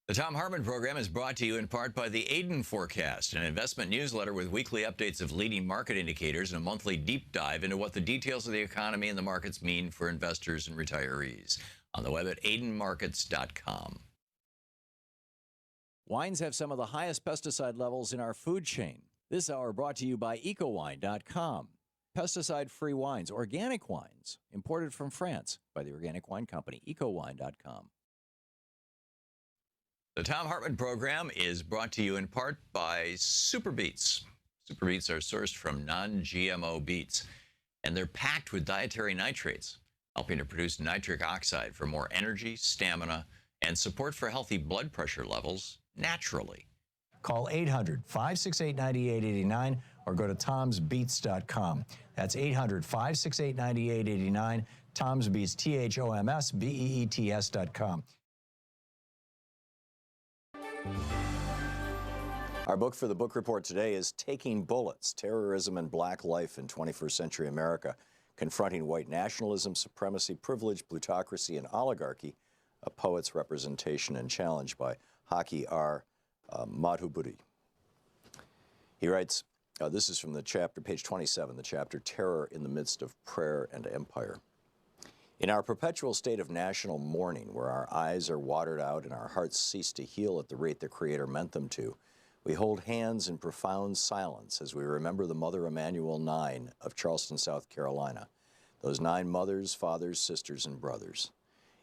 The Thom Hartmann Program is brought to you in part by the Aiden Forecast, an investment newsletter with weekly updates of leading market indicators and a monthly deep dive into what the details of the economy and the markets mean for investors and retirees. On the web at aidenmarkets.com. Wines have some of the highest pesticide levels in our food chain. This hour brought to you by ecowine.com. Pesticide-free wines, organic wines, imported from France by the organic wine company, ecowine.com. The Thom Hartmann Program is brought to you in part by Super Beets. Super Beets are sourced from non-GMO beets, and they're packed with dietary nitrates, helping to produce nitric oxide for more energy, stamina, and support for healthy blood pressure levels naturally. Call 800-568-9889 or go to tomsbeets.com. That's 800-568-9889, Tom's Beets, THOMSBEETS.com. Our book for the book report today is Taking Bullets, Terrorism and Black Life in 21st Century America, Confronting White Nationalism, Supremacy, Privilege, Plutocracy, and Oligarchy, a Poet's Representation and Challenge by Haki R. Madhubuti. He writes, this is from the chapter, page 27, the chapter Terror in the Midst of Prayer and Empire. In our perpetual state of national mourning, where our eyes are watered out and our hearts cease to heal at the rate the Creator meant them to, we hold hands in profound silence as we remember the Mother Emanuel 9 of Charleston, South Carolina, those 9 mothers, fathers, sisters, and brothers.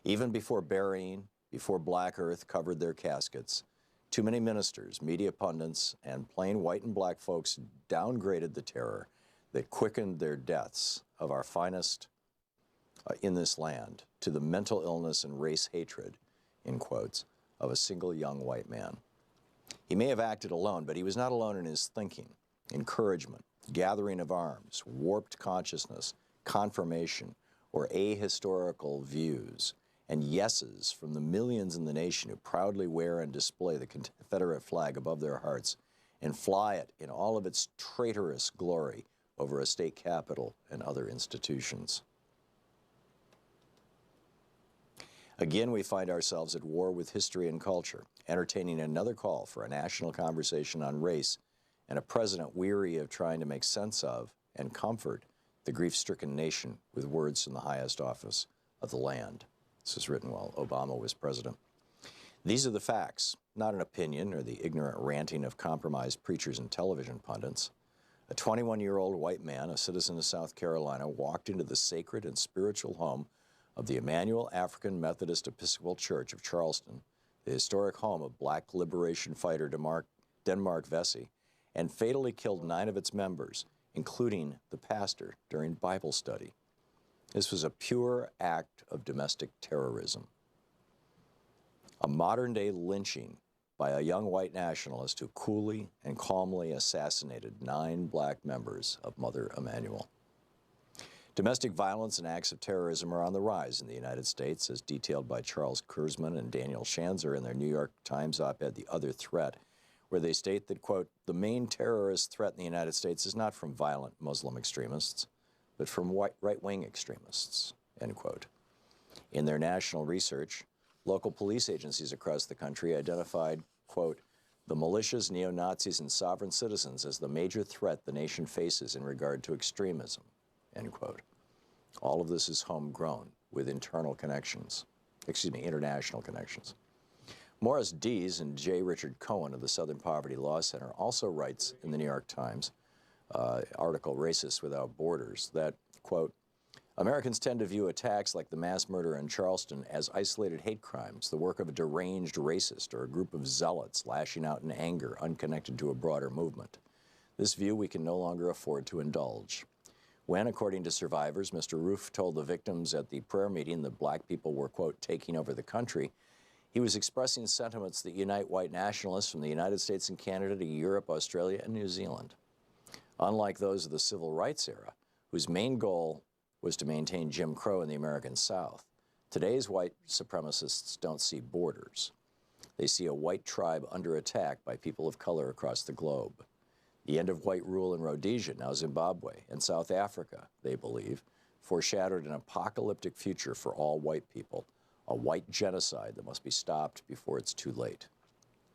Even before burying, before Black Earth covered their caskets, too many ministers, media pundits, and plain white and black folks downgraded the terror that quickened their deaths of our finest in this land to the mental illness and race hatred, in quotes, of a single young white man. He may have acted alone, but he was not alone in his thinking, encouragement, gathering of arms, warped consciousness, confirmation, or ahistorical views, and yeses from the millions in the nation who proudly wear and display the Confederate flag above their hearts and fly it in all of its traitorous glory over a state capitol and other institutions. Again, we find ourselves at war with history and culture, entertaining another call for a national conversation on race and a president weary of trying to make sense of and comfort the grief-stricken nation with words from the highest office of the land. This was written while Obama was president. These are the facts, not an opinion or the ignorant ranting of compromised preachers and television pundits. A 21-year-old white man, a citizen of South Carolina, walked into the sacred and spiritual home of the Emmanuel African Methodist Episcopal Church of Charleston, the historic home of Black liberation fighter Denmark Vesey, and fatally killed 9 of its members, including the pastor, during Bible study. This was a pure act of domestic terrorism. A modern-day lynching by a young white nationalist who coolly and calmly assassinated 9 black members of Mother Emanuel. Domestic violence and acts of terrorism are on the rise in the United States, as detailed by Charles Kurzman and Daniel Schanzer in their New York Times op-ed, The Other Threat, where they state that, quote, the main terrorist threat in the United States is not from violent Muslim extremists, but from right-wing extremists, end quote. In their national research, local police agencies across the country identified, quote, the militias, neo-Nazis, and sovereign citizens as the major threat the nation faces in regard to extremism, end quote. All of this is homegrown with international connections. Morris Dees and J. Richard Cohen of the Southern Poverty Law Center also writes in the New York Times article, Racists Without Borders, that, quote, Americans tend to view attacks like the mass murder in Charleston as isolated hate crimes, the work of a deranged racist or a group of zealots lashing out in anger unconnected to a broader movement. This view we can no longer afford to indulge. When, according to survivors, Mr. Roof told the victims at the prayer meeting that black people were, quote, taking over the country, he was expressing sentiments that unite white nationalists from the United States and Canada to Europe, Australia, and New Zealand. Unlike those of the Civil Rights era, whose main goal was to maintain Jim Crow in the American South, today's white supremacists don't see borders. They see a white tribe under attack by people of color across the globe. The end of white rule in Rhodesia, now Zimbabwe, and South Africa, they believe, foreshadowed an apocalyptic future for all white people, a white genocide that must be stopped before it's too late.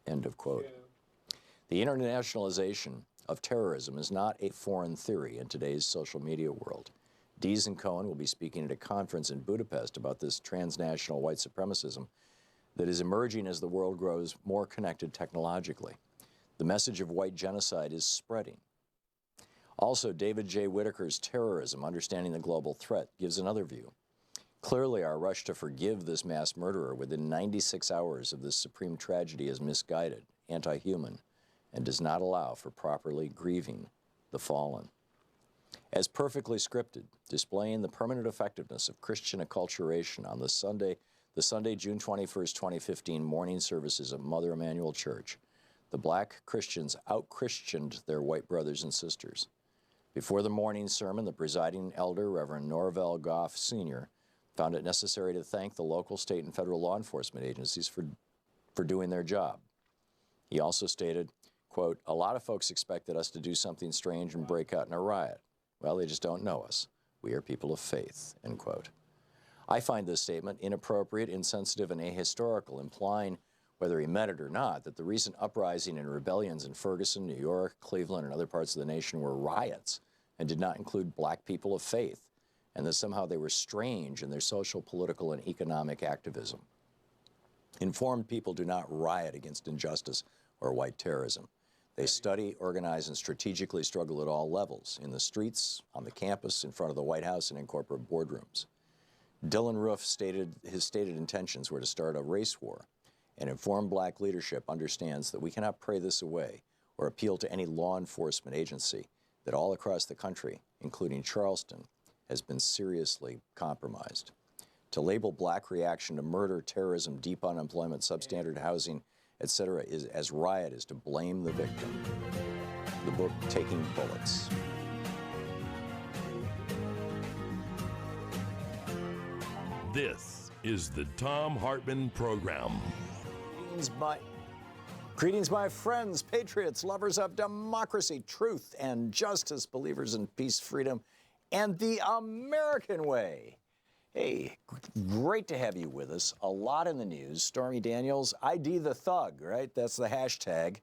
End of quote. The internationalization of terrorism is not a foreign theory in today's social media world. Dees and Cohen will be speaking at a conference in Budapest about this transnational white supremacism that is emerging as the world grows more connected technologically. The message of white genocide is spreading. Also, David J. Whitaker's Terrorism, Understanding the Global Threat, gives another view. Clearly, our rush to forgive this mass murderer within 96 hours of this supreme tragedy is misguided, anti-human, and does not allow for properly grieving the fallen. As perfectly scripted, displaying the permanent effectiveness of Christian acculturation on the Sunday, June 21st, 2015 morning services of Mother Emanuel Church, the black Christians out-Christianed their white brothers and sisters. Before the morning sermon, the presiding elder, Reverend Norvell Goff Sr., found it necessary to thank the local, state, and federal law enforcement agencies for doing their job. He also stated, quote, a lot of folks expected us to do something strange and break out in a riot. Well, they just don't know us. We are people of faith, end quote. I find this statement inappropriate, insensitive, and ahistorical, implying, whether he meant it or not, that the recent uprising and rebellions in Ferguson, New York, Cleveland, and other parts of the nation were riots and did not include black people of faith, and that somehow they were strange in their social, political, and economic activism. Informed people do not riot against injustice or white terrorism. They study, organize, and strategically struggle at all levels, in the streets, on the campus, in front of the White House, and in corporate boardrooms. Dylan Roof his stated intentions were to start a race war, and informed black leadership understands that we cannot pray this away or appeal to any law enforcement agency that all across the country, including Charleston, has been seriously compromised. To label black reaction to murder, terrorism, deep unemployment, substandard housing, etc., as riot is to blame the victim. The book, Taking Bullets. This is the Thom Hartmann Program. Greetings, my friends, patriots, lovers of democracy, truth, and justice, believers in peace, freedom, and the American way. Hey, great to have you with us. A lot in the news. Stormy Daniels, ID the Thug, right? That's the hashtag.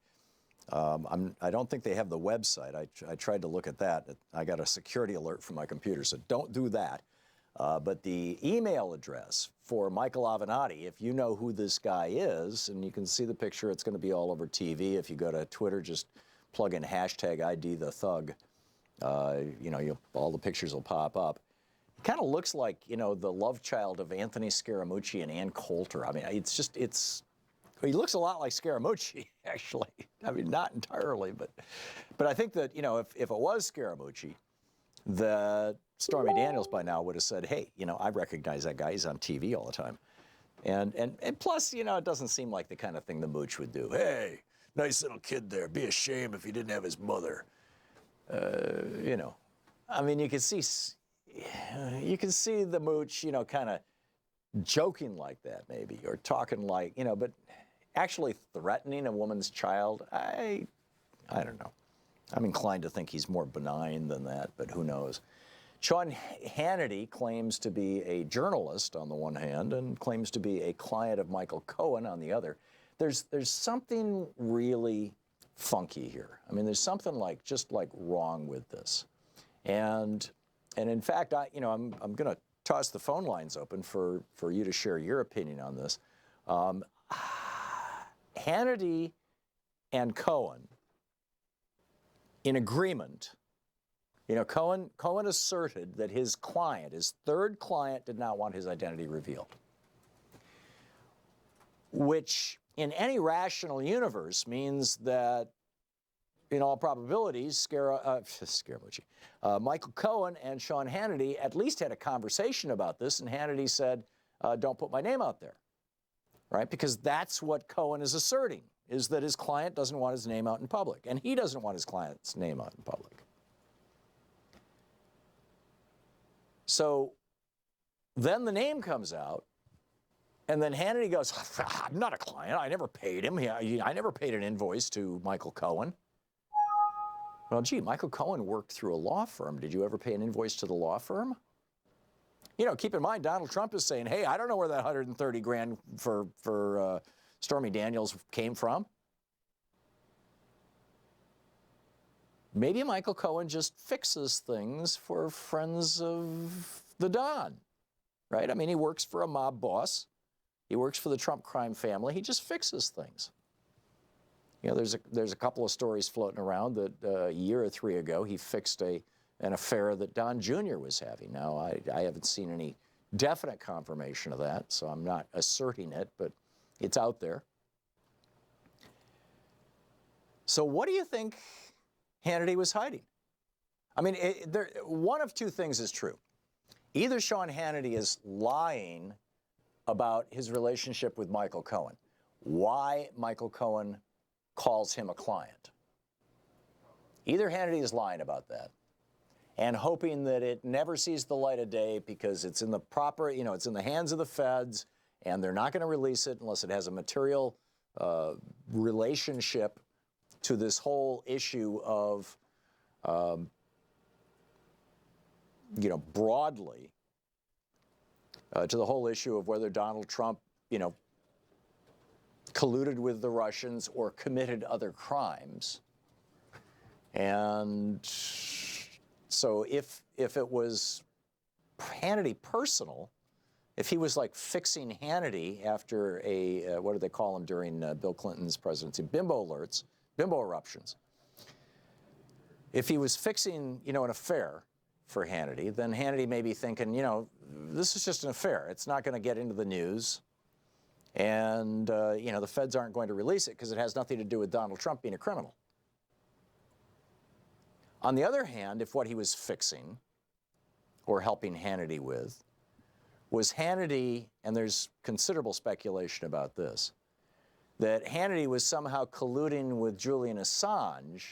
I don't think they have the website. I tried to look at that. I got a security alert from my computer, so don't do that. But the email address for Michael Avenatti, if you know who this guy is, and you can see the picture, it's going to be all over TV. If you go to Twitter, just plug in hashtag ID the Thug. All the pictures will pop up. He kind of looks like, the love child of Anthony Scaramucci and Ann Coulter. I mean, he looks a lot like Scaramucci, actually. I mean, not entirely, but I think that, if it was Scaramucci, the Stormy Daniels by now would have said, hey, I recognize that guy. He's on TV all the time. And plus, it doesn't seem like the kind of thing the mooch would do. Hey, nice little kid there. Be a shame if he didn't have his mother. I mean, you can see, you can see the mooch, you know, kind of joking like that maybe, or talking like, you know, but actually threatening a woman's child, I don't know. I'm inclined to think he's more benign than that, but who knows. Sean Hannity claims to be a journalist on the one hand and claims to be a client of Michael Cohen on the other. There's something really funky here. I mean, there's something like just like wrong with this. And in fact, I'm going to toss the phone lines open for you to share your opinion on this. Hannity and Cohen in agreement. You know, Cohen asserted that his client, his third client, did not want his identity revealed, which in any rational universe means that, in all probabilities, Michael Cohen and Sean Hannity at least had a conversation about this, and Hannity said, don't put my name out there, right? Because that's what Cohen is asserting, is that his client doesn't want his name out in public, and he doesn't want his client's name out in public. So then the name comes out, and then Hannity goes, I'm not a client. I never paid him. I never paid an invoice to Michael Cohen. Well, gee, Michael Cohen worked through a law firm. Did you ever pay an invoice to the law firm? You know, keep in mind, Donald Trump is saying, hey, I don't know where that 130 grand for Stormy Daniels came from. Maybe Michael Cohen just fixes things for friends of the Don, right? I mean, he works for a mob boss. He works for the Trump crime family. He just fixes things. You know, there's a couple of stories floating around that a year or three ago he fixed an affair that Don Jr. was having. Now, I haven't seen any definite confirmation of that, so I'm not asserting it, but it's out there. So what do you think Hannity was hiding? I mean, one of two things is true. Either Sean Hannity is lying about his relationship with Michael Cohen, why Michael Cohen calls him a client. Either Hannity is lying about that and hoping that it never sees the light of day because it's in the proper, you know, it's in the hands of the feds and they're not going to release it unless it has a material relationship to this whole issue of, you know, broadly, to the whole issue of whether Donald Trump, you know, colluded with the Russians or committed other crimes. And so if it was Hannity personal, if he was like fixing Hannity after a, what do they call him during Bill Clinton's presidency? Bimbo alerts. Bimbo eruptions. If he was fixing, you know, an affair for Hannity, then Hannity may be thinking, you know, this is just an affair. It's not going to get into the news. And, you know, the feds aren't going to release it because it has nothing to do with Donald Trump being a criminal. On the other hand, if what he was fixing or helping Hannity with was Hannity, and there's considerable speculation about this, that Hannity was somehow colluding with Julian Assange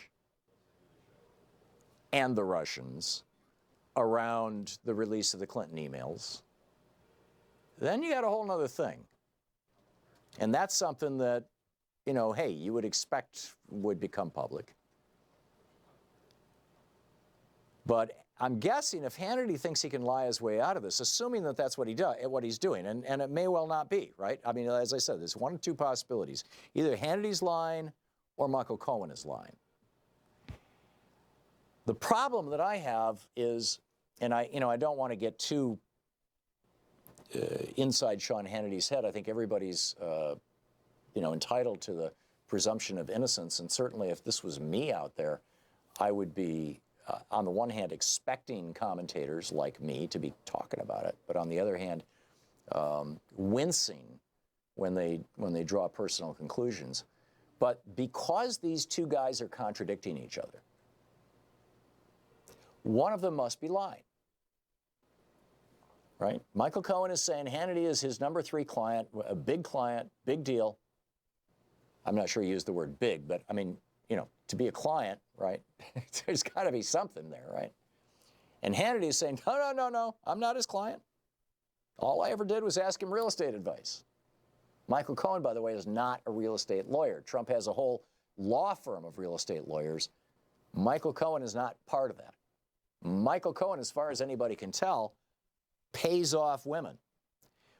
and the Russians around the release of the Clinton emails, then you got a whole nother thing. And that's something that, you know, hey, you would expect would become public. But I'm guessing if Hannity thinks he can lie his way out of this, assuming that that's what he's doing, and it may well not be, right? I mean, as I said, there's one of two possibilities. Either Hannity's lying or Michael Cohen is lying. The problem that I have is, and I don't want to get too inside Sean Hannity's head. I think everybody's, you know, entitled to the presumption of innocence, and certainly if this was me out there, I would be, on the one hand, expecting commentators like me to be talking about it, but on the other hand, wincing when they draw personal conclusions. But because these two guys are contradicting each other, one of them must be lying, right? Michael Cohen is saying Hannity is his number 3 client, a big client, big deal. I'm not sure he used the word big, but I mean, you know, to be a client, right, there's got to be something there, right? And Hannity is saying, no, no, no, no, I'm not his client. All I ever did was ask him real estate advice. Michael Cohen, by the way, is not a real estate lawyer. Trump has a whole law firm of real estate lawyers. Michael Cohen is not part of that. Michael Cohen, as far as anybody can tell, pays off women,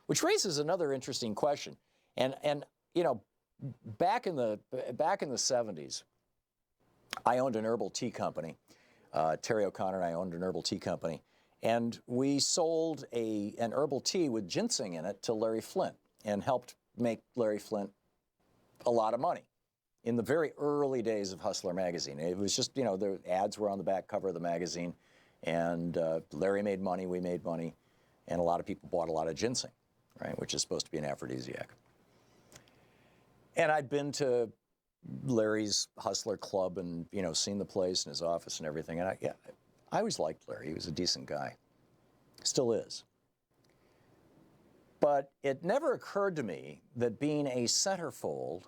which raises another interesting question. And you know, back in the 70s, I owned an herbal tea company. Terry O'Connor and I owned an herbal tea company, and we sold an herbal tea with ginseng in it to Larry Flynt and helped make Larry Flynt a lot of money in the very early days of Hustler magazine. It was just, you know, the ads were on the back cover of the magazine, and Larry made money, we made money, and a lot of people bought a lot of ginseng, right, which is supposed to be an aphrodisiac. And I'd been to Larry's Hustler Club and, you know, seen the place and his office and everything. And I always liked Larry. He was a decent guy. Still is. But it never occurred to me that being a centerfold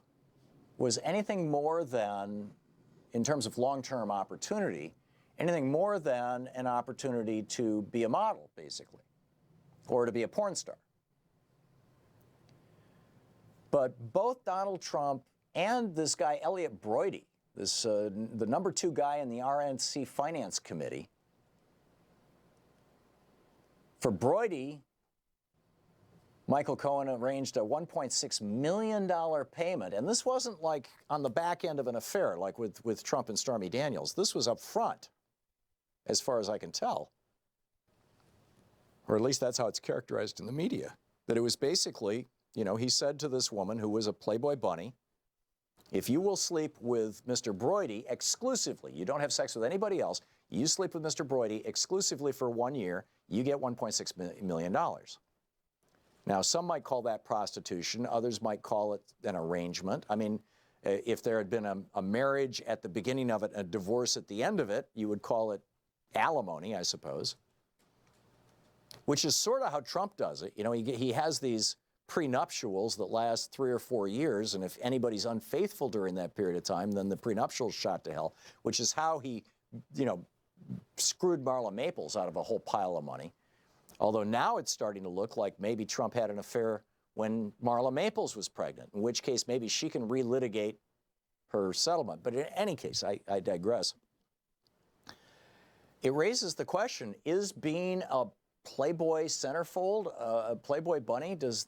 was anything more than, in terms of long-term opportunity, anything more than an opportunity to be a model, basically, or to be a porn star. But both Donald Trump and this guy, Elliot Broidy, this, the number 2 guy in the RNC Finance Committee, for Broidy, Michael Cohen arranged a $1.6 million payment. And this wasn't like on the back end of an affair, like with Trump and Stormy Daniels. This was up front, as far as I can tell. Or at least that's how it's characterized in the media. That it was basically, you know, he said to this woman who was a Playboy bunny, if you will sleep with Mr. Broidy exclusively, you don't have sex with anybody else, you sleep with Mr. Broidy exclusively for 1 year, you get $1.6 million. Now, some might call that prostitution. Others might call it an arrangement. I mean, if there had been a marriage at the beginning of it, a divorce at the end of it, you would call it alimony, I suppose, which is sort of how Trump does it. You know, he has these prenuptials that last 3 or 4 years, and if anybody's unfaithful during that period of time, then the prenuptial's shot to hell, which is how he, you know, screwed Marla Maples out of a whole pile of money. Although now it's starting to look like maybe Trump had an affair when Marla Maples was pregnant, in which case maybe she can relitigate her settlement. But in any case, I digress. It raises the question, is being a Playboy centerfold, a Playboy bunny, is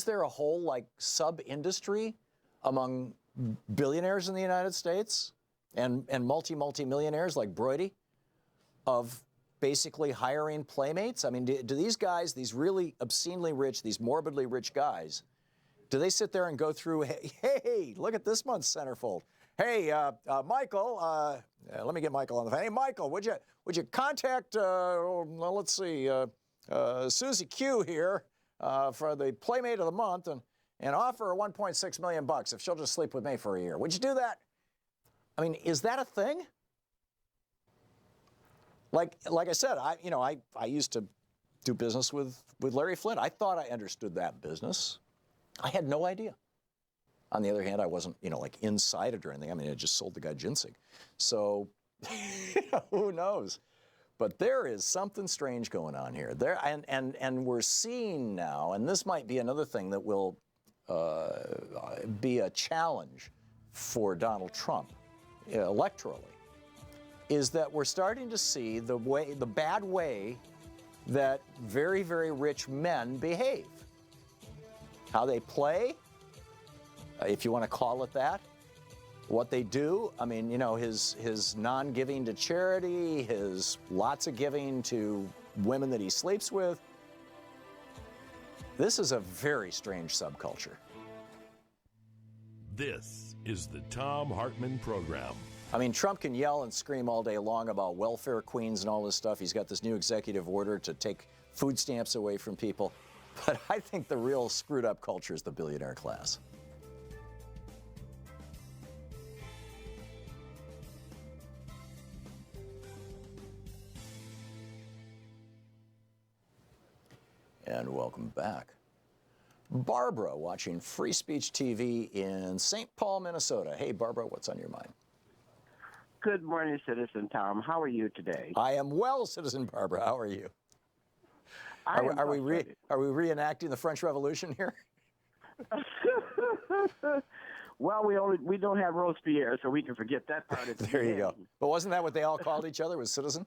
there a whole like sub-industry among billionaires in the United States and multi-millionaires like Broidy of basically hiring playmates? I mean, do these guys, these really obscenely rich, these morbidly rich guys, do they sit there and go through, hey, look at this month's centerfold. Hey, Michael, let me get Michael on the phone. Hey, Michael, would you contact, let's see, Susie Q here for the Playmate of the Month and offer her $1.6 million if she'll just sleep with me for a year. Would you do that? I mean, is that a thing? Like I said, I used to do business with Larry Flynt. I thought I understood that business. I had no idea. On the other hand, I wasn't, you know, like inside it or anything. I mean, I just sold the guy ginseng. So, who knows? But there is something strange going on here. And we're seeing now, and this might be another thing that will be a challenge for Donald Trump electorally, is that we're starting to see the bad way that very, very rich men behave. How they play, if you want to call it that, what they do. I mean, you know, his non-giving to charity, his lots of giving to women that he sleeps with. This is a very strange subculture. This is the Thom Hartmann Program. I mean, Trump can yell and scream all day long about welfare queens and all this stuff. He's got this new executive order to take food stamps away from people. But I think the real screwed up culture is the billionaire class. And welcome back. Barbara watching Free Speech TV in St. Paul, Minnesota. Hey, Barbara, what's on your mind? Good morning, Citizen Tom. How are you today? I am well, Citizen Barbara. How are you? Are we reenacting the French Revolution here? Well, we don't have Robespierre, so we can forget that part of the There you go. But wasn't that what they all called each other, was citizen?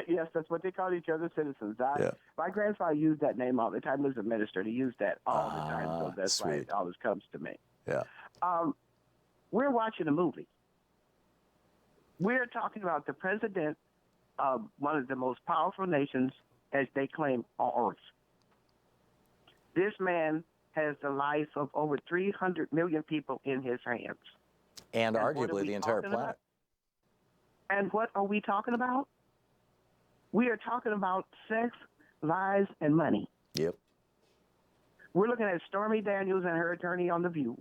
Yes, that's what they called each other, citizens. Yeah. My grandfather used that name all the time. He was a minister. He used that all the time, so that's why it always comes to me. Yeah. We're watching a movie. We're talking about the president of one of the most powerful nations, as they claim, on earth. This man has the life of over 300 million people in his hands. And arguably the entire planet. About? And what are we talking about? We are talking about sex, lies, and money. Yep. We're looking at Stormy Daniels and her attorney on The View.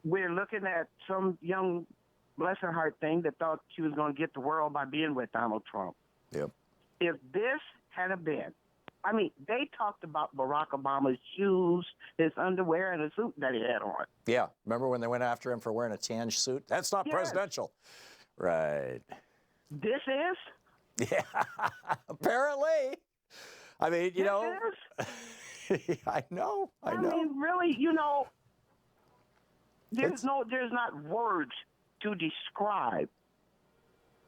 We're looking at some young, bless her heart thing that thought she was going to get the world by being with Donald Trump. Yep. If this had been, I mean, they talked about Barack Obama's shoes, his underwear, and a suit that he had on. Yeah. Remember when they went after him for wearing a tan suit? That's not presidential. Right. This is? Yeah. Apparently. I mean, you know. I know. I mean, really, you know, there's not words to describe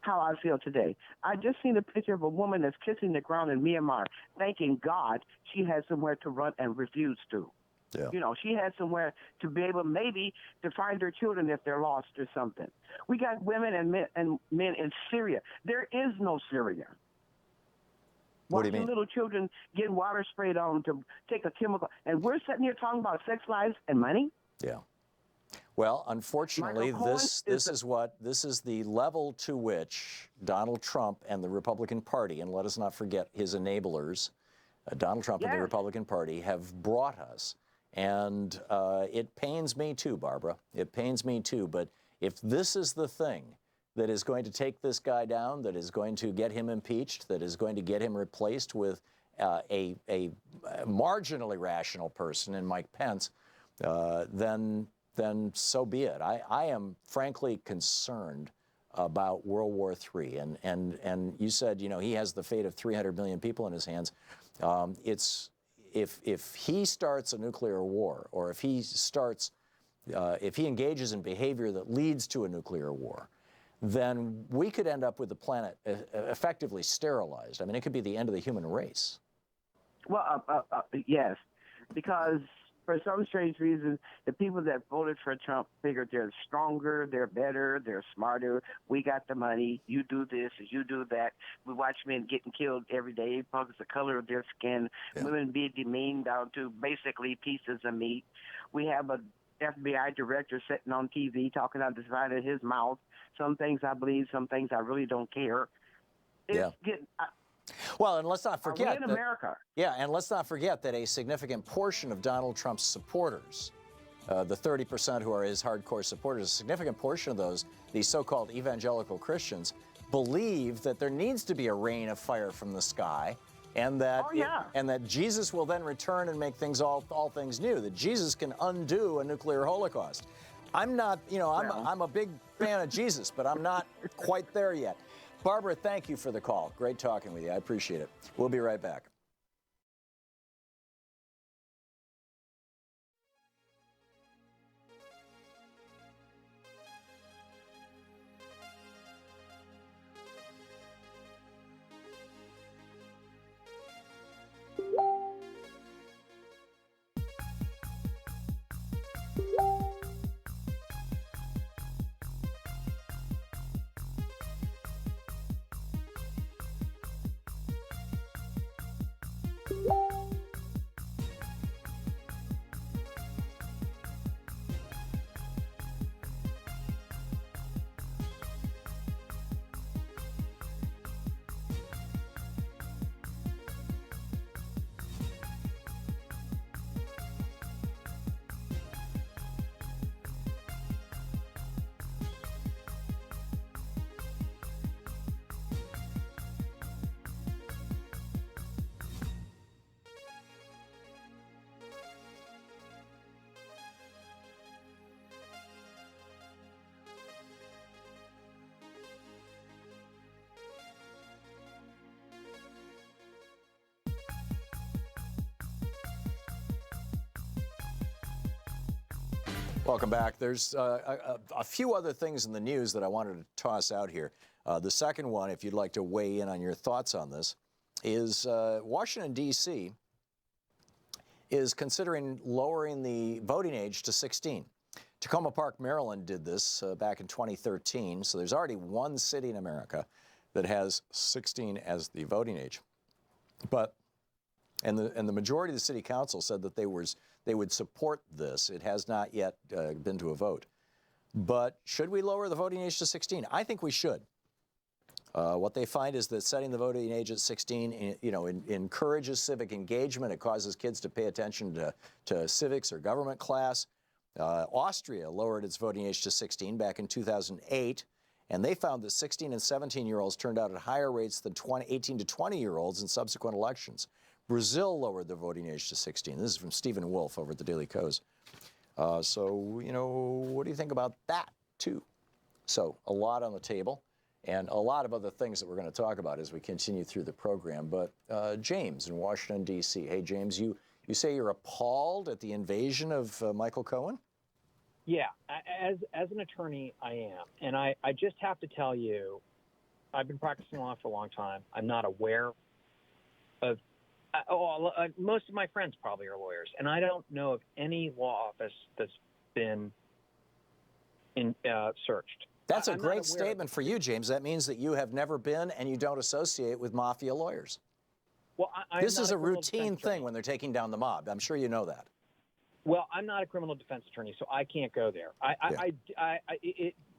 how I feel today. I just seen a picture of a woman that's kissing the ground in Myanmar, thanking God she has somewhere to run and refuse to. Yeah. You know, she had somewhere to be able maybe to find her children if they're lost or something. We got women and men in Syria. There is no Syria. What do you mean? Little children get water sprayed on to take a chemical, and we're sitting here talking about sex, lives, and money. Yeah. Well, unfortunately, this is the level to which Donald Trump and the Republican Party, and let us not forget his enablers, Donald Trump and the Republican Party, have brought us. And it pains me too, Barbara. It pains me too. But if this is the thing that is going to take this guy down, that is going to get him impeached, that is going to get him replaced with a marginally rational person in Mike Pence, then so be it. I am frankly concerned about World War III. And you said, you know, he has the fate of 300 million people in his hands. If he starts a nuclear war, or if he engages in behavior that leads to a nuclear war, then we could end up with the planet effectively sterilized. I mean, it could be the end of the human race. Well, yes, because for some strange reason, the people that voted for Trump figured they're stronger, they're better, they're smarter. We got the money. You do this, you do that. We watch men getting killed every day because of the color of their skin. Yeah. Women being demeaned down to basically pieces of meat. We have a FBI director sitting on TV talking out the side of his mouth. Some things I believe, some things I really don't care. Well, and let's not forget are we in America? Yeah, and let's not forget that a significant portion of Donald Trump's supporters, the 30% who are his hardcore supporters, a significant portion of those, these so-called evangelical Christians, believe that there needs to be a rain of fire from the sky, and that and that Jesus will then return and make things all things new. That Jesus can undo a nuclear holocaust. I'm not, you know, I'm a big fan of Jesus, but I'm not quite there yet. Barbara, thank you for the call. Great talking with you. I appreciate it. We'll be right back. Welcome back. There's a few other things in the news that I wanted to toss out here. The second one, if you'd like to weigh in on your thoughts on this, is Washington, D.C. is considering lowering the voting age to 16. Tacoma Park, Maryland did this back in 2013, so there's already one city in America that has 16 as the voting age. And the majority of the city council said that they would support this. It has not yet been to a vote. But should we lower the voting age to 16? I think we should. What they find is that setting the voting age at 16, encourages civic engagement. It causes kids to pay attention to civics or government class. Austria lowered its voting age to 16 back in 2008, and they found that 16 and 17-year-olds turned out at higher rates than 18 to 20-year-olds in subsequent elections. Brazil lowered their voting age to 16. This is from Stephen Wolf over at the Daily Kos. So, what do you think about that, too? So, a lot on the table, and a lot of other things that we're going to talk about as we continue through the program. But James in Washington, D.C. Hey, James, you say you're appalled at the invasion of Michael Cohen? Yeah, as an attorney, I am. And I just have to tell you, I've been practicing law for a long time. I'm not aware of most of my friends probably are lawyers, and I don't know of any law office that's been searched. That's a great statement for you, James. That means that you have never been and you don't associate with mafia lawyers. Well, this is a routine thing when they're taking down the mob. I'm sure you know that. Well, I'm not a criminal defense attorney, so I can't go there.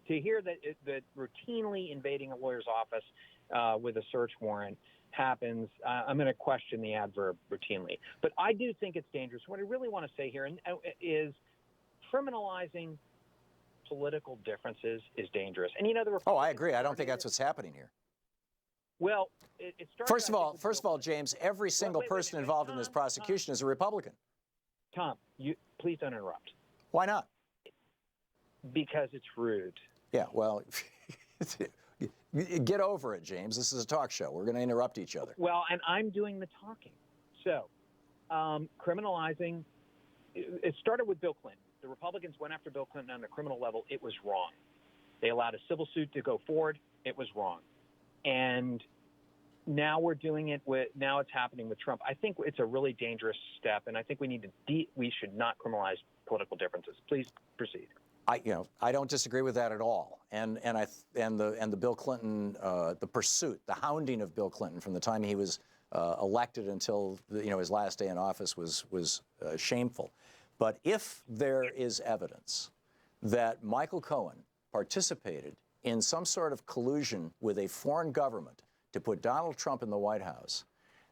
To hear that routinely invading a lawyer's office with a search warrant happens, I'm going to question the adverb routinely. But I do think it's dangerous. What I really want to say here is criminalizing political differences is dangerous. And I agree. I don't think that's what's happening here. Well, it started. First of all, James, every single person involved in this prosecution is a Republican. Tom, please don't interrupt. Why not? Because it's rude. Yeah, well, get over it, James. This is a talk show. We're going to interrupt each other. Well, and I'm doing the talking. So, criminalizing, it started with Bill Clinton. The Republicans went after Bill Clinton on the criminal level. It was wrong. They allowed a civil suit to go forward. It was wrong. And now we're doing it now it's happening with Trump. I think it's a really dangerous step, and I think we should not criminalize political differences. Please proceed. I don't disagree with that at all. And the Bill Clinton, the pursuit, the hounding of Bill Clinton from the time he was elected until his last day in office was shameful. But if there is evidence that Michael Cohen participated in some sort of collusion with a foreign government to put Donald Trump in the White House,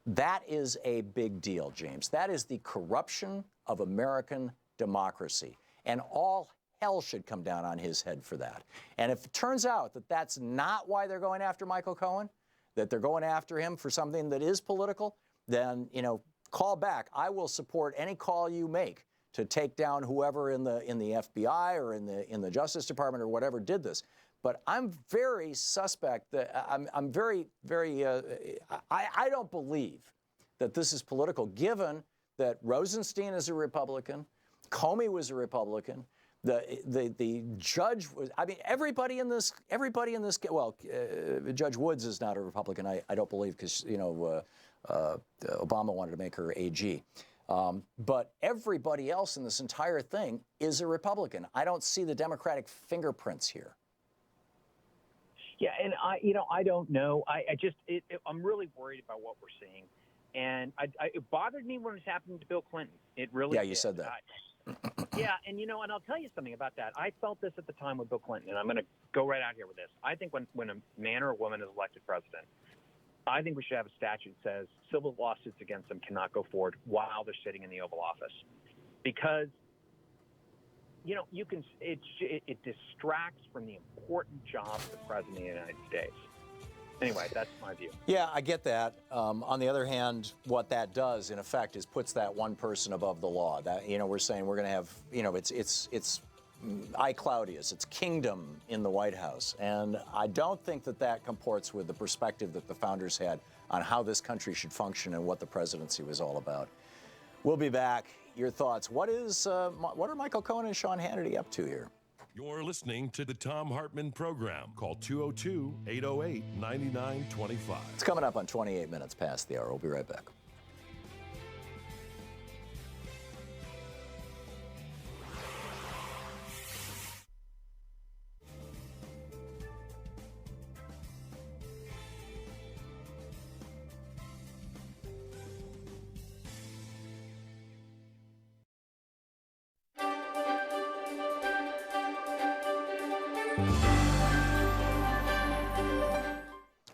that is a big deal, James. That is the corruption of American democracy. And all hell should come down on his head for that. And if it turns out that that's not why they're going after Michael Cohen, that they're going after him for something that is political, then, call back. I will support any call you make to take down whoever in the FBI or in the Justice Department or whatever did this. But I'm very suspect that I'm very, very, I don't believe that this is political, given that Rosenstein is a Republican, Comey was a Republican, the judge was, everybody in this, Judge Woods is not a Republican, I don't believe, because, Obama wanted to make her AG. But everybody else in this entire thing is a Republican. I don't see the Democratic fingerprints here. Yeah, and I don't know. I'm really worried about what we're seeing, and it bothered me when it was happening to Bill Clinton. It really. Yeah, you said that. Yeah, and I'll tell you something about that. I felt this at the time with Bill Clinton, and I'm going to go right out here with this. I think when a man or a woman is elected president, I think we should have a statute that says civil lawsuits against them cannot go forward while they're sitting in the Oval Office, because it distracts from the important job of the President of the United States. Anyway, that's my view. Yeah, I get that. On the other hand, what that does, in effect, is puts that one person above the law. That we're saying we're going to have, it's I Claudius, it's kingdom in the White House, and I don't think that comports with the perspective that the founders had on how this country should function and what the presidency was all about. We'll be back. Your thoughts. What are Michael Cohen and Sean Hannity up to here? You're listening to the Thom Hartmann Program. Call 202-808-9925. It's coming up on 28 minutes past the hour. We'll be right back.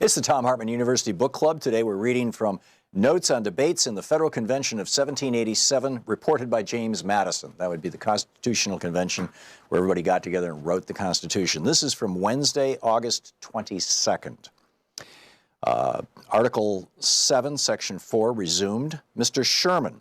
It's the Thom Hartmann University Book Club. Today we're reading from Notes on Debates in the Federal Convention of 1787, reported by James Madison. That would be the Constitutional Convention where everybody got together and wrote the Constitution. This is from Wednesday, August 22nd. Article 7, Section 4, resumed. Mr. Sherman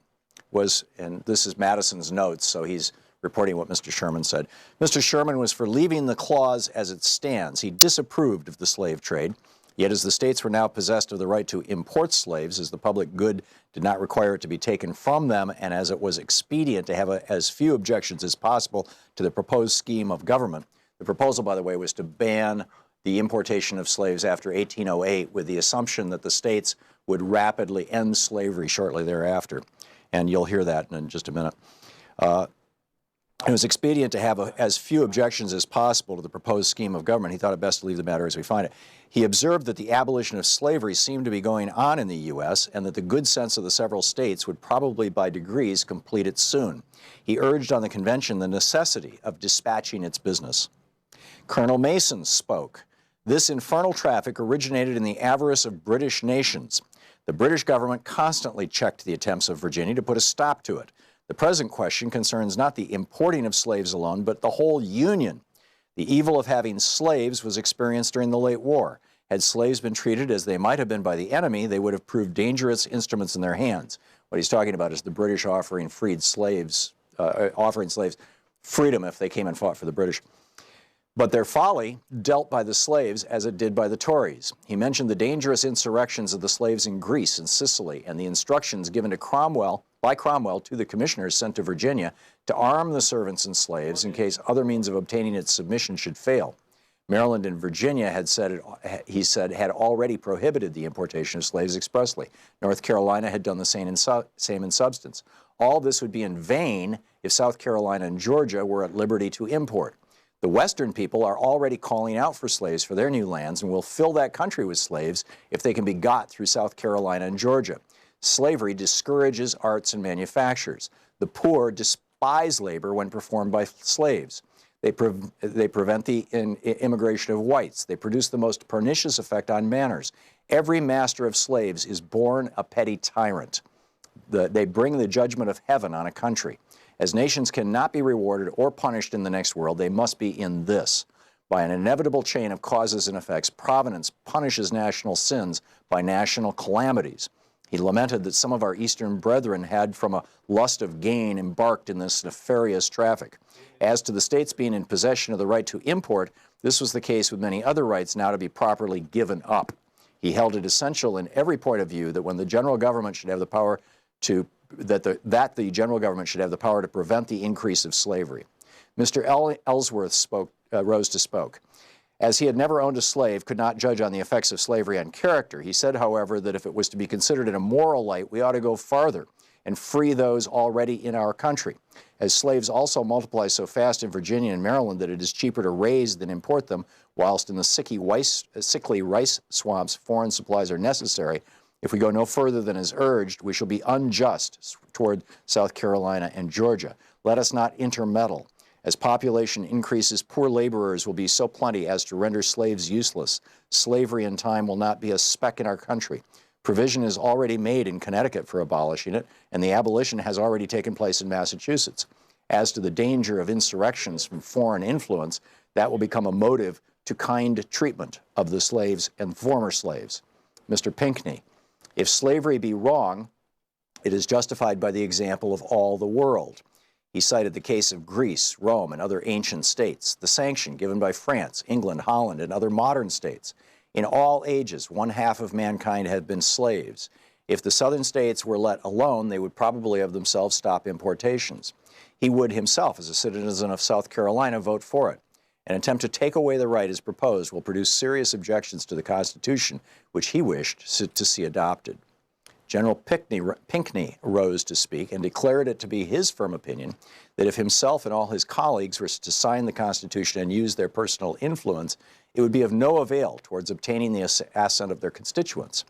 was, and this is Madison's notes, so he's reporting what Mr. Sherman said. Mr. Sherman was for leaving the clause as it stands. He disapproved of the slave trade. Yet as the states were now possessed of the right to import slaves, as the public good did not require it to be taken from them, and as it was expedient to have as few objections as possible to the proposed scheme of government. The proposal, by the way, was to ban the importation of slaves after 1808 with the assumption that the states would rapidly end slavery shortly thereafter. And you'll hear that in just a minute. It was expedient to have as few objections as possible to the proposed scheme of government. He thought it best to leave the matter as we find it. He observed that the abolition of slavery seemed to be going on in the U.S. and that the good sense of the several states would probably by degrees complete it soon. He urged on the convention the necessity of dispatching its business. Colonel Mason spoke. This infernal traffic originated in the avarice of British nations. The British government constantly checked the attempts of Virginia to put a stop to it. The present question concerns not the importing of slaves alone, but the whole Union. The evil of having slaves was experienced during the late war. Had slaves been treated as they might have been by the enemy, they would have proved dangerous instruments in their hands. What he's talking about is the British offering slaves freedom if they came and fought for the British. But their folly dealt by the slaves as it did by the Tories. He mentioned the dangerous insurrections of the slaves in Greece and Sicily and the instructions given to by Cromwell to the commissioners sent to Virginia to arm the servants and slaves in case other means of obtaining its submission should fail. Maryland and Virginia had had already prohibited the importation of slaves expressly. North Carolina had done the same in substance. All this would be in vain if South Carolina and Georgia were at liberty to import. The Western people are already calling out for slaves for their new lands and will fill that country with slaves if they can be got through South Carolina and Georgia. Slavery discourages arts and manufactures. The poor despise labor when performed by slaves. They prevent the immigration of whites. They produce the most pernicious effect on manners. Every master of slaves is born a petty tyrant. They bring the judgment of heaven on a country. As nations cannot be rewarded or punished in the next world, they must be in this. By an inevitable chain of causes and effects, providence punishes national sins by national calamities. He lamented that some of our Eastern brethren had, from a lust of gain, embarked in this nefarious traffic. As to the states being in possession of the right to import, this was the case with many other rights now to be properly given up. He held it essential in every point of view that when the general government should have the power to the general government should have the power to prevent the increase of slavery. Mr. Ellsworth rose to spoke. As he had never owned a slave, could not judge on the effects of slavery on character. He said, however, that if it was to be considered in a moral light, we ought to go farther and free those already in our country. As slaves also multiply so fast in Virginia and Maryland that it is cheaper to raise than import them, whilst in the sickly rice swamps foreign supplies are necessary, if we go no further than is urged, we shall be unjust toward South Carolina and Georgia. Let us not intermeddle. As population increases, poor laborers will be so plenty as to render slaves useless. Slavery in time will not be a speck in our country. Provision is already made in Connecticut for abolishing it, and the abolition has already taken place in Massachusetts. As to the danger of insurrections from foreign influence, that will become a motive to kind treatment of the slaves and former slaves. Mr. Pinckney, if slavery be wrong, it is justified by the example of all the world. He cited the case of Greece, Rome, and other ancient states, the sanction given by France, England, Holland, and other modern states. In all ages, one half of mankind have been slaves. If the southern states were let alone, they would probably of themselves stop importations. He would himself, as a citizen of South Carolina, vote for it. An attempt to take away the right as proposed will produce serious objections to the Constitution, which he wished to see adopted. General Pinckney rose to speak and declared it to be his firm opinion that if himself and all his colleagues were to sign the Constitution and use their personal influence, it would be of no avail towards obtaining the assent of their constituents.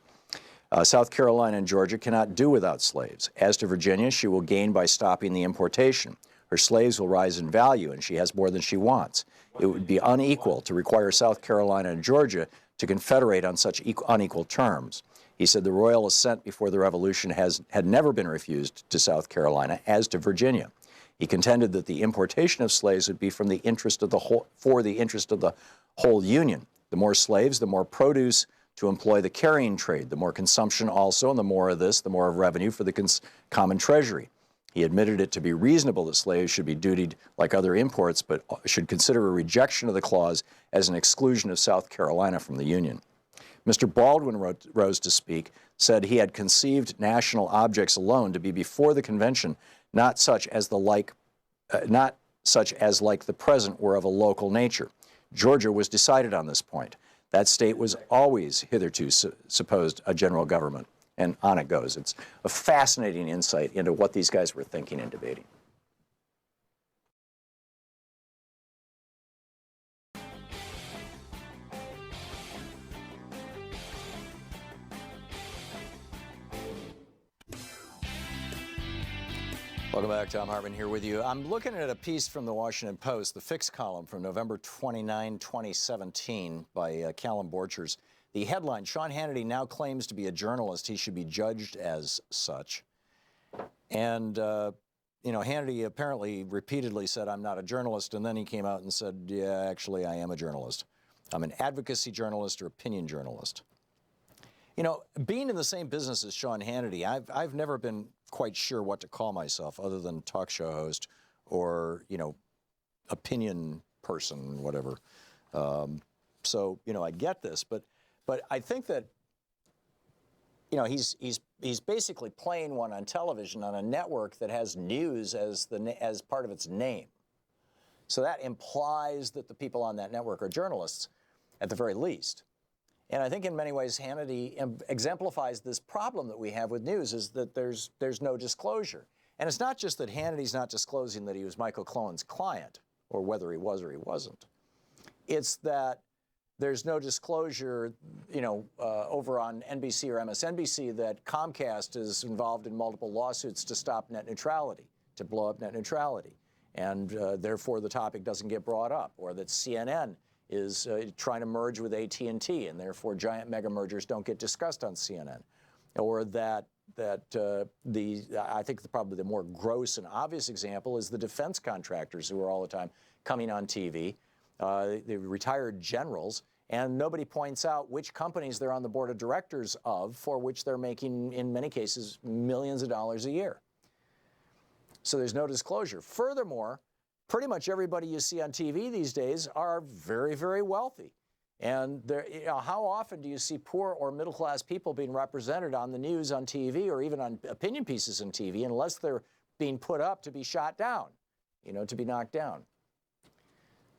South Carolina and Georgia cannot do without slaves. As to Virginia, she will gain by stopping the importation. Her slaves will rise in value, and she has more than she wants. It would be unequal to require South Carolina and Georgia to confederate on such unequal terms. He said the royal assent before the Revolution had never been refused to South Carolina, as to Virginia. He contended that the importation of slaves would be for the interest of the whole Union. The more slaves, the more produce to employ the carrying trade, the more consumption also, and the more of this, the more of revenue for the common treasury. He admitted it to be reasonable that slaves should be dutied like other imports, but should consider a rejection of the clause as an exclusion of South Carolina from the Union. Mr. Baldwin rose to speak, said he had conceived national objects alone to be before the convention, not such as like the present were of a local nature. Georgia was decided on this point. That state was always hitherto supposed a general government, and on it goes. It's a fascinating insight into what these guys were thinking and debating. Welcome back. Thom Hartmann here with you. I'm looking at a piece from the Washington Post, the Fix column from November 29, 2017 by Callum Borchers. The headline, Sean Hannity now claims to be a journalist. He should be judged as such. And, Hannity apparently repeatedly said, I'm not a journalist. And then he came out and said, yeah, actually, I am a journalist. I'm an advocacy journalist or opinion journalist. Being in the same business as Sean Hannity, I've never been quite sure what to call myself other than talk show host or, opinion person, whatever. I get this, but I think that, he's basically playing one on television on a network that has news as part of its name. So that implies that the people on that network are journalists at the very least. And I think in many ways Hannity exemplifies this problem that we have with news, is that there's no disclosure. And it's not just that Hannity's not disclosing that he was Michael Cohen's client, or whether he was or he wasn't. It's that there's no disclosure, over on NBC or MSNBC, that Comcast is involved in multiple lawsuits to stop net neutrality, to blow up net neutrality. And therefore the topic doesn't get brought up, or that CNN is trying to merge with AT&T, and therefore giant mega mergers don't get discussed on CNN. Or that I think probably the more gross and obvious example is the defense contractors who are all the time coming on TV, the retired generals, and nobody points out which companies they're on the board of directors of, for which they're making, in many cases, millions of dollars a year. So there's no disclosure. Furthermore, pretty much everybody you see on TV these days are very, very wealthy. And how often do you see poor or middle-class people being represented on the news on TV, or even on opinion pieces on TV, unless they're being put up to be shot down, to be knocked down?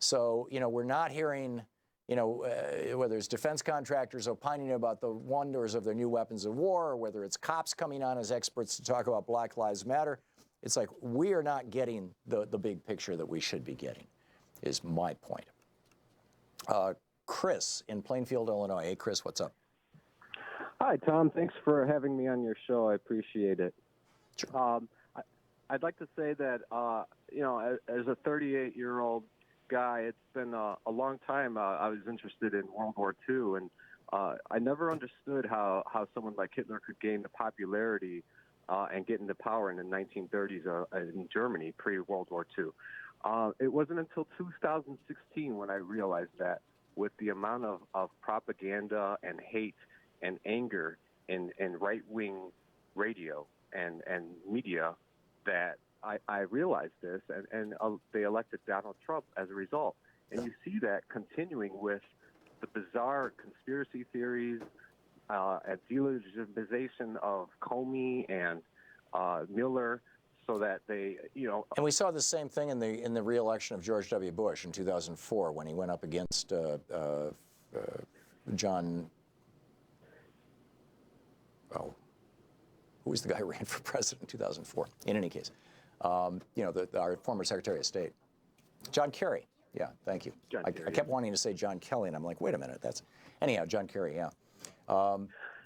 So, we're not hearing, whether it's defense contractors opining about the wonders of their new weapons of war, or whether it's cops coming on as experts to talk about Black Lives Matter. It's like we are not getting the big picture that we should be getting, is my point. Chris in Plainfield, Illinois. Hey, Chris, what's up? Hi, Tom. Thanks for having me on your show. I appreciate it. Sure. I'd like to say that, as a 38-year-old guy, it's been a long time. I was interested in World War II, and I never understood how someone like Hitler could gain the popularity and get into power in the 1930s in Germany, pre-World War II. It wasn't until 2016 when I realized that, with the amount of propaganda and hate and anger in right-wing radio and media, that I realized this, and they elected Donald Trump as a result. And you see that continuing with the bizarre conspiracy theories, a delegitimization of Comey and Mueller, so that they, And we saw the same thing in the re-election of George W. Bush in 2004 when he went up against John. Oh, who was the guy who ran for president in 2004? In any case, our former Secretary of State, John Kerry. Yeah, thank you. I kept wanting to say John Kelly, and I'm like, wait a minute, anyhow, John Kerry. Yeah.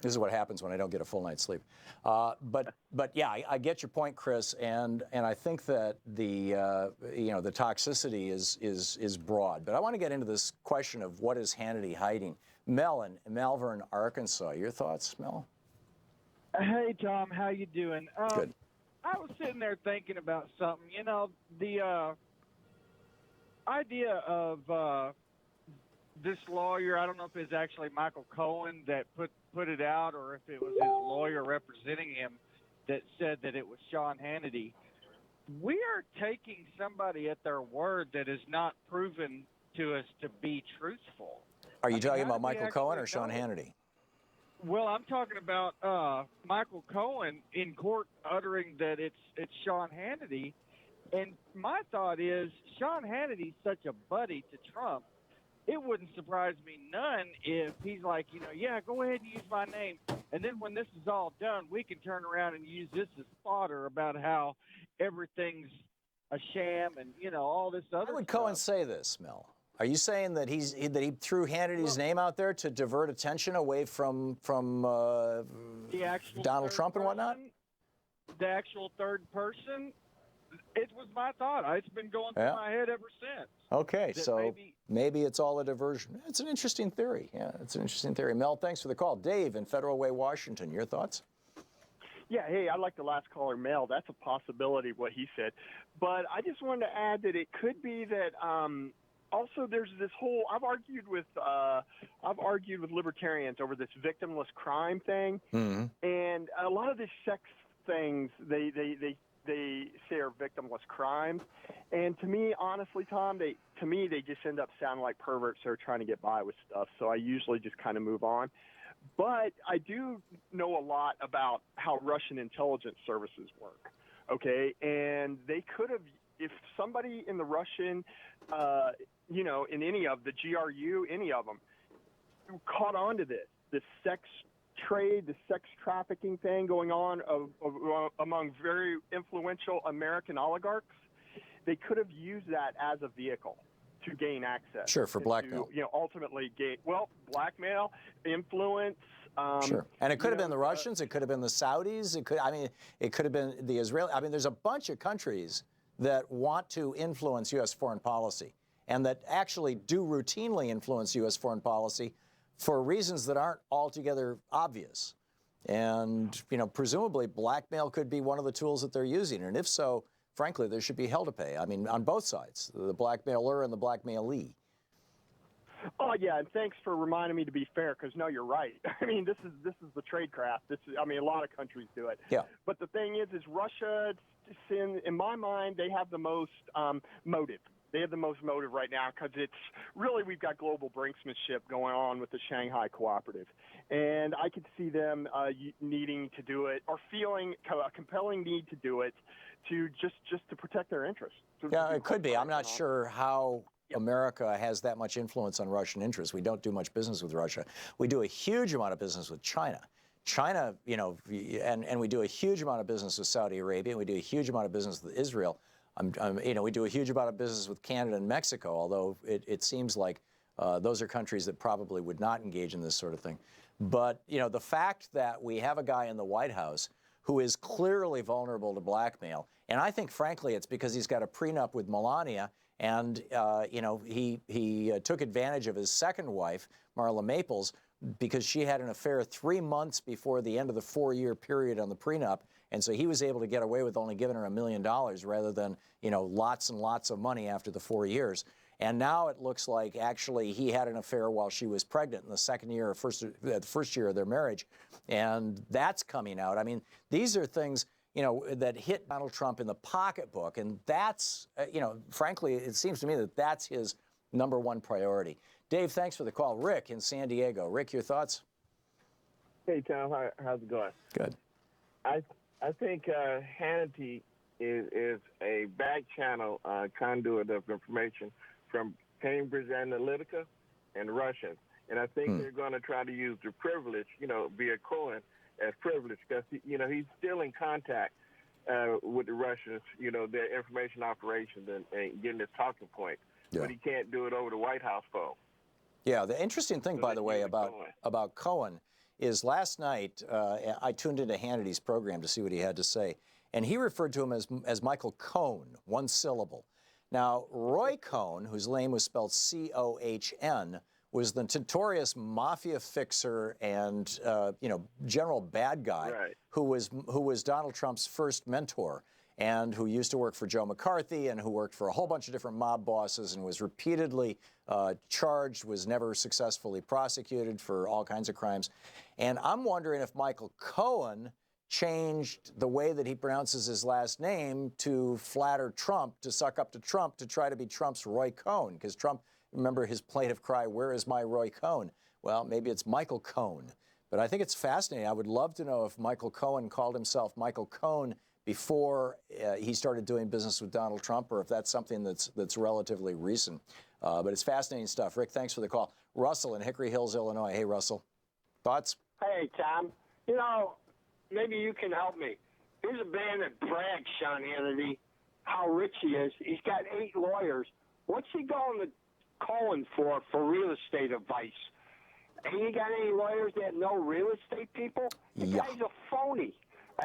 This is what happens when I don't get a full night's sleep. But yeah, I get your point, Chris, and I think that the toxicity is broad. But I want to get into this question of what is Hannity hiding. Mel in Malvern, Arkansas. Your thoughts, Mel? Hey, Tom, how you doing? Good. I was sitting there thinking about something. The idea of this lawyer, I don't know if it's actually Michael Cohen that put it out or if it was his lawyer representing him that said that it was Sean Hannity. We are taking somebody at their word that is not proven to us to be truthful. Are you talking about Michael Cohen or Sean Hannity? Well, I'm talking about Michael Cohen in court uttering that it's Sean Hannity. And my thought is Sean Hannity's such a buddy to Trump. It wouldn't surprise me none if he's like, yeah, go ahead and use my name. And then when this is all done, we can turn around and use this as fodder about how everything's a sham and, all this other stuff. How would Cohen say this, Mel? Are you saying that he threw Hannity's name out there to divert attention away from Donald Trump and whatnot? The actual third person? It was my thought. It's been going through my head ever since. Okay, so maybe it's all a diversion. It's an interesting theory. Yeah, it's an interesting theory. Mel, thanks for the call. Dave in Federal Way, Washington, your thoughts? Yeah, hey, I like the last caller, Mel. That's a possibility, what he said. But I just wanted to add that it could be that also there's this whole I've argued with libertarians over this victimless crime thing. Mm-hmm. And a lot of these sex things they say are victimless crimes. And to me, honestly, Tom, they just end up sounding like perverts that are trying to get by with stuff. So I usually just kind of move on. But I do know a lot about how Russian intelligence services work, okay? And they could have, if somebody in the Russian, in any of the GRU, any of them, caught on to this sex trade, the sex trafficking thing going on among very influential American oligarchs, they could have used that as a vehicle to gain access. Sure, for blackmail. Ultimately gain, blackmail, influence. Sure. And it could have been the Russians, it could have been the Saudis, it could have been the Israeli. There's a bunch of countries that want to influence U.S. foreign policy and that actually do routinely influence U.S. foreign policy for reasons that aren't altogether obvious. And, presumably blackmail could be one of the tools that they're using. And if so, frankly, there should be hell to pay. On both sides, the blackmailer and the blackmailee. Oh, yeah, and thanks for reminding me to be fair, because, no, you're right. This is the trade craft. A lot of countries do it. Yeah. But the thing is Russia, in my mind, they have the most motive. They have the most motive right now because it's really we've got global brinksmanship going on with the Shanghai Cooperative. And I could see them needing to do it or feeling a compelling need to do it to just to protect their interests. Yeah, it could be. I'm not sure how America has that much influence on Russian interests. We don't do much business with Russia. We do a huge amount of business with China. China, and we do a huge amount of business with Saudi Arabia, and we do a huge amount of business with Israel. We do a huge amount of business with Canada and Mexico, although it seems like those are countries that probably would not engage in this sort of thing. But, the fact that we have a guy in the White House who is clearly vulnerable to blackmail, and I think, frankly, it's because he's got a prenup with Melania, and, he took advantage of his second wife, Marla Maples, because she had an affair 3 months before the end of the 4-year period on the prenup. And so he was able to get away with only giving her $1 million rather than, lots and lots of money after the 4 years. And now it looks like actually he had an affair while she was pregnant in the the first year of their marriage. And that's coming out. These are things, that hit Donald Trump in the pocketbook. And that's, frankly, it seems to me that that's his #1 priority. Dave, thanks for the call. Rick in San Diego. Rick, your thoughts? Hey, Tom, how's it going? Good. I think Hannity is a back channel conduit of information from Cambridge Analytica and Russians. And I think they're going to try to use the privilege, via Cohen as privilege because, he's still in contact with the Russians, their information operations and getting his talking point. Yeah. But he can't do it over the White House phone. Yeah, the interesting thing, by the way, about Cohen is last night I tuned into Hannity's program to see what he had to say, and he referred to him as Michael Cohen, one syllable. Now, Roy Cohn, whose name was spelled C-O-H-N, was the notorious mafia fixer and general bad guy who was Donald Trump's first mentor, and who used to work for Joe McCarthy and who worked for a whole bunch of different mob bosses and was repeatedly charged, was never successfully prosecuted for all kinds of crimes. And I'm wondering if Michael Cohen changed the way that he pronounces his last name to flatter Trump, to suck up to Trump, to try to be Trump's Roy Cohn. Because Trump, remember his plaintive cry, "Where is my Roy Cohn?" Well, maybe it's Michael Cohen. But I think it's fascinating. I would love to know if Michael Cohen called himself Michael Cohn before he started doing business with Donald Trump, or if that's something that's relatively recent. But it's fascinating stuff. Rick, thanks for the call. Russell in Hickory Hills, Illinois. Hey, Russell. Thoughts? Hey, Tom. Maybe you can help me. Here's a man that brags, Sean Hannity, how rich he is. He's got 8 lawyers. What's he going to Cohen for real estate advice? Ain't he got any lawyers that know real estate people? The guy's a phony.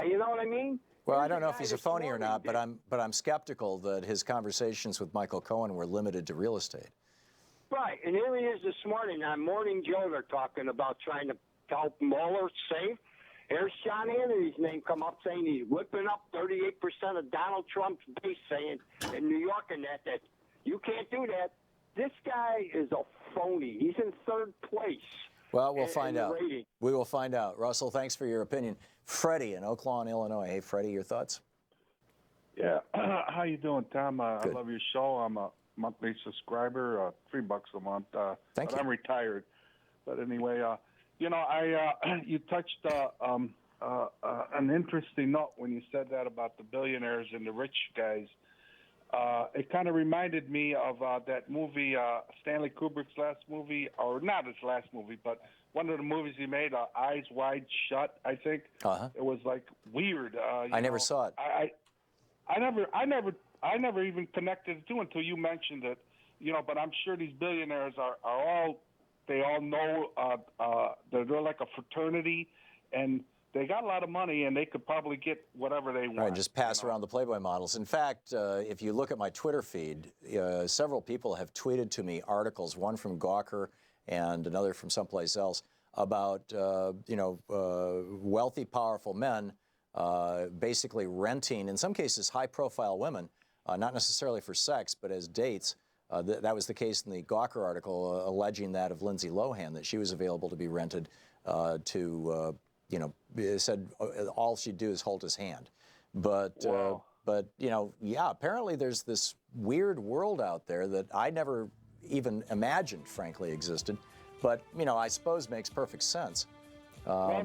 You know what I mean? Well, I don't know if he's a phony or not, but I'm skeptical that his conversations with Michael Cohen were limited to real estate. Right, and here he is this morning on Morning Joe. They're talking about trying to help Mueller save. Here's Sean Hannity's name come up saying he's whipping up 38% of Donald Trump's base, saying in New York and that you can't do that. This guy is a phony. He's in 3rd place. Well, we'll find out. We will find out. Russell, thanks for your opinion. Freddie in Oak Lawn, Illinois. Hey, Freddie, your thoughts? Yeah. How you doing, Tom? I love your show. I'm a monthly subscriber, $3 a month. Thank you. I'm retired. But anyway, you touched an interesting note when you said that about the billionaires and the rich guys. It kind of reminded me of that movie, Stanley Kubrick's last movie, or not his last movie, but one of the movies he made, Eyes Wide Shut, I think. It was like weird. I never saw it. I never even connected it to until you mentioned it. But I'm sure these billionaires they all know they're like a fraternity, and they got a lot of money, and they could probably get whatever they want. Right, just pass around the Playboy models. In fact, if you look at my Twitter feed, several people have tweeted to me articles, one from Gawker and another from someplace else, about wealthy, powerful men basically renting, in some cases, high-profile women, not necessarily for sex, but as dates. That was the case in the Gawker article, alleging that of Lindsay Lohan, that she was available to be rented to, said all she'd do is hold his hand. But, apparently there's this weird world out there that I never even imagined, frankly, existed. But, I suppose makes perfect sense. Well,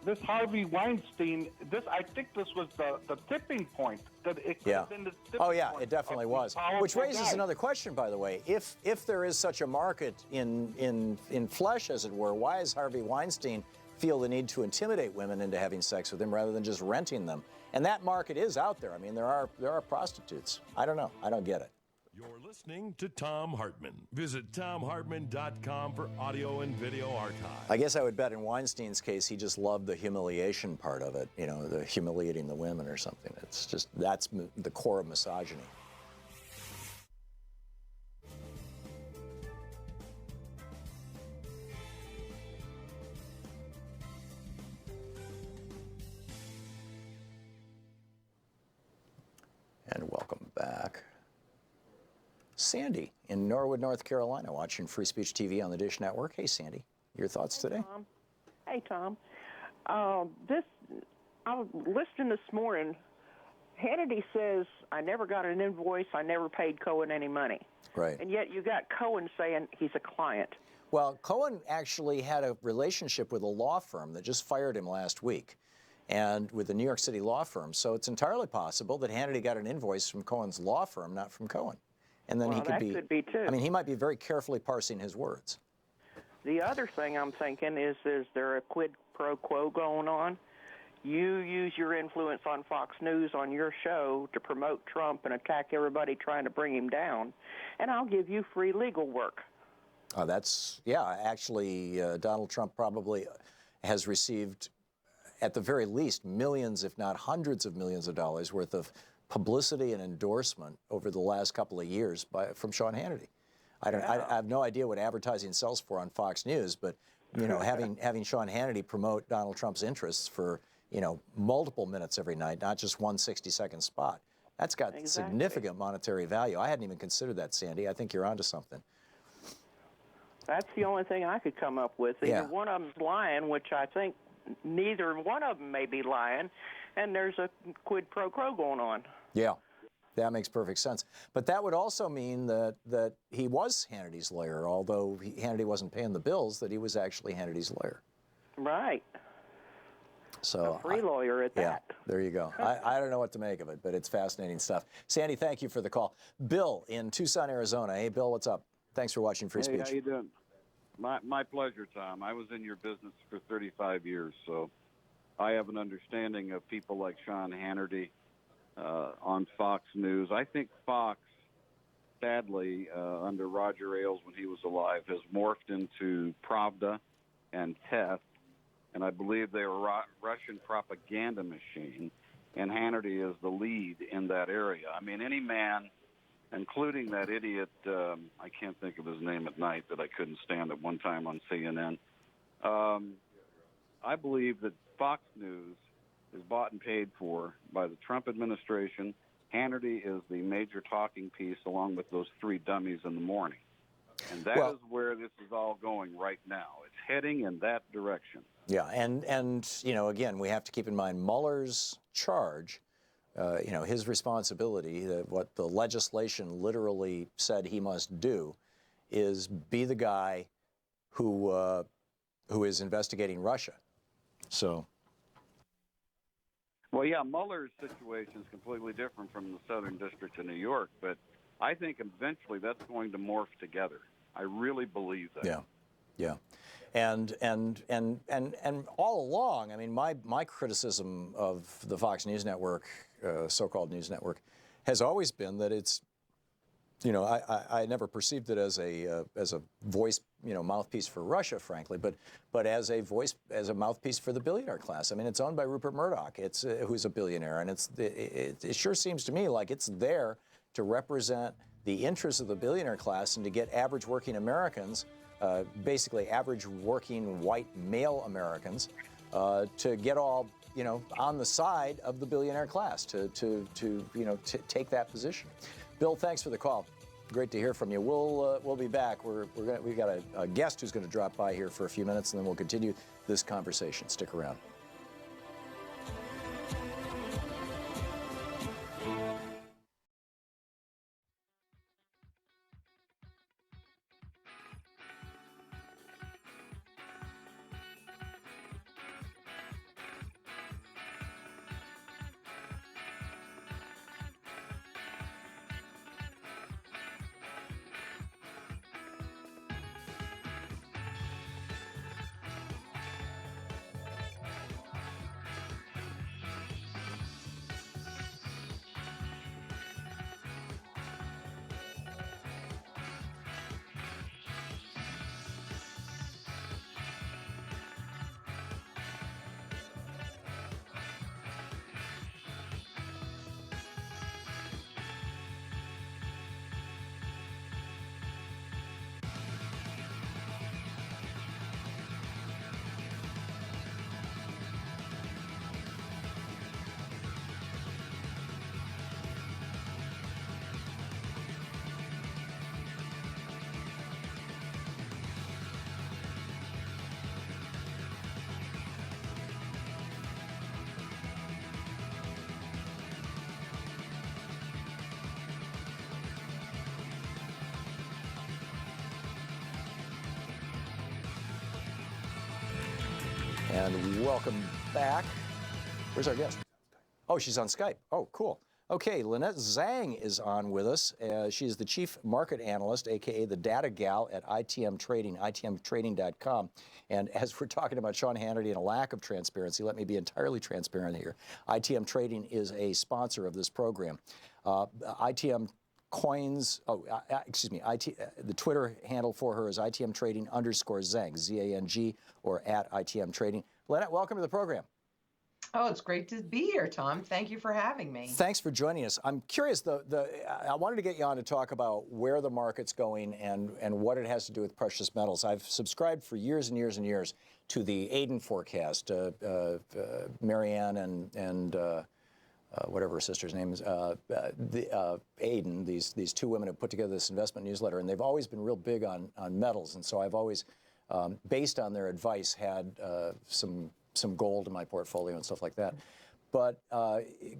this Harvey Weinstein, I think this was the tipping point. That it could have been the tipping point. It definitely was. Which raises another question, by the way. If there is such a market in flesh, as it were, why does Harvey Weinstein feel the need to intimidate women into having sex with him rather than just renting them? And that market is out there. I mean, there are prostitutes. I don't know. I don't get it. You're listening to Thom Hartmann. Visit ThomHartmann.com for audio and video archive. I guess I would bet in Weinstein's case, he just loved the humiliation part of it, the humiliating the women or something. It's just, that's the core of misogyny. And welcome back. Sandy in Norwood, North Carolina, watching Free Speech TV on the Dish Network. Hey, Sandy, your thoughts today? Tom. Hey, Tom. I was listening this morning. Hannity says, I never got an invoice. I never paid Cohen any money. Right. And yet you got Cohen saying he's a client. Well, Cohen actually had a relationship with a law firm that just fired him last week, and with the New York City law firm. So it's entirely possible that Hannity got an invoice from Cohen's law firm, not from Cohen. And then Well, he could that could be too. I mean, he might be very carefully parsing his words. The other thing I'm thinking is there a quid pro quo going on? You use your influence on Fox News on your show to promote Trump and attack everybody trying to bring him down, and I'll give you free legal work. Yeah, actually, Donald Trump probably has received, at the very least, millions, if not hundreds of millions of dollars worth of publicity and endorsement over the last couple of years from Sean Hannity. I have no idea what advertising sells for on Fox News, but having Sean Hannity promote Donald Trump's interests for multiple minutes every night, not just one 60-second spot, that's got significant monetary value. I hadn't even considered that, Sandy. I think you're onto something. That's the only thing I could come up with. Either one of them's lying, which I think neither one of them may be lying, and there's a quid pro quo going on. Yeah, that makes perfect sense. But that would also mean that he was Hannity's lawyer, although Hannity wasn't paying the bills, that he was actually Hannity's lawyer. Right. So a free lawyer at that. Yeah, there you go. I don't know what to make of it, but it's fascinating stuff. Sandy, thank you for the call. Bill in Tucson, Arizona. Hey, Bill, what's up? Thanks for watching Free Speech. Hey, how you doing? My pleasure, Tom. I was in your business for 35 years, so I have an understanding of people like Sean Hannity on Fox News. I think Fox, sadly, under Roger Ailes when he was alive, has morphed into Pravda and TESS, and I believe they were a Russian propaganda machine, and Hannity is the lead in that area. I mean, any man, including that idiot, I can't think of his name at night, that I couldn't stand at one time on CNN. I believe that Fox News is bought and paid for by the Trump administration. Hannity is the major talking piece along with those three dummies in the morning. And that is where this is all going right now. It's heading in that direction. Yeah, and again, we have to keep in mind Mueller's charge, his responsibility, what the legislation literally said he must do, is be the guy who is investigating Russia. So. Well, yeah, Mueller's situation is completely different from the Southern District of New York, but I think eventually that's going to morph together. I really believe that. Yeah. And all along, I mean, my criticism of the Fox News Network, so-called news network, has always been that it's, I never perceived it as a voice, mouthpiece for Russia, frankly, but as a mouthpiece for the billionaire class. I mean, it's owned by Rupert Murdoch, who's a billionaire, and it sure seems to me like it's there to represent the interests of the billionaire class and to get average working Americans, basically average working white male Americans, to get all on the side of the billionaire class, to take that position. Bill, thanks for the call. Great to hear from you. We'll be back. We've got a guest who's going to drop by here for a few minutes, and then we'll continue this conversation. Stick around. And welcome back. Where's our guest? Oh, she's on Skype. Oh, cool. Okay, Lynette Zhang is on with us. She is the Chief Market Analyst, a.k.a. the Data Gal at ITM Trading, itmtrading.com. And as we're talking about Sean Hannity and a lack of transparency, let me be entirely transparent here. ITM Trading is a sponsor of this program. ITM Coins, the Twitter handle for her is ITM Trading _Zhang, Z-A-N-G, or at ITM Trading. Lynette, welcome to the program. Oh, it's great to be here, Tom. Thank you for having me. Thanks for joining us. I'm curious, I wanted to get you on to talk about where the market's going and what it has to do with precious metals. I've subscribed for years and years and years to the Aiden forecast. Marianne and whatever her sister's name is, Aiden, these two women have put together this investment newsletter, and they've always been real big on metals. And so I've always, based on their advice, had some gold in my portfolio and stuff like that. But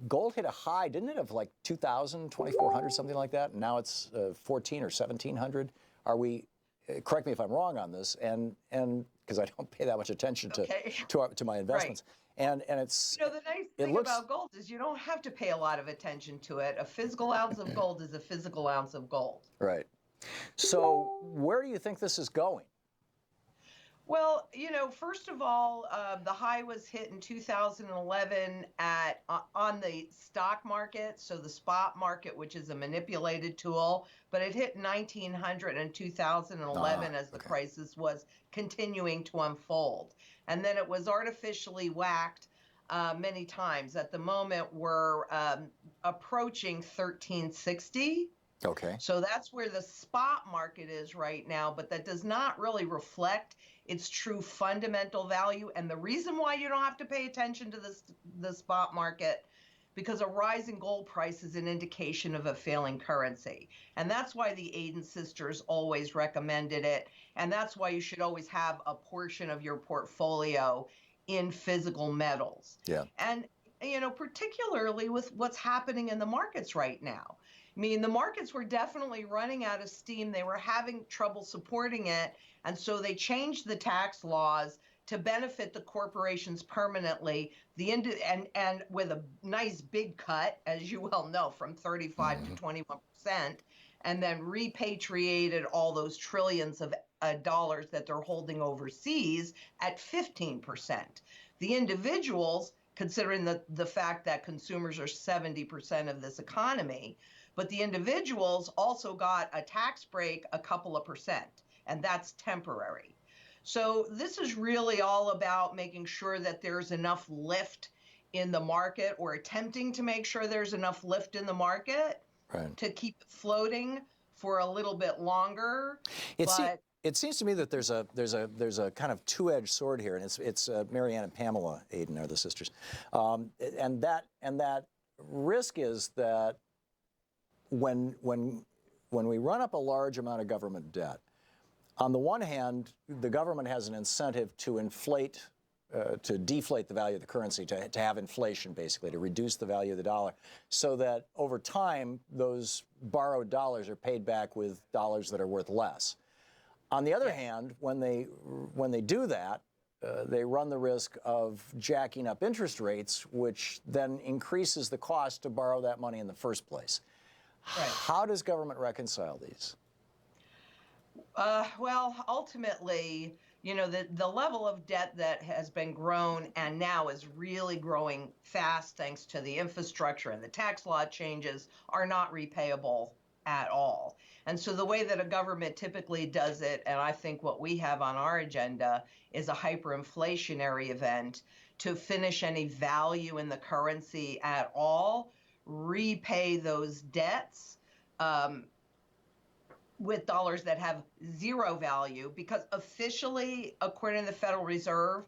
gold hit a high, didn't it, of like 2,000, 2,400, something like that? And now it's 1,400 or 1,700. Are we, correct me if I'm wrong on this, and because I don't pay that much attention to my investments. Right. And it's, the nice thing about gold is you don't have to pay a lot of attention to it. A physical ounce of gold is a physical ounce of gold. Right. So where do you think this is going? Well, first of all, the high was hit in 2011 on the stock market, so the spot market, which is a manipulated tool, but it hit 1900 in 2011 as the crisis was continuing to unfold. And then it was artificially whacked many times. At the moment, we're approaching 1360. Okay. So that's where the spot market is right now, but that does not really reflect its true fundamental value. And the reason why you don't have to pay attention to the spot market, because a rise in gold price is an indication of a failing currency. And that's why the Aiden sisters always recommended it. And that's why you should always have a portion of your portfolio in physical metals. Yeah. And, particularly with what's happening in the markets right now. I mean, the markets were definitely running out of steam. They were having trouble supporting it. And so they changed the tax laws to benefit the corporations permanently, and with a nice big cut, as you well know, from 35 to 21%, and then repatriated all those trillions of dollars that they're holding overseas at 15%. The individuals, considering the fact that consumers are 70% of this economy, but the individuals also got a tax break a couple of percent, and that's temporary. So this is really all about making sure that there's enough lift in the market, or attempting to make sure there's enough lift in the market to keep it floating for a little bit longer. It seems to me that there's a kind of two-edged sword here, and it's Marianne and Pamela Aiden are the sisters, and that risk is that when we run up a large amount of government debt, on the one hand, the government has an incentive to deflate the value of the currency, to have inflation, basically, to reduce the value of the dollar, so that over time, those borrowed dollars are paid back with dollars that are worth less. On the other hand, when they do that, they run the risk of jacking up interest rates, which then increases the cost to borrow that money in the first place. Right. How does government reconcile these? Well, ultimately, the level of debt that has been grown and now is really growing fast thanks to the infrastructure and the tax law changes are not repayable at all. And so the way that a government typically does it, and I think what we have on our agenda, is a hyperinflationary event to finish any value in the currency at all, repay those debts with dollars that have zero value, because officially, according to the Federal Reserve,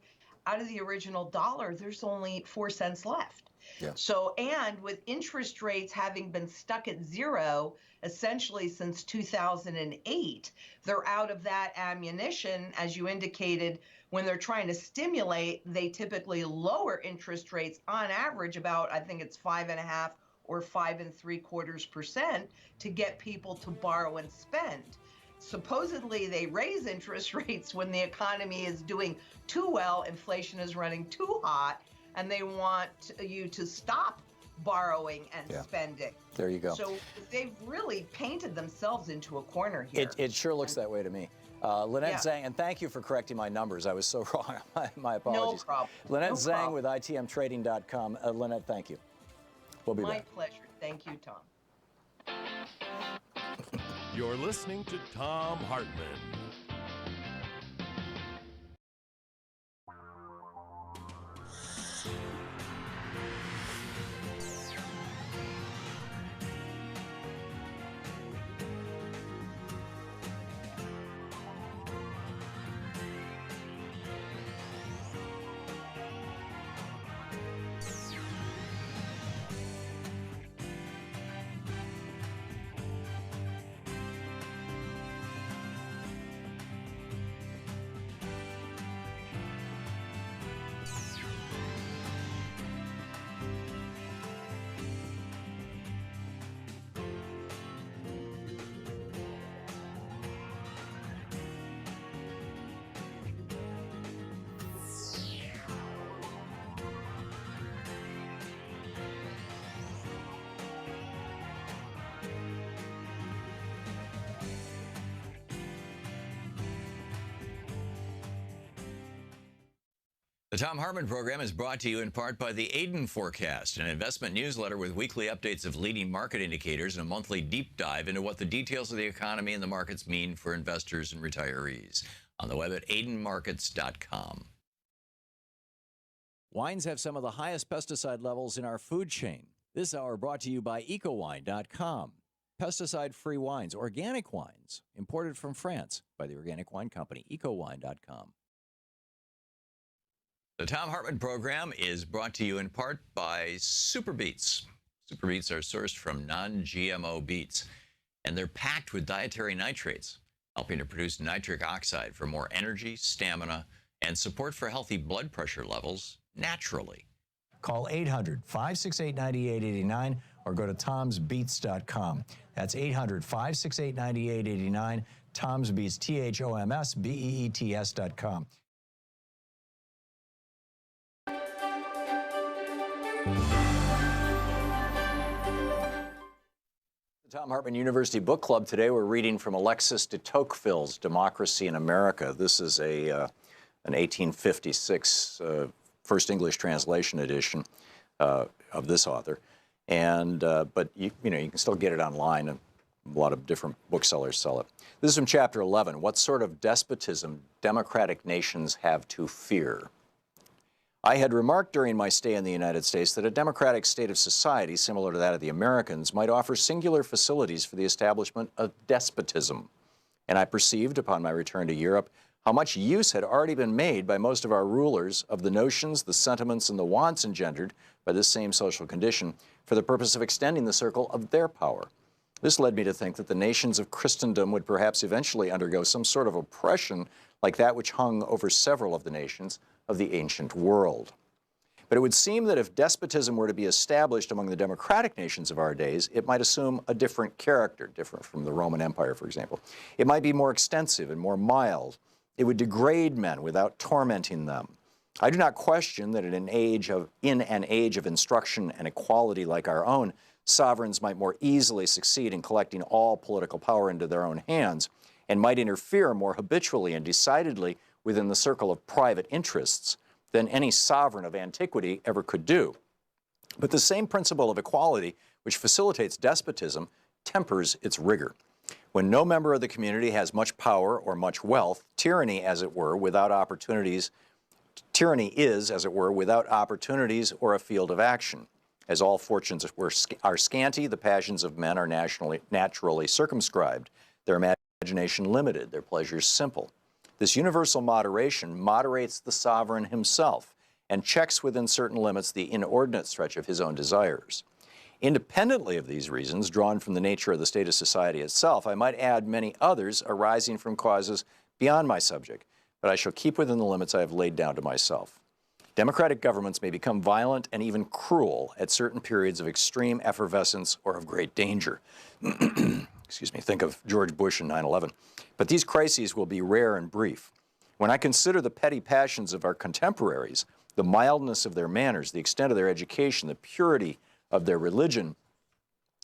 out of the original dollar, there's only 4 cents left. Yeah. So, and with interest rates having been stuck at zero essentially since 2008, they're out of that ammunition. As you indicated, when they're trying to stimulate, they typically lower interest rates on average about, I think it's 5.5 or 5.75% to get people to borrow and spend. supposedly they raise interest rates when the economy is doing too well, inflation is running too hot, and they want you to stop borrowing and spending. There you go. So they've really painted themselves into a corner here. It sure looks that way to me. Lynette Zhang, and thank you for correcting my numbers. I was so wrong. My apologies. No problem. Lynette No Zhang problem. with ITMtrading.com. Lynette, thank you. We'll be back. My pleasure. Thank you, Tom. You're listening to Thom Hartmann. The Thom Hartmann Program is brought to you in part by the Aiden Forecast, an investment newsletter with weekly updates of leading market indicators and a monthly deep dive into what the details of the economy and the markets mean for investors and retirees. On the web at aidenmarkets.com. Wines have some of the highest pesticide levels in our food chain. This hour brought to you by ecowine.com. Pesticide-free wines, organic wines, imported from France by the Organic Wine Company, ecowine.com. The Thom Hartmann Program is brought to you in part by Super Beets. Super Beets are sourced from non-GMO beets, and they're packed with dietary nitrates, helping to produce nitric oxide for more energy, stamina, and support for healthy blood pressure levels naturally. Call 800-568-9889 or go to tomsbeats.com. That's 800-568-9889, Tom's Beets, THOMSBEETS.com. The Thom Hartmann University Book Club. Today we're reading from Alexis de Tocqueville's Democracy in America. This is an 1856 first English translation edition of this author. And but you can still get it online, and a lot of different booksellers sell it. This is from chapter 11. What sort of despotism democratic nations have to fear? I had remarked during my stay in the United States that a democratic state of society, similar to that of the Americans, might offer singular facilities for the establishment of despotism. And I perceived, upon my return to Europe, how much use had already been made by most of our rulers of the notions, the sentiments, and the wants engendered by this same social condition for the purpose of extending the circle of their power. This led me to think that the nations of Christendom would perhaps eventually undergo some sort of oppression like that which hung over several of the nations of the ancient world. But it would seem that if despotism were to be established among the democratic nations of our days, it might assume a different character, different from the Roman Empire, for example. It might be more extensive and more mild. It would degrade men without tormenting them. I do not question that in an age of instruction and equality like our own, sovereigns might more easily succeed in collecting all political power into their own hands and might interfere more habitually and decidedly within the circle of private interests than any sovereign of antiquity ever could do. But the same principle of equality which facilitates despotism tempers its rigor. When no member of the community has much power or much wealth, tyranny is, as it were, without opportunities or a field of action. As all fortunes are scanty, the passions of men are naturally circumscribed, their imagination limited, their pleasures simple. This universal moderation moderates the sovereign himself and checks within certain limits the inordinate stretch of his own desires. Independently of these reasons, drawn from the nature of the state of society itself, I might add many others arising from causes beyond my subject, but I shall keep within the limits I have laid down to myself. Democratic governments may become violent and even cruel at certain periods of extreme effervescence or of great danger. excuse me, think of George Bush and 9/11. But these crises will be rare and brief. When I consider the petty passions of our contemporaries, the mildness of their manners, the extent of their education, the purity of their religion,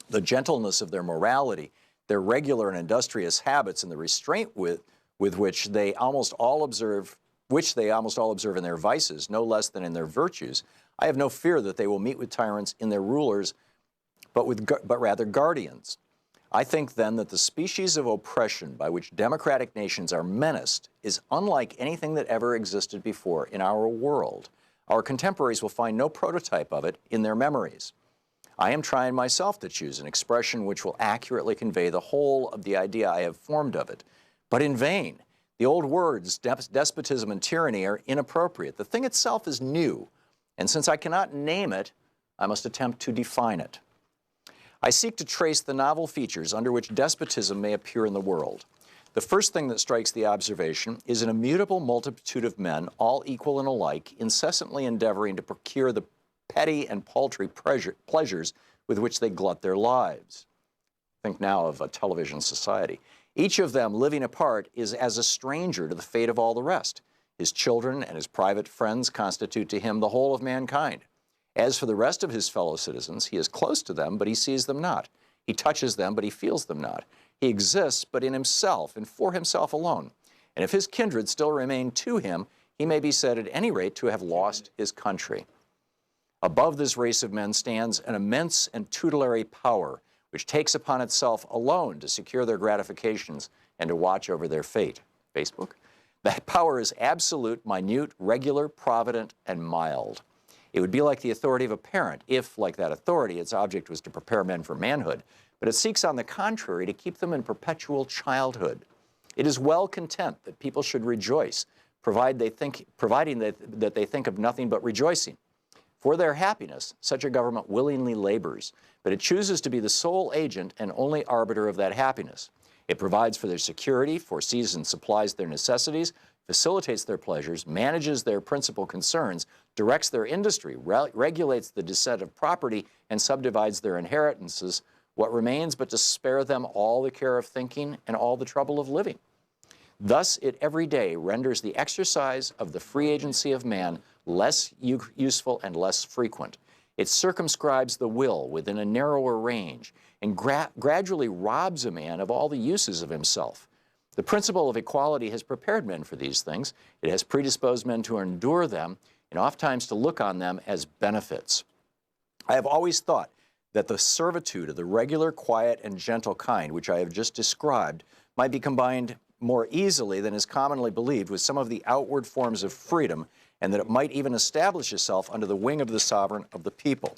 the gentleness of their morality, their regular and industrious habits, and the restraint with which they almost all observe in their vices, no less than in their virtues, I have no fear that they will meet with tyrants in their rulers, but rather guardians. I think then that the species of oppression by which democratic nations are menaced is unlike anything that ever existed before in our world. Our contemporaries will find no prototype of it in their memories. I am trying myself to choose an expression which will accurately convey the whole of the idea I have formed of it, but in vain. The old words, despotism and tyranny, are inappropriate. The thing itself is new, and since I cannot name it, I must attempt to define it. I seek to trace the novel features under which despotism may appear in the world. The first thing that strikes the observation is an immutable multitude of men, all equal and alike, incessantly endeavoring to procure the petty and paltry pleasures with which they glut their lives. Think now of a television society. Each of them, living apart, is as a stranger to the fate of all the rest. His children and his private friends constitute to him the whole of mankind. As for the rest of his fellow citizens, he is close to them, but he sees them not. He touches them, but he feels them not. He exists, but in himself and for himself alone. And if his kindred still remain to him, he may be said at any rate to have lost his country. Above this race of men stands an immense and tutelary power, which takes upon itself alone to secure their gratifications and to watch over their fate. Facebook? That power is absolute, minute, regular, provident, and mild. It would be like the authority of a parent if, like that authority, its object was to prepare men for manhood, but it seeks, on the contrary, to keep them in perpetual childhood. It is well content that people should rejoice, providing that they think of nothing but rejoicing. For their happiness, such a government willingly labors, but it chooses to be the sole agent and only arbiter of that happiness. It provides for their security, foresees and supplies their necessities, facilitates their pleasures, manages their principal concerns, directs their industry, regulates the descent of property, and subdivides their inheritances. What remains but to spare them all the care of thinking and all the trouble of living? Thus, it every day renders the exercise of the free agency of man less useful and less frequent. It circumscribes the will within a narrower range and gradually robs a man of all the uses of himself. The principle of equality has prepared men for these things. It has predisposed men to endure them and oftentimes to look on them as benefits. I have always thought that the servitude of the regular, quiet, and gentle kind, which I have just described, might be combined more easily than is commonly believed with some of the outward forms of freedom, and that it might even establish itself under the wing of the sovereign of the people.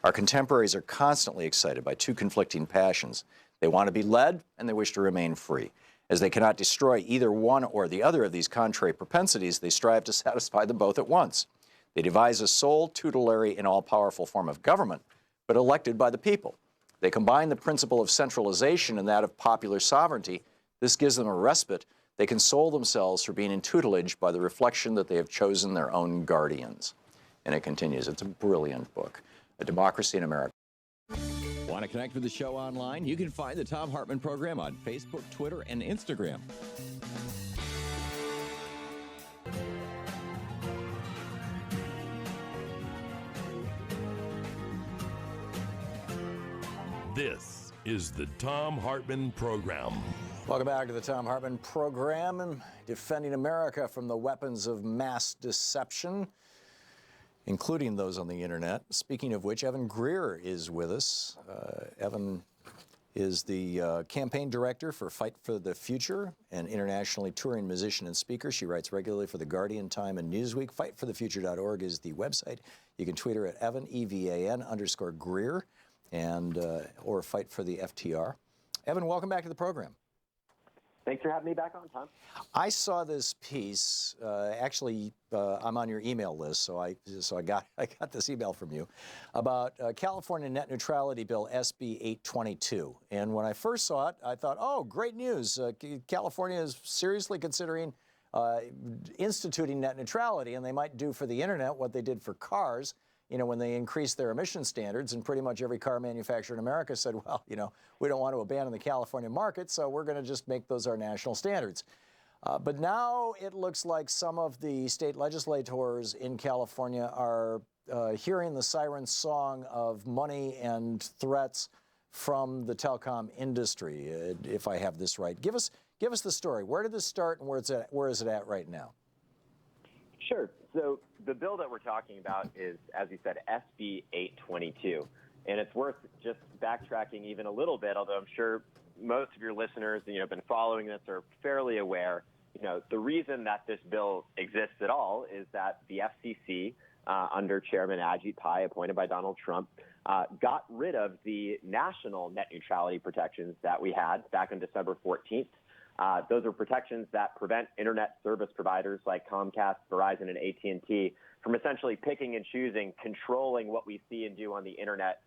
Our contemporaries are constantly excited by two conflicting passions. They want to be led, and they wish to remain free. As they cannot destroy either one or the other of these contrary propensities, they strive to satisfy them both at once. They devise a sole, tutelary, and all-powerful form of government, but elected by the people. They combine the principle of centralization and that of popular sovereignty. This gives them a respite. They console themselves for being in tutelage by the reflection that they have chosen their own guardians. And it continues. It's a brilliant book, A Democracy in America. Want to connect with the show online? You can find the Thom Hartmann Program on Facebook, Twitter, and Instagram. This is the Thom Hartmann Program. Welcome back to the Thom Hartmann Program, defending America from the weapons of mass deception, including those on the internet. Speaking of which, Evan Greer is with us. Evan is the campaign director for Fight for the Future, an internationally touring musician and speaker. She writes regularly for The Guardian, Time, and Newsweek. FightForTheFuture.org is the website. You can tweet her at Evan, EVAN_Greer, and or Fight for the FTR. Evan, welcome back to the program. Thanks for having me back on, Tom. I saw this piece. Actually, I'm on your email list, so I got this email from you about California net neutrality bill SB 822. And when I first saw it, I thought, oh, great news! California is seriously considering instituting net neutrality, and they might do for the internet what they did for cars. when they increased their emission standards, and pretty much every car manufacturer in America said, well, we don't want to abandon the California market, so we're going to just make those our national standards. But now it looks like some of the state legislators in California are hearing the siren song of money and threats from the telecom industry, if I have this right. Give us the story. Where did this start, and where is it at right now? Sure. So the bill that we're talking about is, as you said, SB 822. And it's worth just backtracking even a little bit, although I'm sure most of your listeners have been following this are fairly aware. The reason that this bill exists at all is that the FCC, under Chairman Ajit Pai, appointed by Donald Trump, got rid of the national net neutrality protections that we had back on December 14th. Those are protections that prevent internet service providers like Comcast, Verizon, and AT&T from essentially picking and choosing, controlling what we see and do on the internet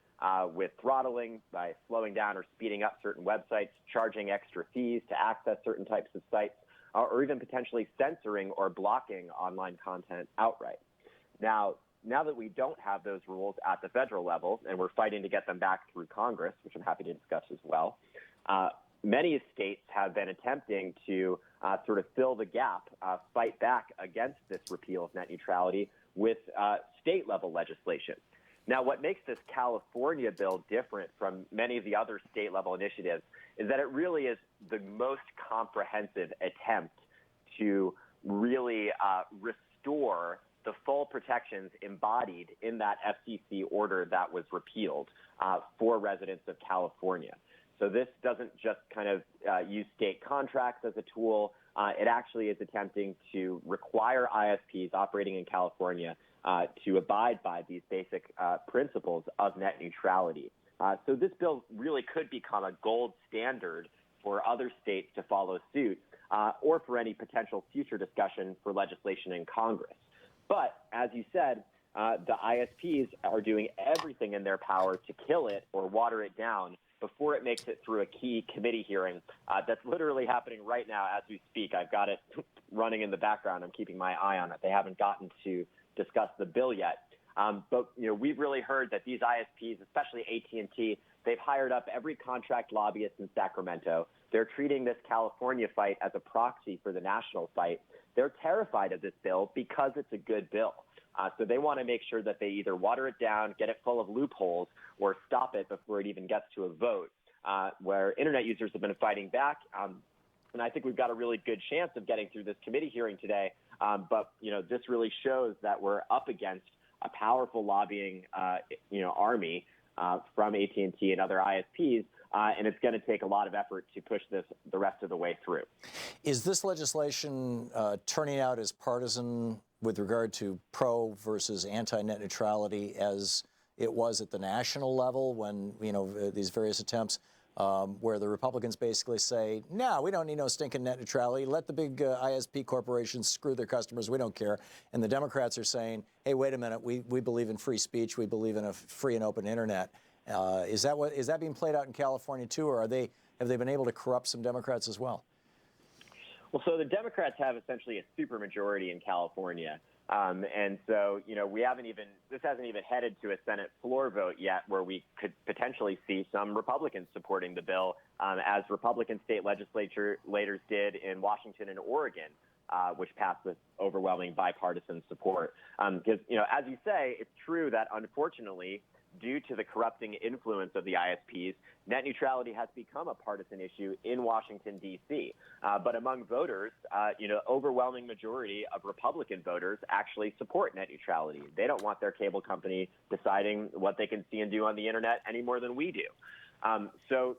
with throttling by slowing down or speeding up certain websites, charging extra fees to access certain types of sites, or even potentially censoring or blocking online content outright. Now that we don't have those rules at the federal level, and we're fighting to get them back through Congress, which I'm happy to discuss as well, many states have been attempting to sort of fill the gap, fight back against this repeal of net neutrality with state-level legislation. Now, what makes this California bill different from many of the other state-level initiatives is that it really is the most comprehensive attempt to really restore the full protections embodied in that FCC order that was repealed for residents of California. So this doesn't just kind of use state contracts as a tool. It actually is attempting to require ISPs operating in California to abide by these basic principles of net neutrality. So this bill really could become a gold standard for other states to follow suit or for any potential future discussion for legislation in Congress. But as you said, the ISPs are doing everything in their power to kill it or water it down before it makes it through a key committee hearing that's literally happening right now as we speak. I've got it running in the background. I'm keeping my eye on it. They haven't gotten to discuss the bill yet. But we've really heard that these ISPs, especially AT&T, they've hired up every contract lobbyist in Sacramento. They're treating this California fight as a proxy for the national fight. They're terrified of this bill because it's a good bill. So they want to make sure that they either water it down, get it full of loopholes, or stop it before it even gets to a vote, where internet users have been fighting back. And I think we've got a really good chance of getting through this committee hearing today. But this really shows that we're up against a powerful lobbying, army from AT&T and other ISPs. And it's going to take a lot of effort to push this the rest of the way through. Is this legislation turning out as partisan with regard to pro versus anti-net neutrality as it was at the national level when, these various attempts where the Republicans basically say, no, we don't need no stinking net neutrality. Let the big ISP corporations screw their customers. We don't care. And the Democrats are saying, hey, wait a minute. We believe in free speech. We believe in a free and open internet. Is that being played out in California, too, or have they been able to corrupt some Democrats as well? Well, so the Democrats have essentially a supermajority in California. And so, this hasn't even headed to a Senate floor vote yet where we could potentially see some Republicans supporting the bill, as Republican state legislators did in Washington and Oregon, which passed with overwhelming bipartisan support. Because, as you say, it's true that unfortunately, due to the corrupting influence of the ISPs, net neutrality has become a partisan issue in Washington, D.C. But among voters, overwhelming majority of Republican voters actually support net neutrality. They don't want their cable company deciding what they can see and do on the internet any more than we do. So,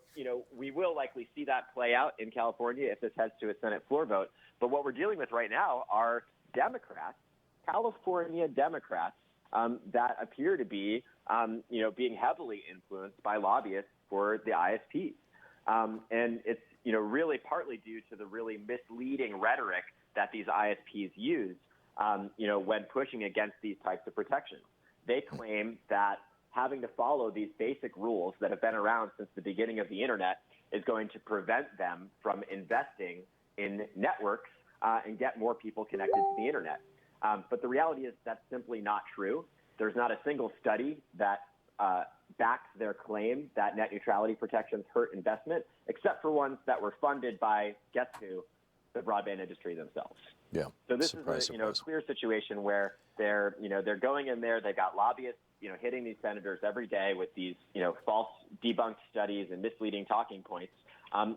we will likely see that play out in California if this heads to a Senate floor vote. But what we're dealing with right now are Democrats, California Democrats, that appear to be, being heavily influenced by lobbyists for the ISPs. And it's, really partly due to the really misleading rhetoric that these ISPs use, when pushing against these types of protections. They claim that having to follow these basic rules that have been around since the beginning of the internet is going to prevent them from investing in networks and get more people connected to the internet. But the reality is that's simply not true. there's not a single study that backs their claim that net neutrality protections hurt investment, except for ones that were funded by, guess who, the broadband industry themselves. Yeah. So this is a clear situation where they're going in there. They've got lobbyists hitting these senators every day with these false debunked studies and misleading talking points. And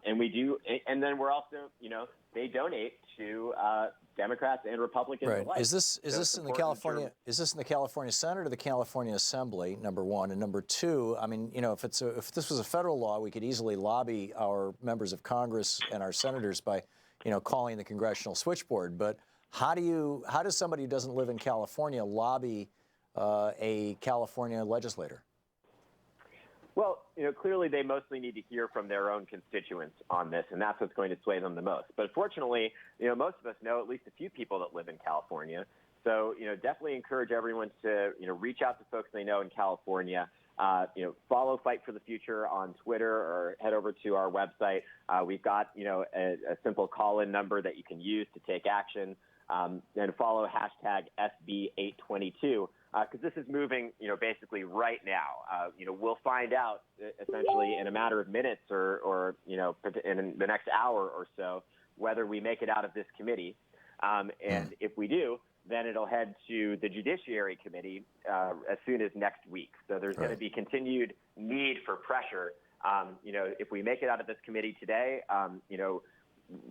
then we're also they donate to Democrats and Republicans Right. alike. Is this in the California Senate or the California Assembly? Number one, and number two, I mean, if this was a federal law, we could easily lobby our members of Congress and our senators by, calling the congressional switchboard. But how does somebody who doesn't live in California lobby a California legislator? Well, clearly they mostly need to hear from their own constituents on this, and that's what's going to sway them the most. But fortunately, most of us know at least a few people that live in California. So, definitely encourage everyone to, reach out to folks they know in California. Follow Fight for the Future on Twitter or head over to our website. We've got, a simple call-in number that you can use to take action. And follow hashtag SB822. Because this is moving, basically right now. We'll find out essentially in a matter of minutes or in the next hour or so whether we make it out of this committee. And if we do, then it'll head to the Judiciary Committee as soon as next week. So there's going to be continued need for pressure. If we make it out of this committee today,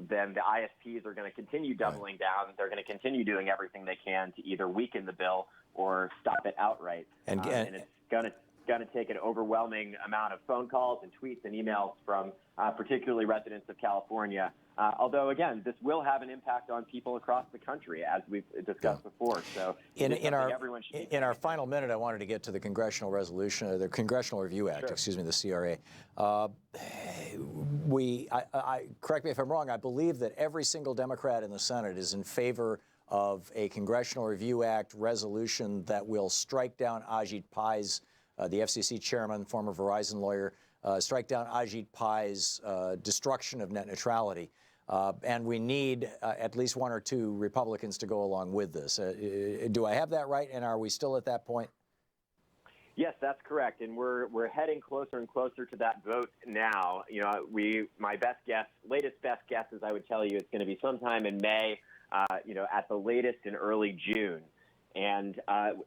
then the ISPs are going to continue doubling down. They're going to continue doing everything they can to either weaken the bill or stop it outright. And it's going to take an overwhelming amount of phone calls and tweets and emails from particularly residents of California. Although, again, this will have an impact on people across the country, as we've discussed before. So in our final minute, I wanted to get to the congressional resolution, the Congressional Review Act, the CRA. Correct me if I'm wrong, I believe that every single Democrat in the Senate is in favor of a Congressional Review Act resolution that will strike down Ajit Pai's, the FCC chairman, former Verizon lawyer, strike down Ajit Pai's destruction of net neutrality. And we need at least one or two Republicans to go along with this. Do I have that right? And are we still at that point? Yes, that's correct. And we're heading closer and closer to that vote now. My best guess, latest best guess, is I would tell you it's going to be sometime in May, at the latest in early June. And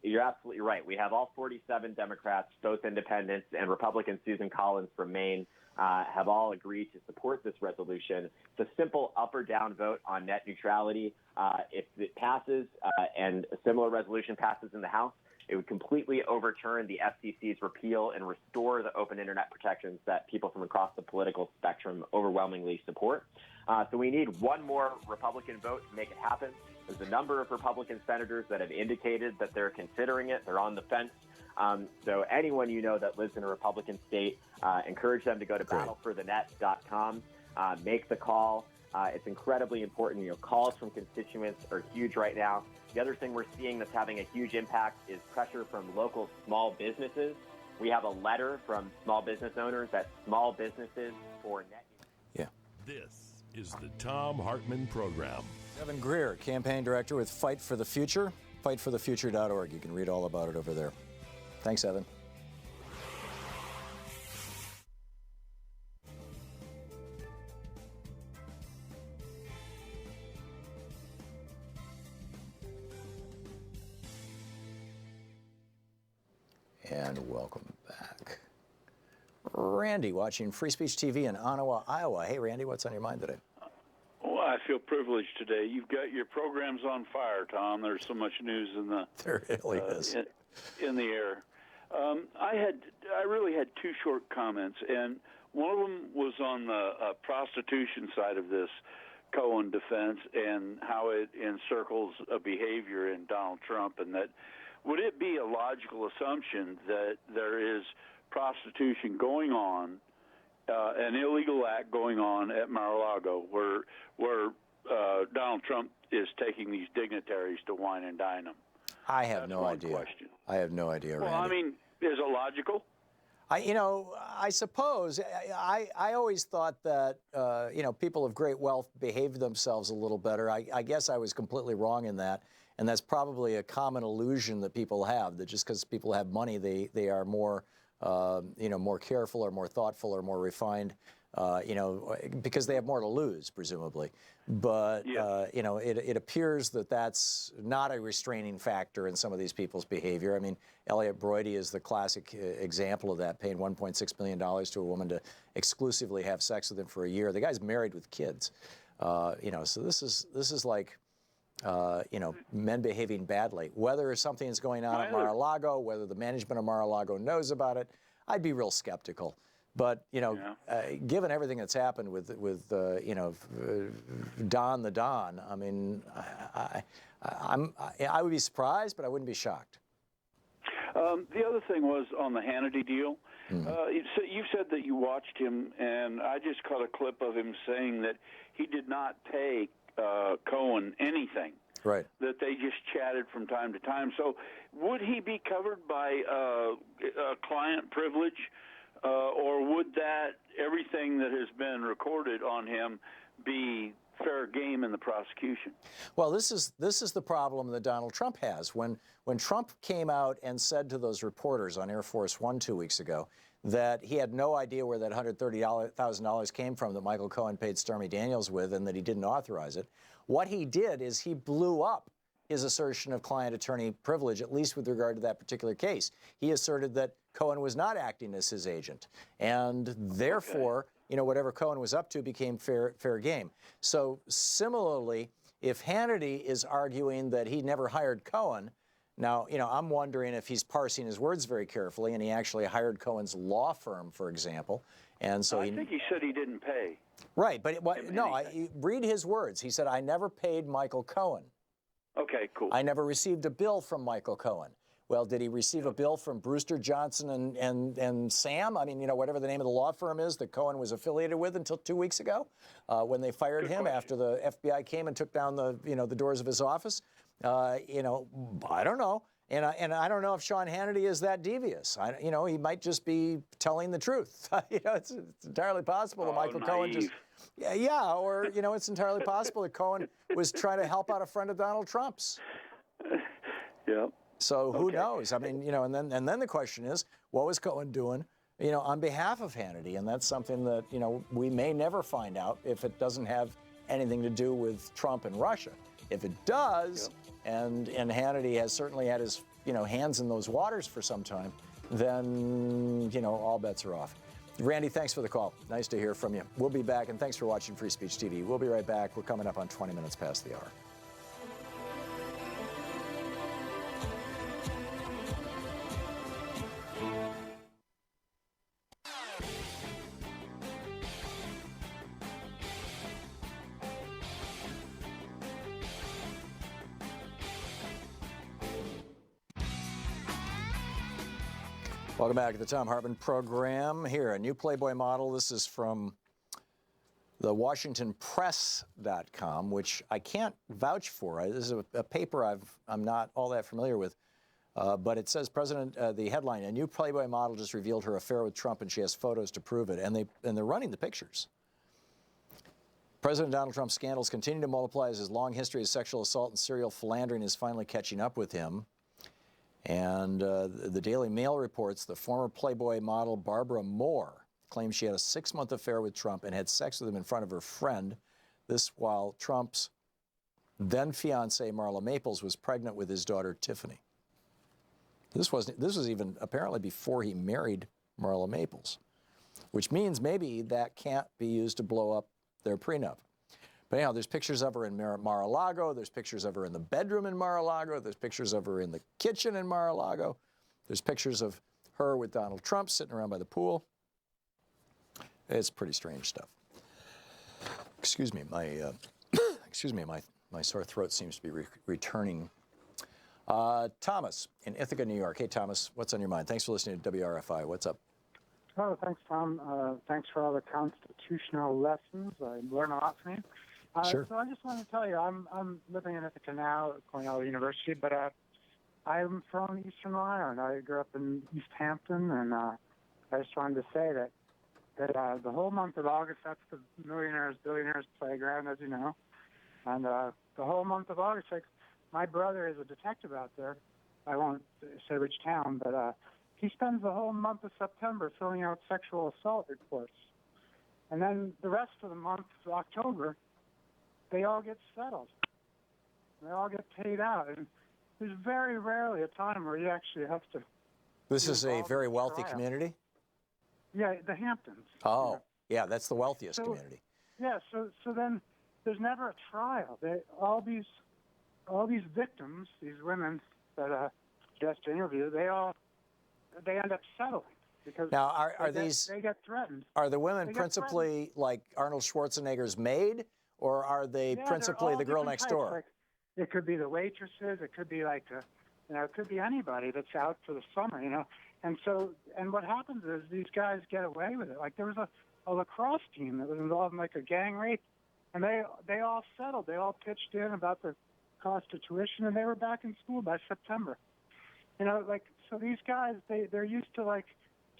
you're absolutely right. We have all 47 Democrats, both independents and Republican Susan Collins from Maine, have all agreed to support this resolution. It's a simple up or down vote on net neutrality. If it passes and a similar resolution passes in the House, it would completely overturn the FCC's repeal and restore the open internet protections that people from across the political spectrum overwhelmingly support. So we need one more Republican vote to make it happen. There's a number of Republican senators that have indicated that they're considering it. They're on the fence. So anyone that lives in a Republican state, encourage them to go to battleforthenet.com, make the call. It's incredibly important. Calls from constituents are huge right now. The other thing we're seeing that's having a huge impact is pressure from local small businesses. We have a letter from small business owners that small businesses for net. Yeah. This is the Thom Hartmann Program. Evan Greer, campaign director with Fight for the Future, fightforthefuture.org. You can read all about it over there. Thanks, Evan. And welcome back. Randy, watching Free Speech TV in Ottawa, Iowa. Hey, Randy, what's on your mind today? Well, I feel privileged today. You've got your programs on fire, Tom. There's so much news in the there really is in the air. I really had two short comments, and one of them was on the prostitution side of this Cohen defense and how it encircles a behavior in Donald Trump, and that would it be a logical assumption that there is prostitution going on, an illegal act going on at Mar-a-Lago, where Donald Trump is taking these dignitaries to wine and dine them? I have no idea. Question. I have no idea, Randy. Well, I mean, is it logical? I suppose I always thought that people of great wealth behaved themselves a little better. I guess I was completely wrong in that, and that's probably a common illusion that people have, that just because people have money, they are more more careful or more thoughtful or more refined. Because they have more to lose, presumably. But, it appears that that's not a restraining factor in some of these people's behavior. I mean, Elliot Broidy is the classic example of that, paying $1.6 million to a woman to exclusively have sex with him for a year. The guy's married with kids. So this is like, men behaving badly. Whether something is going on at Mar-a-Lago, whether the management of Mar-a-Lago knows about it, I'd be real skeptical. But given everything that's happened with Don the Don, I mean, I would be surprised, but I wouldn't be shocked. The other thing was on the Hannity deal. You said that you watched him, and I just caught a clip of him saying that he did not pay Cohen anything. Right. That they just chatted from time to time. So would he be covered by client privilege? Or would that everything that has been recorded on him be fair game in the prosecution? Well, this is the problem that Donald Trump has. When Trump came out and said to those reporters on Air Force One 2 weeks ago that he had no idea where that $130,000 came from that Michael Cohen paid Stormy Daniels with, and that he didn't authorize it, what he did is he blew up his assertion of client-attorney privilege, at least with regard to that particular case. He asserted that Cohen was not acting as his agent, and therefore, whatever Cohen was up to became fair game. So similarly, if Hannity is arguing that he never hired Cohen, now, I'm wondering if he's parsing his words very carefully, and he actually hired Cohen's law firm, for example, and so I think he said he didn't pay. Right, but read his words. He said, "I never paid Michael Cohen." Okay, cool. I never received a bill from Michael Cohen. Well, did he receive a bill from Brewster, Johnson, and Sam? I mean, whatever the name of the law firm is that Cohen was affiliated with until 2 weeks ago, when they fired him after the FBI came and took down the doors of his office. I don't know. And I don't know if Sean Hannity is that devious. He might just be telling the truth. It's entirely possible that Michael Cohen just... Yeah, or, it's entirely possible that Cohen was trying to help out a friend of Donald Trump's. Yeah. So who knows? I mean, and then the question is, what was Cohen doing, on behalf of Hannity? And that's something that, we may never find out if it doesn't have anything to do with Trump and Russia. If it does, and Hannity has certainly had his, hands in those waters for some time, then, all bets are off. Randy, thanks for the call. Nice to hear from you. We'll be back, and thanks for watching Free Speech TV. We'll be right back. We're coming up on 20 minutes past the hour. Welcome back to the Thom Hartmann Program. Here, a new Playboy model. This is from the WashingtonPress.com, which I can't vouch for. This is a paper I'm not all that familiar with. But it says, the headline, a new Playboy model just revealed her affair with Trump, and she has photos to prove it. And they're running the pictures. President Donald Trump's scandals continue to multiply as his long history of sexual assault and serial philandering is finally catching up with him. And the Daily Mail reports the former Playboy model Barbara Moore claims she had a 6-month affair with Trump and had sex with him in front of her friend. This while Trump's then-fiancée Marla Maples was pregnant with his daughter Tiffany. This was even apparently before he married Marla Maples, which means maybe that can't be used to blow up their prenup. But anyhow, there's pictures of her in Mar-a-Lago. There's pictures of her in the bedroom in Mar-a-Lago. There's pictures of her in the kitchen in Mar-a-Lago. There's pictures of her with Donald Trump sitting around by the pool. It's pretty strange stuff. Excuse me, my sore throat seems to be returning. Thomas in Ithaca, New York. Hey, Thomas, what's on your mind? Thanks for listening to WRFI. What's up? Oh, thanks, Tom. Thanks for all the constitutional lessons. I learn a lot from you. Sure. So I just want to tell you, I'm living in Ithaca now, Cornell University, but I'm from Eastern Long Island. I grew up in East Hampton, and I just wanted to say that the whole month of August, that's the Millionaires, Billionaires Playground, as you know. And the whole month of August, like, my brother is a detective out there. I won't say which town, but he spends the whole month of September filling out sexual assault reports. And then the rest of the month of October, they all get settled. They all get paid out. And there's very rarely a time where you actually have to. This is a very wealthy trial. community? Yeah, the Hamptons. Oh, yeah, that's the wealthiest community. Yeah, so then there's never a trial. All these victims, these women that just interviewed, they end up settling because now they get threatened. Are the women principally like Arnold Schwarzenegger's maid, or are they principally the girl next door? Like, it could be the waitresses. It could be like it could be anybody that's out for the summer, And what happens is these guys get away with it. Like there was a lacrosse team that was involved in like a gang rape, and they all settled. They all pitched in about the cost of tuition, and they were back in school by September. So these guys they're used to like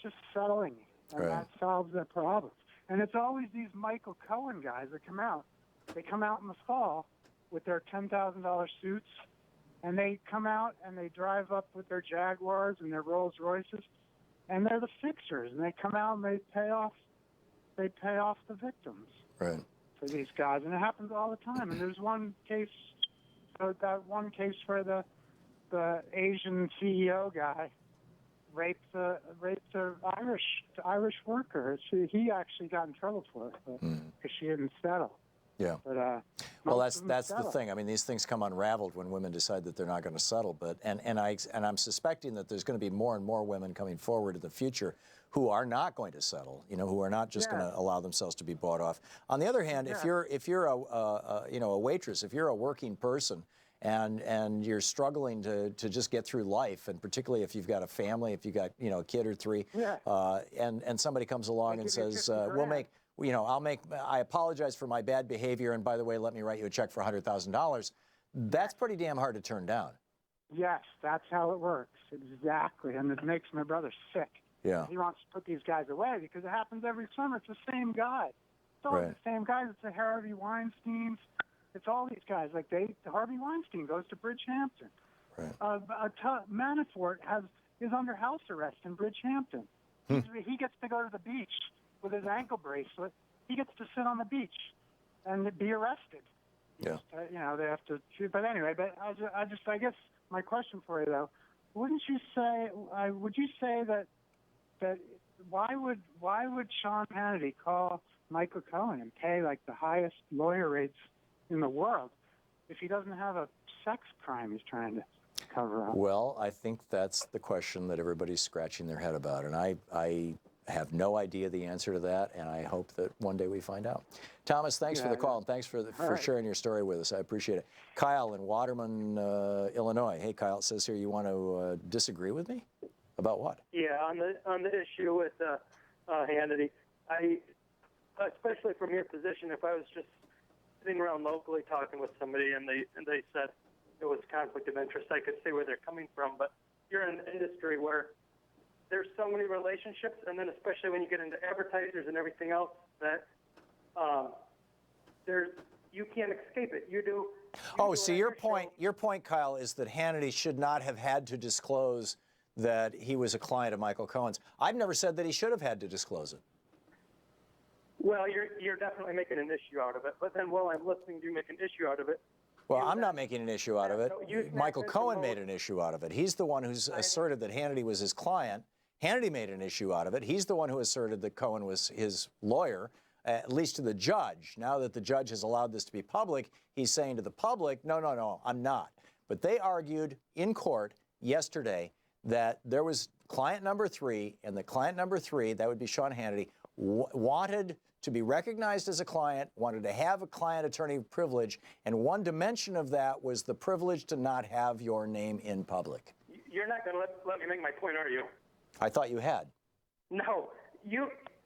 just settling, and that solves their problems. And it's always these Michael Cohen guys that come out. They come out in the fall with their $10,000 suits. And they come out and they drive up with their Jaguars and their Rolls Royces, and they're the fixers. And they come out and they pay off the victims for these guys, and it happens all the time. And there's one case, that one case where the Asian CEO guy raped the Irish worker. He actually got in trouble for it because she didn't settle. Yeah. But, well, that's the thing. I mean, these things come unraveled when women decide that they're not going to settle. But I'm suspecting that there's going to be more and more women coming forward in the future who are not going to settle. Who are not just going to allow themselves to be bought off. On the other hand, if you're a waitress, if you're a working person, and you're struggling to just get through life, and particularly if you've got a family, if you've got a kid or three, and somebody comes along and says, I apologize for my bad behavior, and by the way, let me write you a check for $100,000. That's pretty damn hard to turn down. Yes, that's how it works. Exactly. And it makes my brother sick. Yeah. He wants to put these guys away because it happens every summer. It's the same guy. It's always the same guys. It's the Harvey Weinsteins. It's all these guys. Like Harvey Weinstein goes to Bridgehampton. Manafort is under house arrest in Bridgehampton. He gets to go to the beach with his ankle bracelet. He gets to sit on the beach and be arrested. Yeah. They have to shoot. But anyway, I guess my question for you though, would you say that why would Sean Hannity call Michael Cohen and pay like the highest lawyer rates in the world if he doesn't have a sex crime he's trying to cover up? Well, I think that's the question that everybody's scratching their head about, and I have no idea the answer to that, and I hope that one day we find out. Thomas, thanks for the call, and thanks for sharing your story with us. I appreciate it. Kyle in Waterman, Illinois. Hey, Kyle, it says here you want to disagree with me? About what? Yeah, on the issue with Hannity, especially from your position, if I was just sitting around locally talking with somebody and they said it was conflict of interest, I could see where they're coming from. But you're in an industry where there's so many relationships, and then especially when you get into advertisers and everything else, that you can't escape it. So your point, Kyle, is that Hannity should not have had to disclose that he was a client of Michael Cohen's. I've never said that he should have had to disclose it. Well, you're definitely making an issue out of it. But then while I'm listening to you make an issue out of it. Well, I'm not making an issue out of it. Michael Cohen made an issue out of it. He's the one who's asserted that Hannity was his client. Hannity made an issue out of it. He's the one who asserted that Cohen was his lawyer, at least to the judge. Now that the judge has allowed this to be public, he's saying to the public, no, I'm not. But they argued in court yesterday that there was client number 3, and the client number 3, that would be Sean Hannity, wanted to be recognized as a client, wanted to have a client attorney privilege, and one dimension of that was the privilege to not have your name in public. You're not going to let me make my point, are you? I thought you had. No.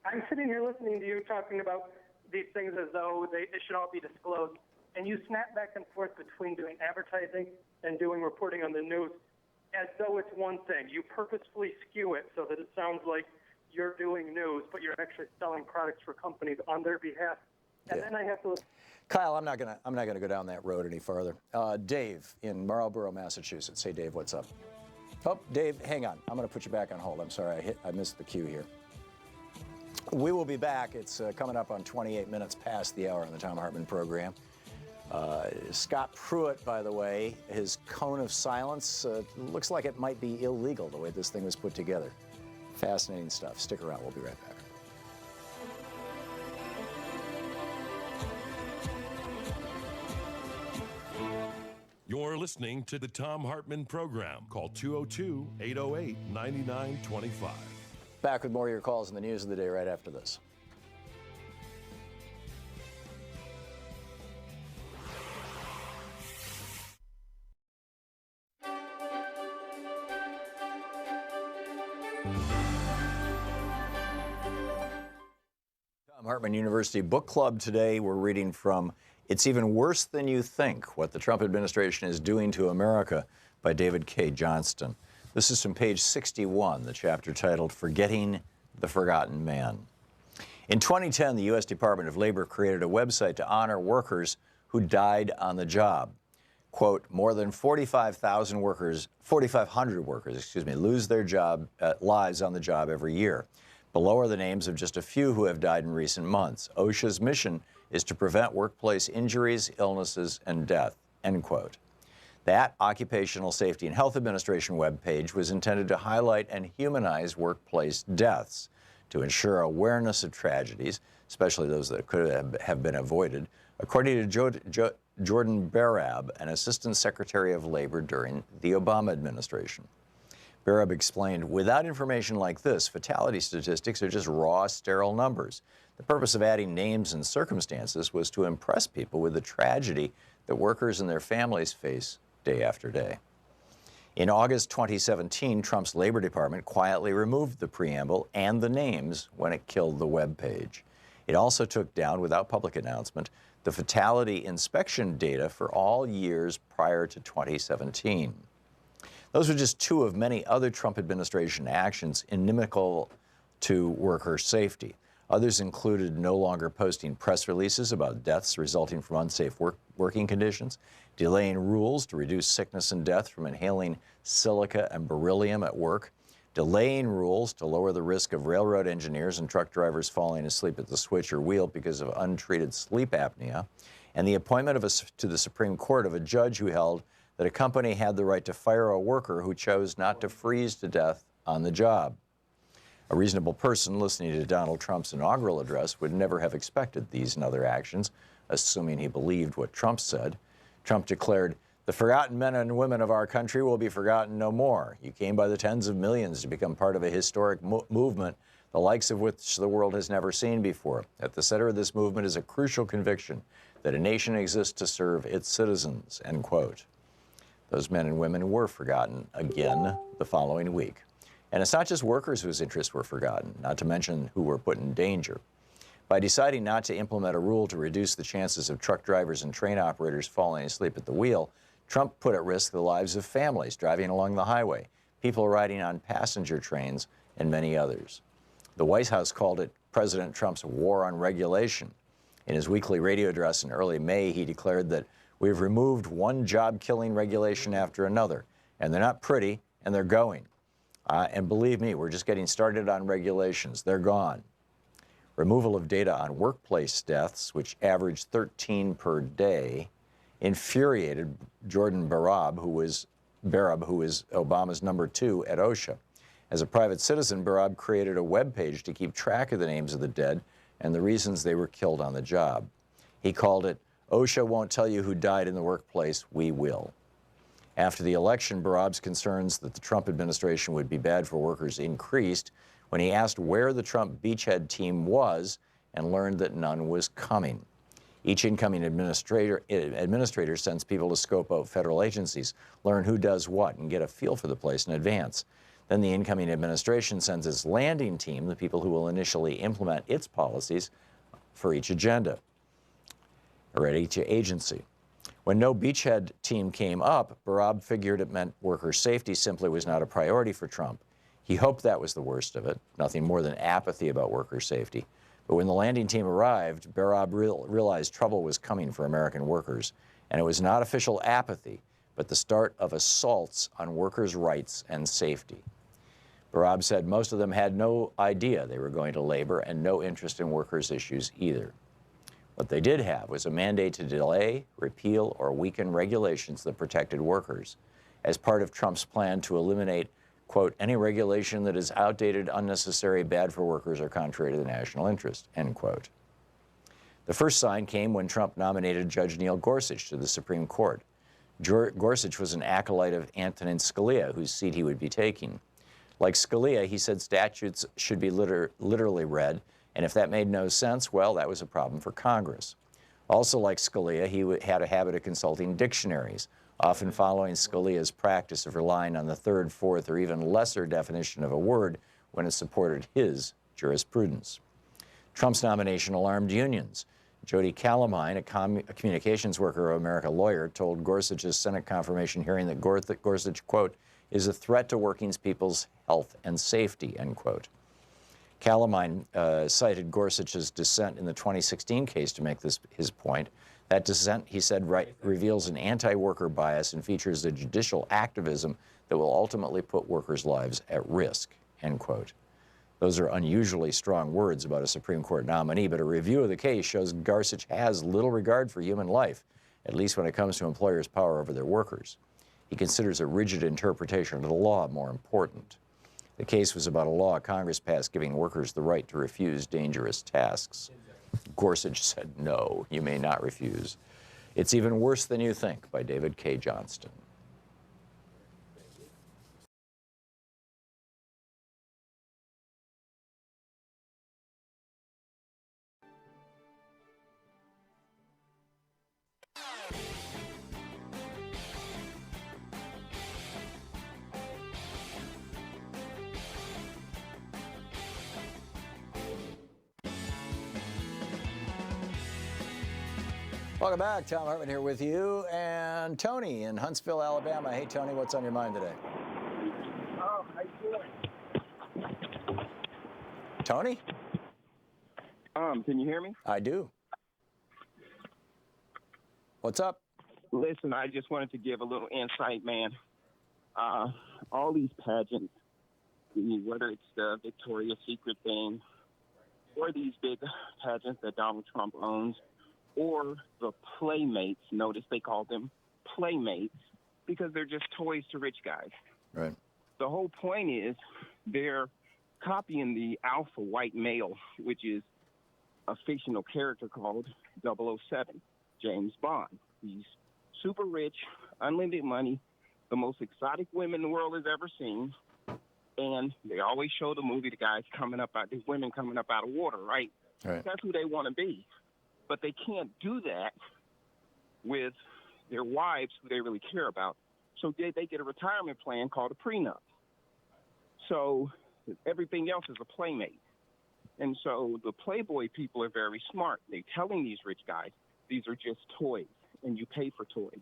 I'm sitting here listening to you talking about these things as though it should all be disclosed, and you snap back and forth between doing advertising and doing reporting on the news as though it's one thing. You purposefully skew it so that it sounds like you're doing news, but you're actually selling products for companies on their behalf. And then I have to. Kyle, I'm not gonna go down that road any farther. Dave in Marlborough, Massachusetts. Hey, Dave, what's up? Oh, Dave, hang on. I'm gonna put you back on hold. I'm sorry, I missed the cue here. We will be back. It's coming up on 28 minutes past the hour on the Thom Hartmann Program. Scott Pruitt, by the way, his cone of silence looks like it might be illegal the way this thing was put together. Fascinating stuff. Stick around. We'll be right back. You're listening to the Thom Hartmann Program. Call 202-808-9925. Back with more of your calls in the news of the day right after this. Thom Hartmann University Book Club today. We're reading from It's Even Worse Than You Think, What the Trump Administration is Doing to America by David K. Johnston. This is from page 61, the chapter titled Forgetting the Forgotten Man. In 2010, the U.S. Department of Labor created a website to honor workers who died on the job. Quote, more than 4,500 workers, lose their lives on the job every year. Below are the names of just a few who have died in recent months. OSHA's mission is to prevent workplace injuries, illnesses, and death, end quote. That Occupational Safety and Health Administration webpage was intended to highlight and humanize workplace deaths, to ensure awareness of tragedies, especially those that could have been avoided, according to Jordan Barab, an Assistant Secretary of Labor during the Obama administration. Barab explained, without information like this, fatality statistics are just raw, sterile numbers. The purpose of adding names and circumstances was to impress people with the tragedy that workers and their families face day after day. In August 2017, Trump's Labor Department quietly removed the preamble and the names when it killed the web page. It also took down, without public announcement, the fatality inspection data for all years prior to 2017. Those were just two of many other Trump administration actions inimical to worker safety. Others included no longer posting press releases about deaths resulting from unsafe working conditions, delaying rules to reduce sickness and death from inhaling silica and beryllium at work, delaying rules to lower the risk of railroad engineers and truck drivers falling asleep at the switch or wheel because of untreated sleep apnea, and the appointment to the Supreme Court of a judge who held that a company had the right to fire a worker who chose not to freeze to death on the job. A reasonable person listening to Donald Trump's inaugural address would never have expected these and other actions, assuming he believed what Trump said. Trump declared, "The forgotten men and women of our country will be forgotten no more. You came by the tens of millions to become part of a historic movement, the likes of which the world has never seen before. At the center of this movement is a crucial conviction that a nation exists to serve its citizens," end quote. Those men and women were forgotten again the following week. And it's not just workers whose interests were forgotten, not to mention who were put in danger. By deciding not to implement a rule to reduce the chances of truck drivers and train operators falling asleep at the wheel, Trump put at risk the lives of families driving along the highway, people riding on passenger trains, and many others. The White House called it President Trump's war on regulation. In his weekly radio address in early May, he declared that we've removed one job-killing regulation after another, and they're not pretty, and they're going. And believe me, we're just getting started on regulations. They're gone. Removal of data on workplace deaths, which averaged 13 per day, infuriated Jordan Barab, who was Obama's number 2 at OSHA. As a private citizen, Barab created a webpage to keep track of the names of the dead and the reasons they were killed on the job. He called it, "OSHA won't tell you who died in the workplace, we will." After the election, Barab's concerns that the Trump administration would be bad for workers increased when he asked where the Trump beachhead team was and learned that none was coming. Each incoming administrator sends people to scope out federal agencies, learn who does what, and get a feel for the place in advance. Then the incoming administration sends its landing team, the people who will initially implement its policies for each agenda or at each agency. When no beachhead team came up, Barab figured it meant worker safety simply was not a priority for Trump. He hoped that was the worst of it, nothing more than apathy about worker safety. But when the landing team arrived, Barab realized trouble was coming for American workers, and it was not official apathy, but the start of assaults on workers' rights and safety. Barab said most of them had no idea they were going to labor and no interest in workers' issues either. What they did have was a mandate to delay, repeal, or weaken regulations that protected workers as part of Trump's plan to eliminate, quote, any regulation that is outdated, unnecessary, bad for workers, or contrary to the national interest, end quote. The first sign came when Trump nominated Judge Neil Gorsuch to the Supreme Court. Gorsuch was an acolyte of Antonin Scalia, whose seat he would be taking. Like Scalia, he said statutes should be literally read, and if that made no sense, well, that was a problem for Congress. Also like Scalia, he had a habit of consulting dictionaries, often following Scalia's practice of relying on the third, fourth, or even lesser definition of a word when it supported his jurisprudence. Trump's nomination alarmed unions. Jody Calamine, a communications worker of America lawyer, told Gorsuch's Senate confirmation hearing that Gorsuch, quote, is a threat to working people's health and safety, end quote. Calamine cited Gorsuch's dissent in the 2016 case to make his point. That dissent, he said, reveals an anti-worker bias and features the judicial activism that will ultimately put workers' lives at risk, end quote. Those are unusually strong words about a Supreme Court nominee, but a review of the case shows Gorsuch has little regard for human life, at least when it comes to employers' power over their workers. He considers a rigid interpretation of the law more important. The case was about a law Congress passed giving workers the right to refuse dangerous tasks. Gorsuch said, no, you may not refuse. It's even worse than you think, by David K. Johnston. Welcome back. Thom Hartmann here with you, and Tony in Huntsville, Alabama. Hey, Tony, what's on your mind today? How you doing? Tony? Can you hear me? I do. What's up? Listen, I just wanted to give a little insight, man. All these pageants, whether it's the Victoria's Secret thing or these big pageants that Donald Trump owns, or the Playmates. Notice they call them Playmates because they're just toys to rich guys. Right. The whole point is they're copying the alpha white male, which is a fictional character called 007, James Bond. He's super rich, unlimited money, the most exotic women the world has ever seen. And they always show the movie, the women coming up out of water, right? Right. That's who they want to be. But they can't do that with their wives who they really care about. So they get a retirement plan called a prenup. So everything else is a playmate. And so the Playboy people are very smart. They're telling these rich guys, these are just toys, and you pay for toys.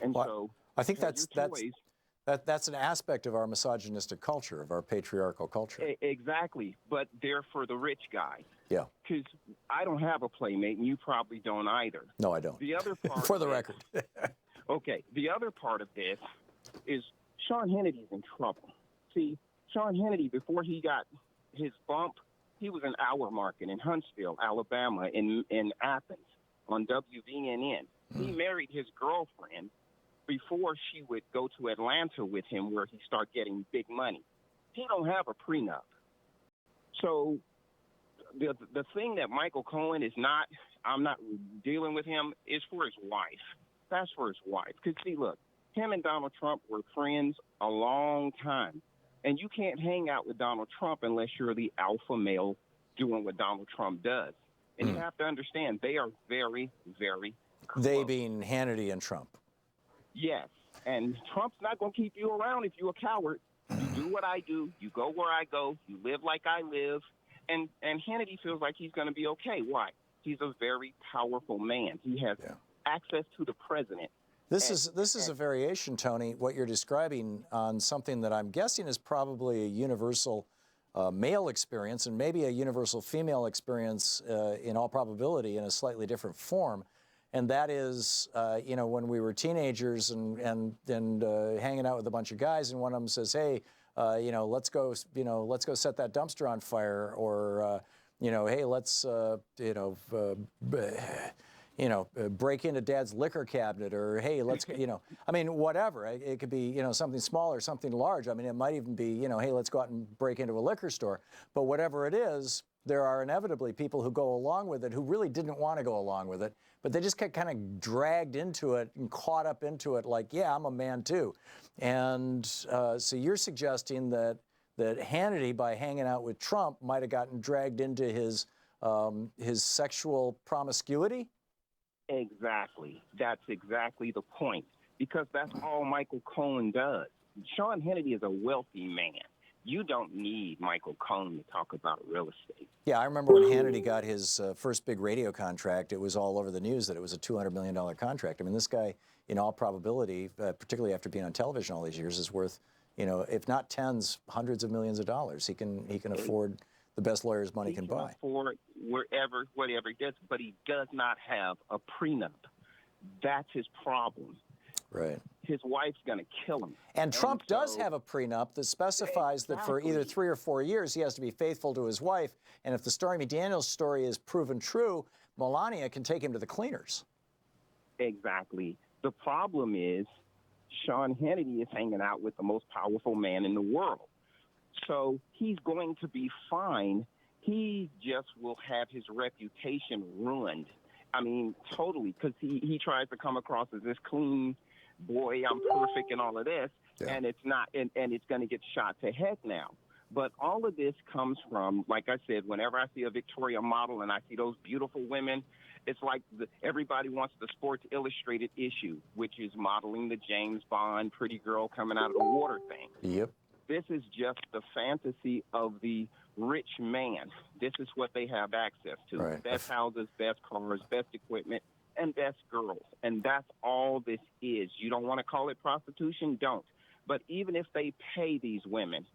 And well, so I think that's an aspect of our misogynistic culture, of our patriarchal culture. Exactly, but they're for the rich guy. Yeah. Because I don't have a playmate, and you probably don't either. No, I don't. The other part for the record. Okay, the other part of this is Sean Hannity's in trouble. See, Sean Hannity, before he got his bump, he was an hour market in Huntsville, Alabama, in Athens on WVNN. He married his girlfriend before she would go to Atlanta with him where he started getting big money. He don't have a prenup. So the thing that Michael Cohen is not, I'm not dealing with him, is for his wife. That's for his wife. Because, see, look, him and Donald Trump were friends a long time. And you can't hang out with Donald Trump unless you're the alpha male doing what Donald Trump does. And you have to understand, they are very, very close. They being Hannity and Trump. Yes. And Trump's not going to keep you around if you're a coward. You do what I do. You go where I go. You live like I live. And Hannity feels like he's going to be okay. Why? He's a very powerful man. He has access to the president. This is a variation, Tony, what you're describing on something that I'm guessing is probably a universal male experience and maybe a universal female experience in all probability in a slightly different form. And that is, you know, when we were teenagers and hanging out with a bunch of guys, and one of them says, "Hey, you know, let's go set that dumpster on fire," or, you know, "Hey, let's, break into Dad's liquor cabinet," or, "Hey, let's," you know, I mean, whatever. It could be, you know, something small or something large. I mean, it might even be, you know, "Hey, let's go out and break into a liquor store." But whatever it is, there are inevitably people who go along with it who really didn't want to go along with it, but they just get kind of dragged into it and caught up into it like, yeah, I'm a man too. And so you're suggesting that Hannity, by hanging out with Trump, might have gotten dragged into his sexual promiscuity? Exactly. That's exactly the point, because that's all Michael Cohen does. Sean Hannity is a wealthy man. You don't need Michael Cohen to talk about real estate. Yeah, I remember when Hannity got his first big radio contract, it was all over the news that it was a $200 million contract. I mean, this guy, in all probability, particularly after being on television all these years, is worth, you know, if not tens, hundreds of millions of dollars. He can afford the best lawyer's money can buy. Afford whatever he does, but he does not have a prenup. That's his problem. Right. His wife's going to kill him. And Trump does have a prenup that specifies that for either 3 or 4 years he has to be faithful to his wife. And if the Stormy Daniels story is proven true, Melania can take him to the cleaners. Exactly. The problem is Sean Hannity is hanging out with the most powerful man in the world. So he's going to be fine. He just will have his reputation ruined. I mean, totally, because he tries to come across as this clean boy, I'm perfect and all of this, and it's not, and it's going to get shot to heck now. But all of this comes from, like I said, whenever I see a Victoria model and I see those beautiful women, it's like everybody wants the Sports Illustrated issue, which is modeling the James Bond pretty girl coming out of the water thing. Yep. This is just the fantasy of the rich man. This is what they have access to. Right. Best houses, best cars, best equipment, and best girls. And that's all this is. You don't want to call it prostitution? Don't. But even if they pay these women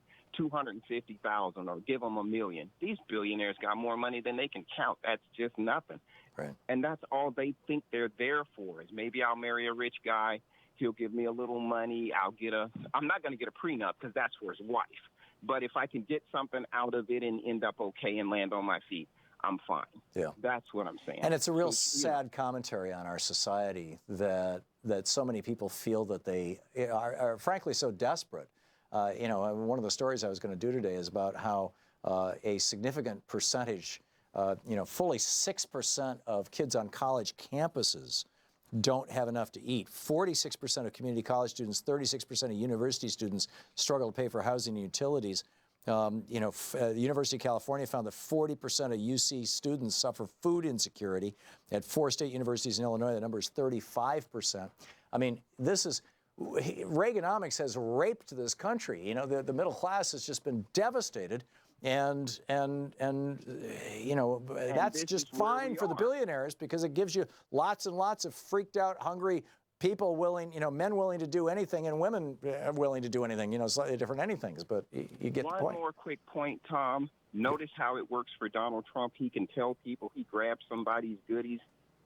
$250,000 or give them $1 million, these billionaires got more money than they can count. That's just nothing. Right. And that's all they think they're there for, is maybe I'll marry a rich guy. He'll give me a little money. I'm not going to get a prenup because that's for his wife. But if I can get something out of it and end up okay and land on my feet, I'm fine. Yeah. That's what I'm saying. And it's a real sad commentary on our society that so many people feel that they are frankly so desperate. You know, one of the stories I was going to do today is about how a significant percentage, you know, fully 6% of kids on college campuses don't have enough to eat. 46% of community college students, 36% of university students struggle to pay for housing and utilities. You know, the University of California found that 40% of UC students suffer food insecurity. At 4 state universities in Illinois, the number is 35%. I mean, this is, Reaganomics has raped this country. You know, the middle class has just been devastated. And you know, that's just fine for the billionaires because it gives you lots and lots of freaked out, hungry people willing, you know, men willing to do anything and women willing to do anything, you know, slightly different anythings, but you get the point. One more quick point, Tom. Notice how it works for Donald Trump. He can tell people he grabs somebody's goodies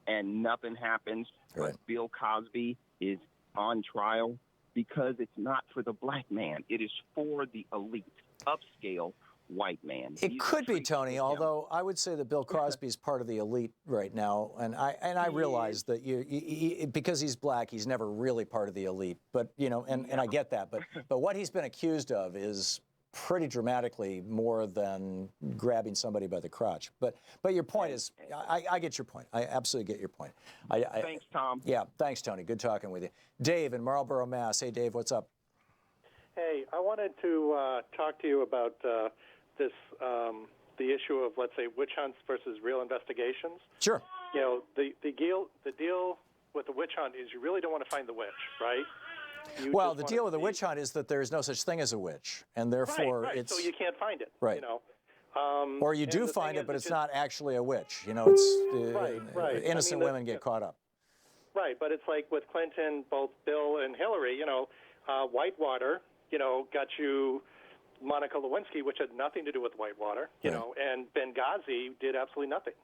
and nothing happens. Right. But Bill Cosby is on trial because it's not for the black man. It is for the elite, upscale white man. It could be, Tony, although I would say that Bill Cosby is part of the elite right now, and I realize that because he's black, he's never really part of the elite. But you know, and I get that. But what he's been accused of is pretty dramatically more than grabbing somebody by the crotch. But your point is, I get your point. I absolutely get your point. Thanks, Tom. Yeah, thanks, Tony. Good talking with you. Dave in Marlboro, Mass. Hey, Dave, what's up? Hey, I wanted to talk to you about the issue of, let's say, witch hunts versus real investigations. Sure. You know, the deal with the witch hunt is you really don't want to find the witch, right? Well, the deal with the witch hunt is that there is no such thing as a witch, and therefore right. it's so you can't find it. Right. You know. Or you do find it, but it's not actually a witch. You know, it's innocent women get caught up. Right, but it's like with Clinton, both Bill and Hillary, Whitewater, got you Monica Lewinsky, which had nothing to do with Whitewater, and Benghazi did absolutely nothing.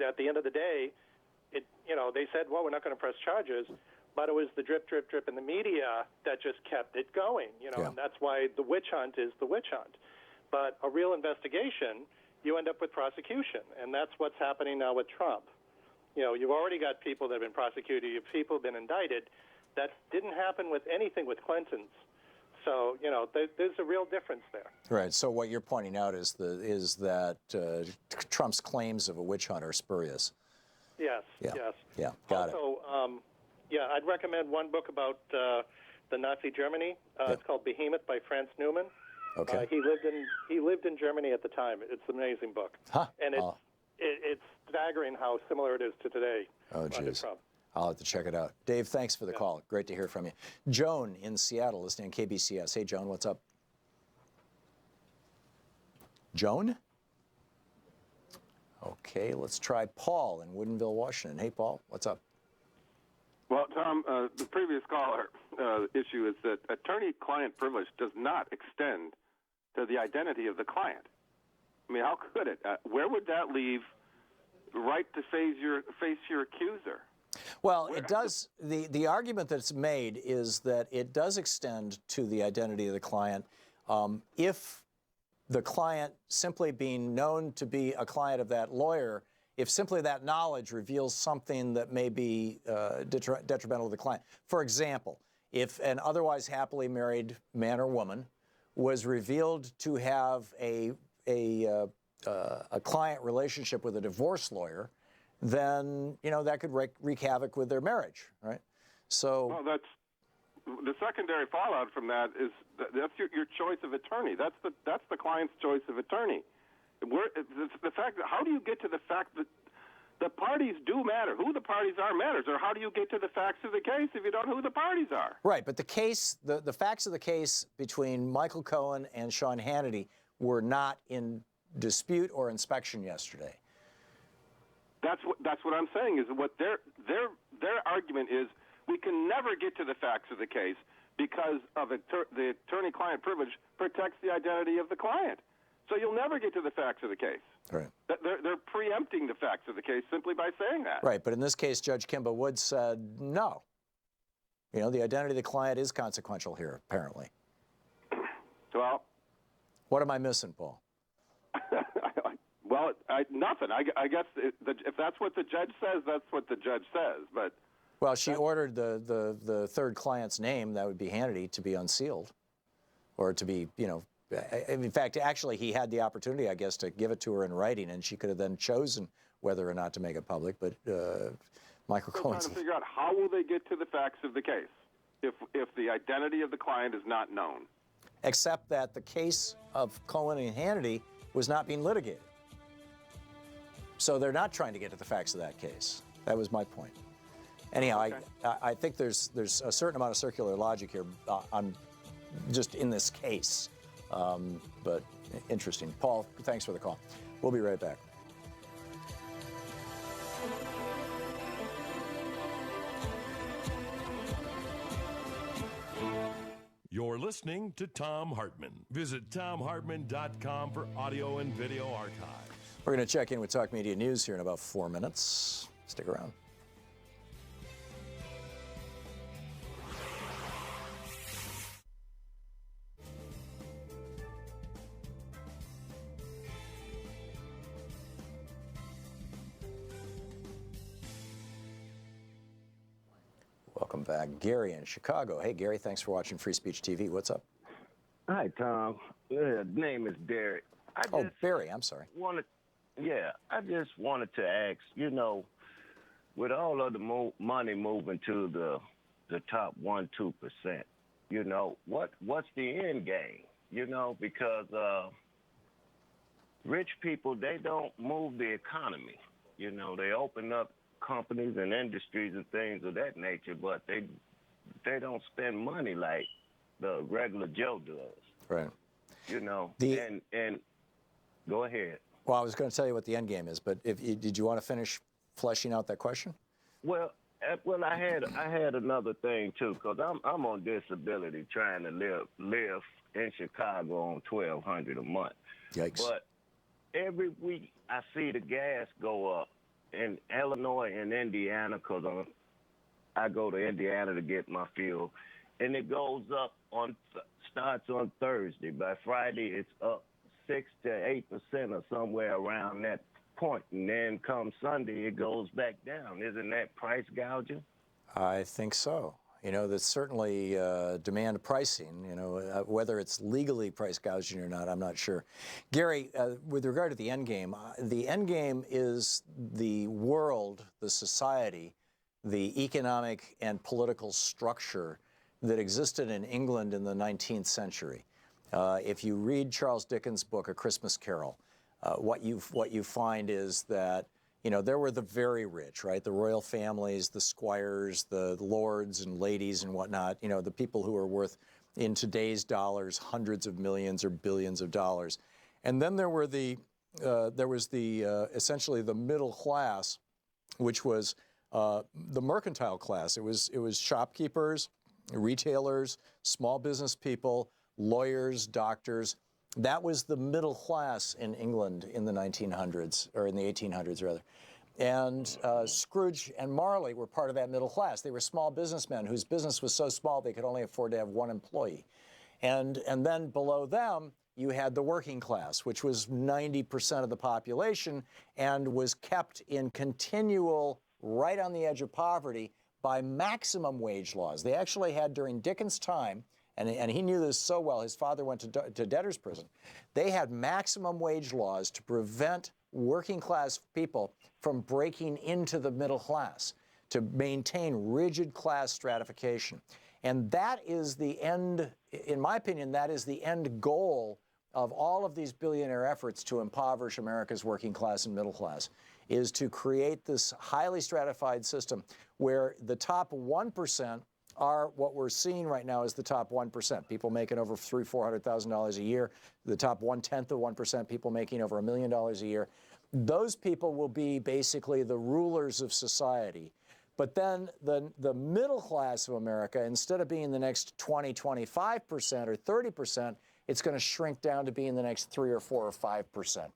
At the end of the day, they said, well, we're not going to press charges, but it was the drip, drip, drip in the media that just kept it going, and that's why the witch hunt is the witch hunt. But a real investigation, you end up with prosecution, and that's what's happening now with Trump. You've already got people that have been prosecuted, people have been indicted. That didn't happen with anything with Clinton's. So, there's a real difference there. Right. So what you're pointing out is that Trump's claims of a witch hunt are spurious. Yes, yeah. yes. Yeah, got it. I'd recommend one book about the Nazi Germany. It's called Behemoth by Franz Newman. Okay. He lived in Germany at the time. It's an amazing book. Huh. And it's staggering how similar it is to today. Oh, geez. I'll have to check it out. Dave, thanks for the call. Great to hear from you. Joan in Seattle, listening on KBCS. Hey, Joan, what's up? Joan? Okay, let's try Paul in Woodinville, Washington. Hey, Paul, what's up? Well, Tom, the previous caller issue is that attorney-client privilege does not extend to the identity of the client. I mean, how could it? Where would that leave the right to face your accuser? Well, it does. The argument that's made is that it does extend to the identity of the client if the client simply being known to be a client of that lawyer, if simply that knowledge reveals something that may be detrimental to the client. For example, if an otherwise happily married man or woman was revealed to have a client relationship with a divorce lawyer, then that could wreak havoc with their marriage, right? So, well, that's the secondary fallout from that is that's your choice of attorney. That's the client's choice of attorney. The fact that how do you get to the fact that the parties do matter? Who the parties are matters, or how do you get to the facts of the case if you don't know who the parties are? Right, but the case, the facts of the case between Michael Cohen and Sean Hannity were not in dispute or inspection yesterday. That's what I'm saying is what their argument is. We can never get to the facts of the case because of the attorney-client privilege protects the identity of the client. So you'll never get to the facts of the case. Right. They're preempting the facts of the case simply by saying that. Right, but in this case, Judge Kimba Wood said no. The identity of the client is consequential here, apparently. Well, what am I missing, Paul? Well, nothing. I guess if that's what the judge says, that's what the judge says. But well, she ordered the third client's name, that would be Hannity, to be unsealed, or to be, in fact, actually, he had the opportunity, I guess, to give it to her in writing, and she could have then chosen whether or not to make it public. But Michael Cohen's trying to figure out how will they get to the facts of the case if the identity of the client is not known. Except that the case of Cohen and Hannity was not being litigated. So they're not trying to get to the facts of that case. That was my point. Anyhow, okay. I think there's a certain amount of circular logic here on just in this case. But interesting. Paul, thanks for the call. We'll be right back. You're listening to Thom Hartmann. Visit thomhartmann.com for audio and video archives. We're going to check in with Talk Media News here in about 4 minutes. Stick around. Welcome back. Gary in Chicago. Hey, Gary, thanks for watching Free Speech TV. What's up? Hi, Tom. Name is Derek. Barry, I'm sorry. I just wanted to ask, with all of the money moving to the top 1-2%, what's the end game? Because rich people, they don't move the economy. They open up companies and industries and things of that nature, but they don't spend money like the regular Joe does. Right. And go ahead. Well, I was going to tell you what the end game is, but did you want to finish fleshing out that question? Well, Well, I had another thing too, because I'm on disability, trying to live in Chicago on $1,200 a month. Yikes! But every week I see the gas go up in Illinois and Indiana, because I go to Indiana to get my fuel, and it goes up starts on Thursday. By Friday, it's up 6 to 8% or somewhere around that point, and then come Sunday, it goes back down. Isn't that price gouging? I think so. You know, that's certainly demand pricing. You know, whether it's legally price gouging or not, I'm not sure. Gary, with regard to the end game is the world, the society, the economic and political structure that existed in England in the 19th century. If you read Charles Dickens' book, A Christmas Carol, what you find is that, you know, there were the very rich, right? The royal families, the squires, the lords and ladies and whatnot, you know, the people who are worth, in today's dollars, hundreds of millions or billions of dollars. And then there were essentially the middle class, which was the mercantile class. It was shopkeepers, retailers, small business people, lawyers, doctors. That was the middle class in England in the 1900s, or in the 1800s rather. And Scrooge and Marley were part of that middle class. They were small businessmen whose business was so small they could only afford to have one employee. And then below them, you had the working class, which was 90% of the population and was kept in continual, right on the edge of poverty, by maximum wage laws. They actually had, during Dickens' time, and he knew this so well, his father went to debtor's prison. They had maximum wage laws to prevent working class people from breaking into the middle class, to maintain rigid class stratification. And that is the end, in my opinion, that is the end goal of all of these billionaire efforts to impoverish America's working class and middle class, is to create this highly stratified system where the top 1% are what we're seeing right now as the top 1%. People making over $300,000–400,000 a year. The top 1/10 of 1%, people making over $1 million a year. Those people will be basically the rulers of society. But then the middle class of America, instead of being the next 20–25% or 30%, it's going to shrink down to being the next 3 or 4 or 5%.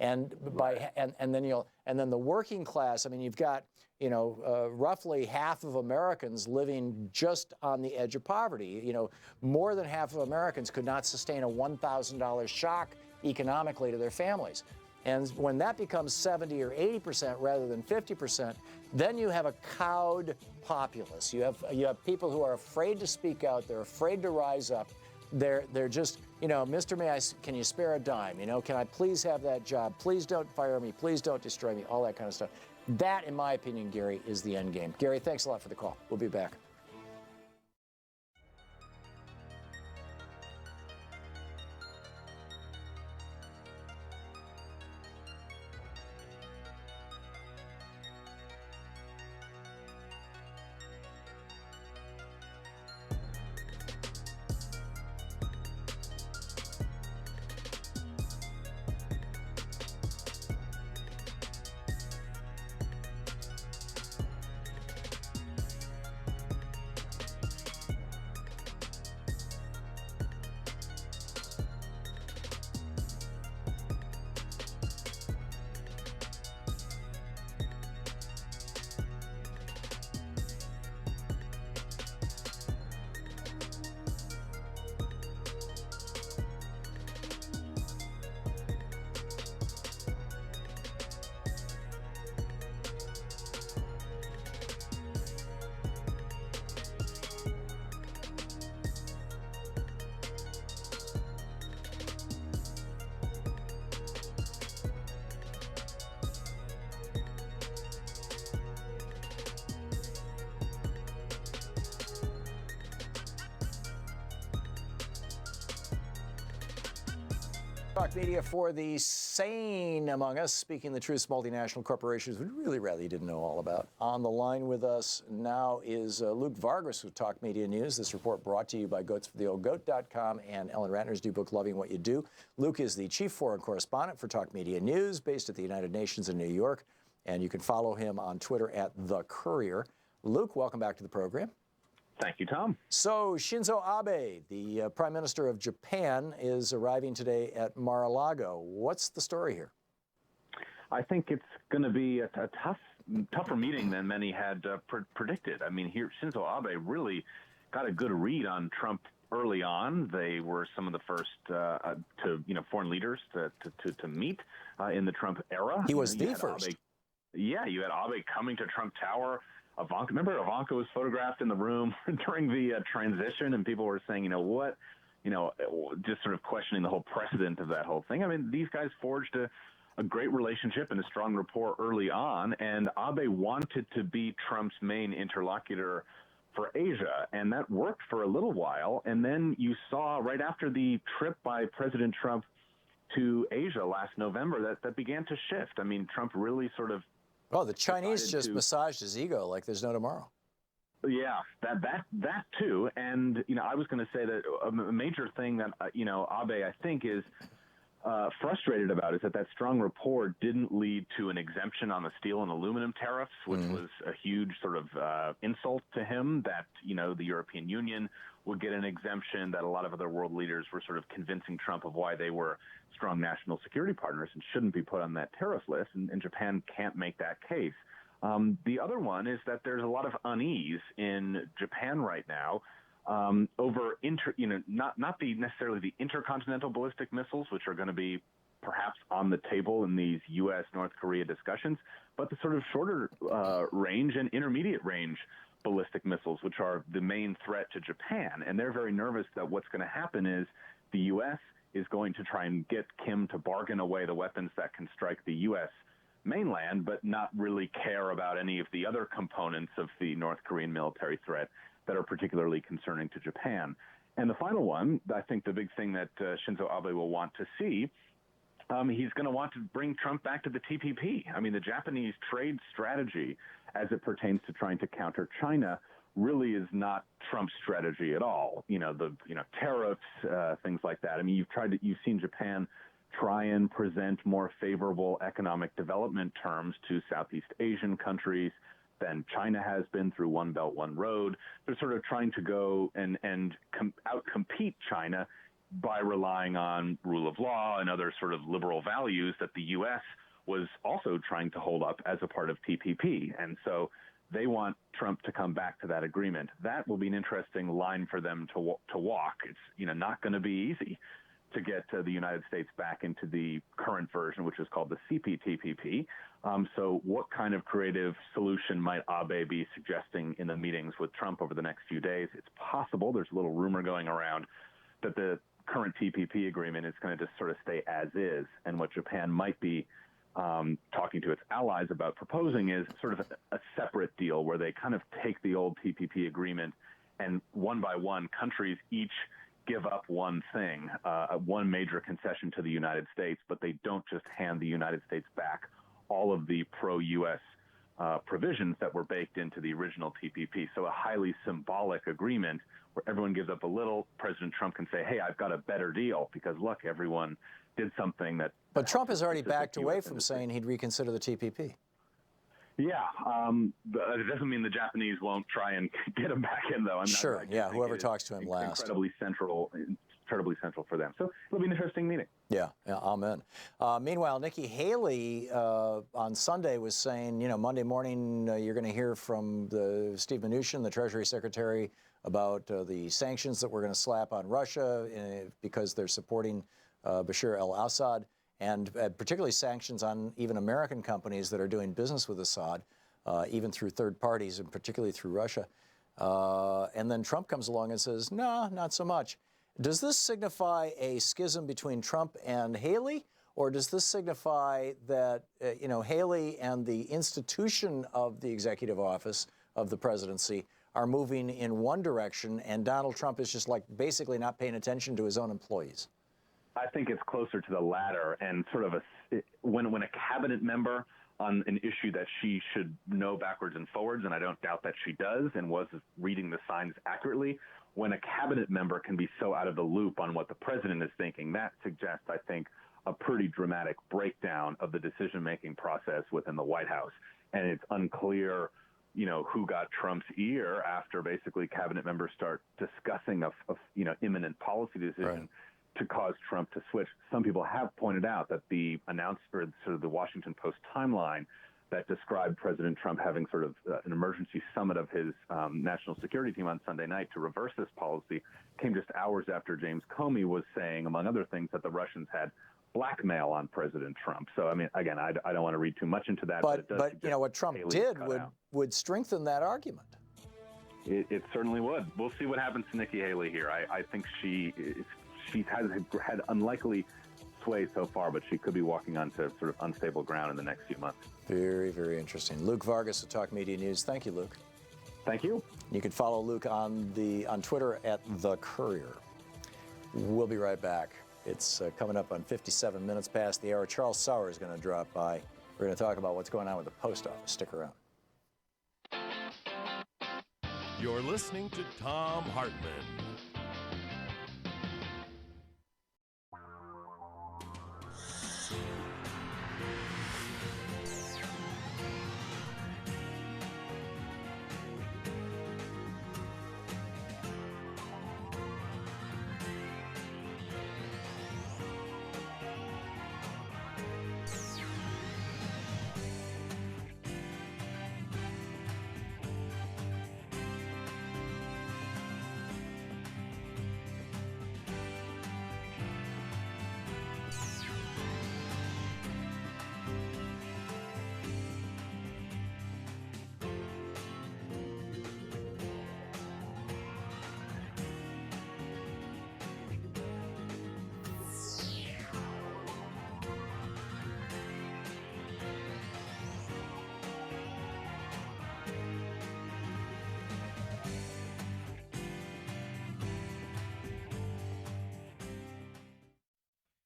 And then the working class, I mean, you've got, you know, roughly half of Americans living just on the edge of poverty. You know, more than half of Americans could not sustain a $1,000 shock economically to their families. And when that becomes 70 or 80% rather than 50%, then you have a cowed populace. You have people who are afraid to speak out. They're afraid to rise up. They're just, you know, Mr. Can you spare a dime? You know, can I please have that job? Please don't fire me. Please don't destroy me. All that kind of stuff. That, in my opinion, Gary, is the end game. Gary, thanks a lot for the call. We'll be back. Talk media for the sane among us, speaking the truth, multinational corporations we'd really rather you didn't know all about. On the line with us now is Luke Vargas with Talk Media News. This report brought to you by goatsfortheoldgoat.com and Ellen Ratner's new book, Loving What You Do. Luke is the chief foreign correspondent for Talk Media News, based at the United Nations in New York. And you can follow him on Twitter at The Courier. Luke, welcome back to the program. Thank you, Tom. So Shinzo Abe, the Prime Minister of Japan, is arriving today at Mar-a-Lago. What's the story here? I think it's going to be a tougher meeting than many had predicted. I mean, here Shinzo Abe really got a good read on Trump early on. They were some of the first foreign leaders to meet in the Trump era. He was the first. Abe, you had Abe coming to Trump Tower. Ivanka was photographed in the room during the transition, and people were saying, just sort of questioning the whole precedent of that whole thing. I mean, these guys forged a great relationship and a strong rapport early on, and Abe wanted to be Trump's main interlocutor for Asia, and that worked for a little while. And then you saw right after the trip by President Trump to Asia last November that began to shift. I mean, Trump really sort of the Chinese just massaged his ego like there's no tomorrow. Yeah, that too. And, I was going to say that a major thing that, Abe, I think, is frustrated about is that strong rapport didn't lead to an exemption on the steel and aluminum tariffs, which was a huge sort of insult to him, that, the European Union would get an exemption, that a lot of other world leaders were sort of convincing Trump of why they were strong national security partners and shouldn't be put on that tariff list, and Japan can't make that case. The other one is that there's a lot of unease in Japan right now over not necessarily the intercontinental ballistic missiles, which are going to be perhaps on the table in these U.S.-North Korea discussions, but the sort of shorter range and intermediate range ballistic missiles, which are the main threat to Japan. And they're very nervous that what's going to happen is the U.S. is going to try and get Kim to bargain away the weapons that can strike the U.S. mainland, but not really care about any of the other components of the North Korean military threat that are particularly concerning to Japan. And the final one, I think the big thing that Shinzo Abe will want to see, he's going to want to bring Trump back to the TPP. I mean, the Japanese trade strategy as it pertains to trying to counter China really is not Trump's strategy at all. Tariffs, things like that. I mean, you've seen Japan try and present more favorable economic development terms to Southeast Asian countries than China has been through One Belt, One Road. They're sort of trying to go and outcompete China by relying on rule of law and other sort of liberal values that the U.S. was also trying to hold up as a part of TPP. And so they want Trump to come back to that agreement. That will be an interesting line for them to walk. It's not going to be easy to get the United States back into the current version, which is called the CPTPP. So what kind of creative solution might Abe be suggesting in the meetings with Trump over the next few days? It's possible. There's a little rumor going around that the current TPP agreement is going to just sort of stay as is. And what Japan might be talking to its allies about proposing is sort of a separate deal where they kind of take the old TPP agreement and one by one countries each give up one thing, one major concession to the United States, but they don't just hand the United States back all of the pro-U.S. Provisions that were baked into the original TPP. So a highly symbolic agreement where everyone gives up a little. President Trump can say, hey, I've got a better deal because, look, everyone did something that... But Trump has already backed away from saying he'd reconsider the TPP. Yeah, but it doesn't mean the Japanese won't try and get him back in, though. Sure, yeah, whoever talks to him last. Incredibly central for them. So it'll be an interesting meeting. Yeah, amen. Meanwhile, Nikki Haley on Sunday was saying, Monday morning you're going to hear from Steve Mnuchin, the Treasury Secretary, about the sanctions that we're going to slap on Russia because they're supporting Bashar al-Assad, and particularly sanctions on even American companies that are doing business with Assad, even through third parties, and particularly through Russia. And then Trump comes along and says, no, not so much. Does this signify a schism between Trump and Haley, or does this signify that, Haley and the institution of the executive office of the presidency are moving in one direction, and Donald Trump is just basically not paying attention to his own employees? I think it's closer to the latter, and sort of when a cabinet member on an issue that she should know backwards and forwards, and I don't doubt that she does and was reading the signs accurately, when a cabinet member can be so out of the loop on what the president is thinking, that suggests, I think, a pretty dramatic breakdown of the decision-making process within the White House. And it's unclear who got Trump's ear after basically cabinet members start discussing a imminent policy decision to cause Trump to switch. Some people have pointed out that the sort of the Washington Post timeline that described President Trump having sort of an emergency summit of his national security team on Sunday night to reverse this policy came just hours after James Comey was saying, among other things, that the Russians had blackmail on President Trump. So, I mean, again, I don't want to read too much into that. But what Trump did would strengthen that argument. It certainly would. We'll see what happens to Nikki Haley here. I think she has had unlikely sway so far, but she could be walking onto sort of unstable ground in the next few months. Very, very interesting. Luke Vargas of Talk Media News. Thank you, Luke. Thank you. You can follow Luke on Twitter at The Courier. We'll be right back. It's coming up on 57 minutes past the hour. Charles Sauer is going to drop by. We're going to talk about what's going on with the post office. Stick around. You're listening to Thom Hartmann.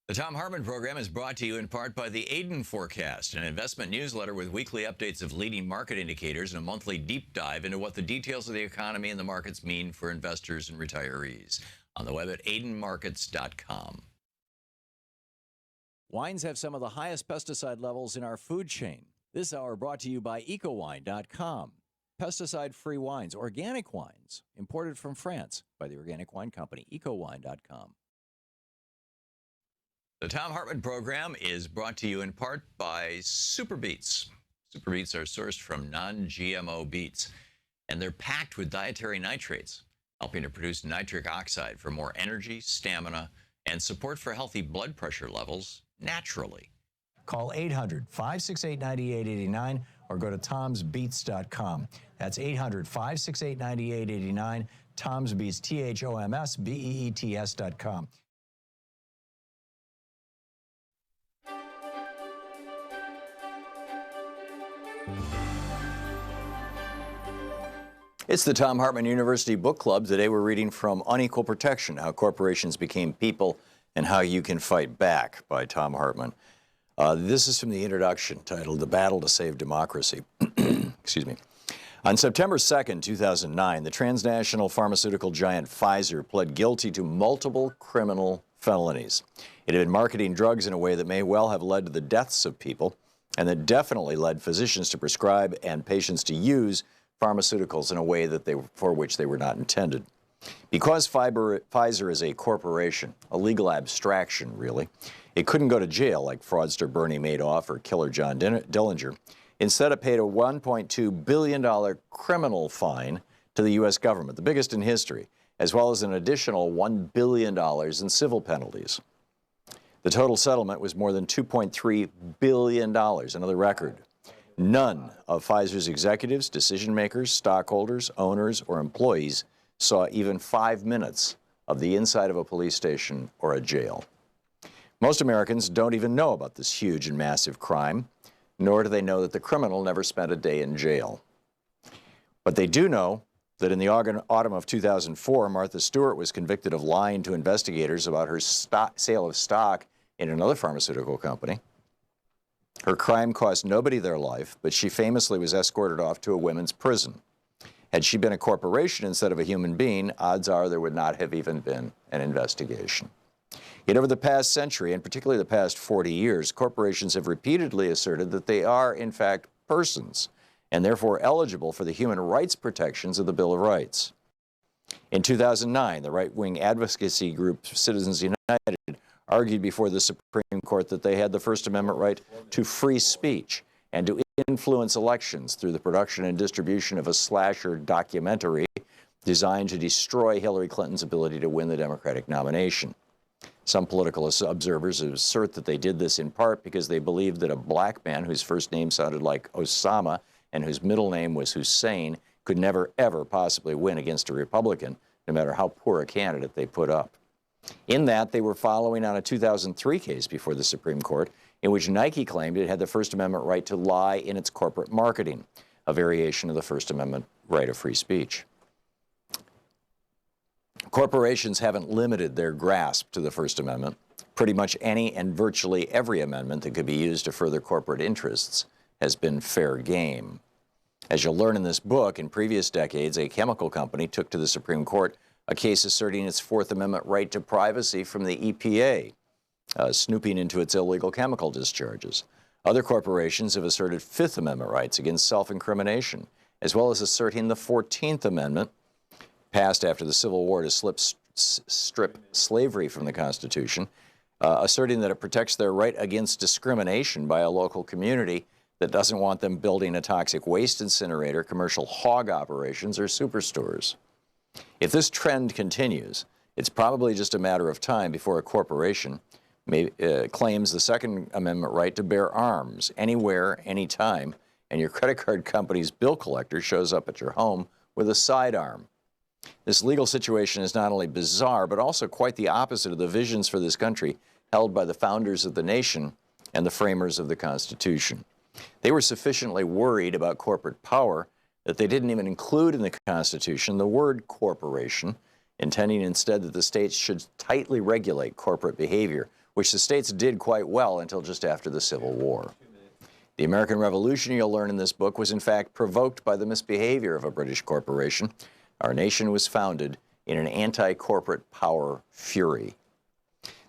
The Thom Hartmann Program is brought to you in part by the Aiden Forecast, an investment newsletter with weekly updates of leading market indicators and a monthly deep dive into what the details of the economy and the markets mean for investors and retirees. On the web at aidenmarkets.com. Wines have some of the highest pesticide levels in our food chain. This hour brought to you by ecowine.com. Pesticide-free wines, organic wines, imported from France by the Organic Wine Company, ecowine.com. The Thom Hartmann Program is brought to you in part by Super Beets. Super Beets are sourced from non-GMO beets, and they're packed with dietary nitrates, helping to produce nitric oxide for more energy, stamina, and support for healthy blood pressure levels naturally. Call 800-568-9889 or go to tomsbeets.com. That's 800-568-9889, Tom's Beets, THOMSBEETS.com. It's the Thom Hartmann University Book Club. Today we're reading from Unequal Protection, How Corporations Became People and How You Can Fight Back by Thom Hartmann. This is from the introduction titled The Battle to Save Democracy. Excuse me. On September 2nd, 2009, the transnational pharmaceutical giant Pfizer pled guilty to multiple criminal felonies. It had been marketing drugs in a way that may well have led to the deaths of people, and that definitely led physicians to prescribe and patients to use pharmaceuticals in a way that for which they were not intended. Because Pfizer is a corporation, a legal abstraction really, it couldn't go to jail like fraudster Bernie Madoff or killer John Dillinger. Instead, it paid a $1.2 billion criminal fine to the U.S. government, the biggest in history, as well as an additional $1 billion in civil penalties. The total settlement was more than $2.3 billion, another record. None of Pfizer's executives, decision makers, stockholders, owners, or employees saw even 5 minutes of the inside of a police station or a jail. Most Americans don't even know about this huge and massive crime, nor do they know that the criminal never spent a day in jail. But they do know that in the autumn of 2004, Martha Stewart was convicted of lying to investigators about her sale of stock in another pharmaceutical company. Her crime cost nobody their life, but she famously was escorted off to a women's prison. Had she been a corporation instead of a human being, odds are there would not have even been an investigation. Yet over the past century, and particularly the past 40 years, corporations have repeatedly asserted that they are, in fact, persons, and therefore eligible for the human rights protections of the Bill of Rights. In 2009, the right-wing advocacy group Citizens United argued before the Supreme Court that they had the First Amendment right to free speech and to influence elections through the production and distribution of a slasher documentary designed to destroy Hillary Clinton's ability to win the Democratic nomination. Some political observers assert that they did this in part because they believed that a black man whose first name sounded like Osama and whose middle name was Hussein could never, ever possibly win against a Republican, no matter how poor a candidate they put up. In that, they were following on a 2003 case before the Supreme Court in which Nike claimed it had the First Amendment right to lie in its corporate marketing, a variation of the First Amendment right of free speech. Corporations haven't limited their grasp to the First Amendment. Pretty much any and virtually every amendment that could be used to further corporate interests has been fair game. As you'll learn in this book, in previous decades, a chemical company took to the Supreme Court a case asserting its Fourth Amendment right to privacy from the EPA, snooping into its illegal chemical discharges. Other corporations have asserted Fifth Amendment rights against self-incrimination, as well as asserting the 14th Amendment, passed after the Civil War to strip slavery from the Constitution, asserting that it protects their right against discrimination by a local community that doesn't want them building a toxic waste incinerator, commercial hog operations, or superstores. If this trend continues, it's probably just a matter of time before a corporation claims the Second Amendment right to bear arms anywhere, anytime, and your credit card company's bill collector shows up at your home with a sidearm. This legal situation is not only bizarre, but also quite the opposite of the visions for this country held by the founders of the nation and the framers of the Constitution. They were sufficiently worried about corporate power that they didn't even include in the Constitution the word corporation, intending instead that the states should tightly regulate corporate behavior, which the states did quite well until just after the Civil War. The American Revolution, you'll learn in this book, was in fact provoked by the misbehavior of a British corporation. Our nation was founded in an anti-corporate power fury.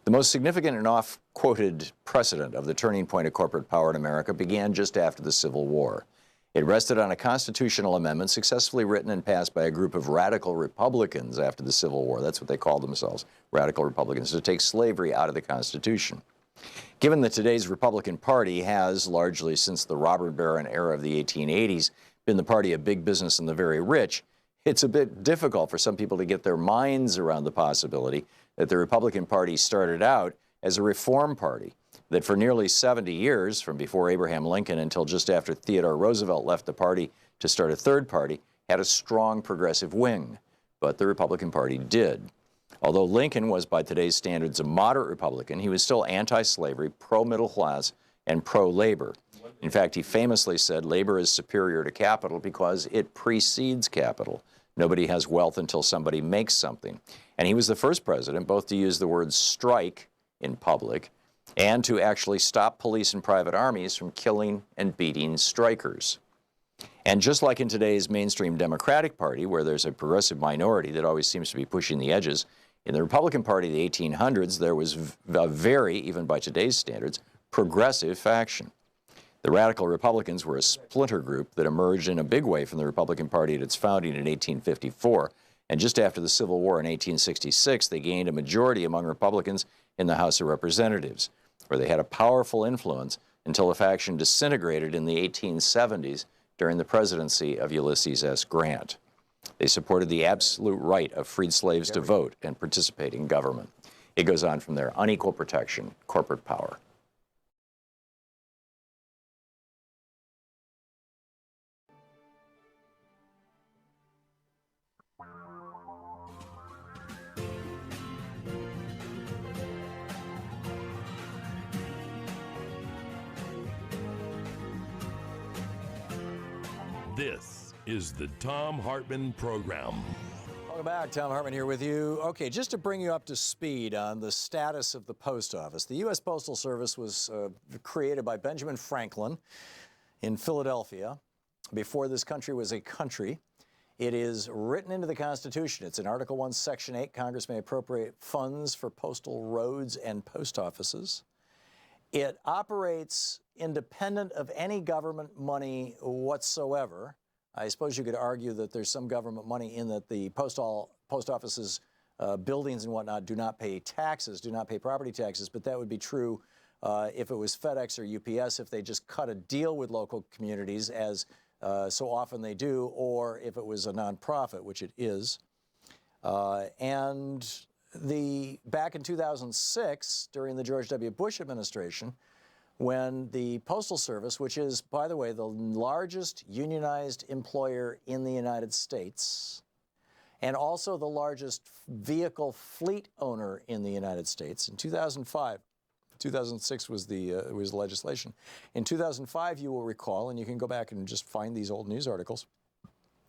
The most significant and oft-quoted precedent of the turning point of corporate power in America began just after the Civil War. It rested on a constitutional amendment successfully written and passed by a group of radical Republicans after the Civil War. That's what they called themselves, radical Republicans, to take slavery out of the Constitution. Given that today's Republican Party has, largely since the robber baron era of the 1880s, been the party of big business and the very rich, it's a bit difficult for some people to get their minds around the possibility that the Republican Party started out as a reform party, that for nearly 70 years, from before Abraham Lincoln until just after Theodore Roosevelt left the party to start a third party, had a strong progressive wing. But the Republican Party did. Although Lincoln was, by today's standards, a moderate Republican, he was still anti-slavery, pro-middle class, and pro-labor. In fact, he famously said labor is superior to capital because it precedes capital. Nobody has wealth until somebody makes something. And he was the first president both to use the word strike in public and to actually stop police and private armies from killing and beating strikers. And just like in today's mainstream Democratic Party, where there's a progressive minority that always seems to be pushing the edges, in the Republican Party of the 1800s, there was a very, even by today's standards, progressive faction. The radical Republicans were a splinter group that emerged in a big way from the Republican Party at its founding in 1854. And just after the Civil War in 1866, they gained a majority among Republicans in the House of Representatives, where they had a powerful influence until the faction disintegrated in the 1870s during the presidency of Ulysses S. Grant. They supported the absolute right of freed slaves to vote and participate in government. It goes on from there. Unequal protection, corporate power. This is the Thom Hartmann Program. Welcome back. Thom Hartmann here with you. Okay, just to bring you up to speed on the status of the post office. The U.S. Postal Service was created by Benjamin Franklin in Philadelphia before this country was a country. It is written into the Constitution. It's in Article 1, Section 8. Congress may appropriate funds for postal roads and post offices. It operates independent of any government money whatsoever. I suppose you could argue that there's some government money in that the post office's buildings and whatnot do not pay taxes, do not pay property taxes, but that would be true if it was FedEx or UPS, if they just cut a deal with local communities, as so often they do, or if it was a nonprofit, which it is. And back in 2006, during the George W. Bush administration, when the Postal Service, which is, by the way, the largest unionized employer in the United States, and also the largest vehicle fleet owner in the United States, in 2005, 2006 was the legislation. In 2005, you will recall, and you can go back and just find these old news articles,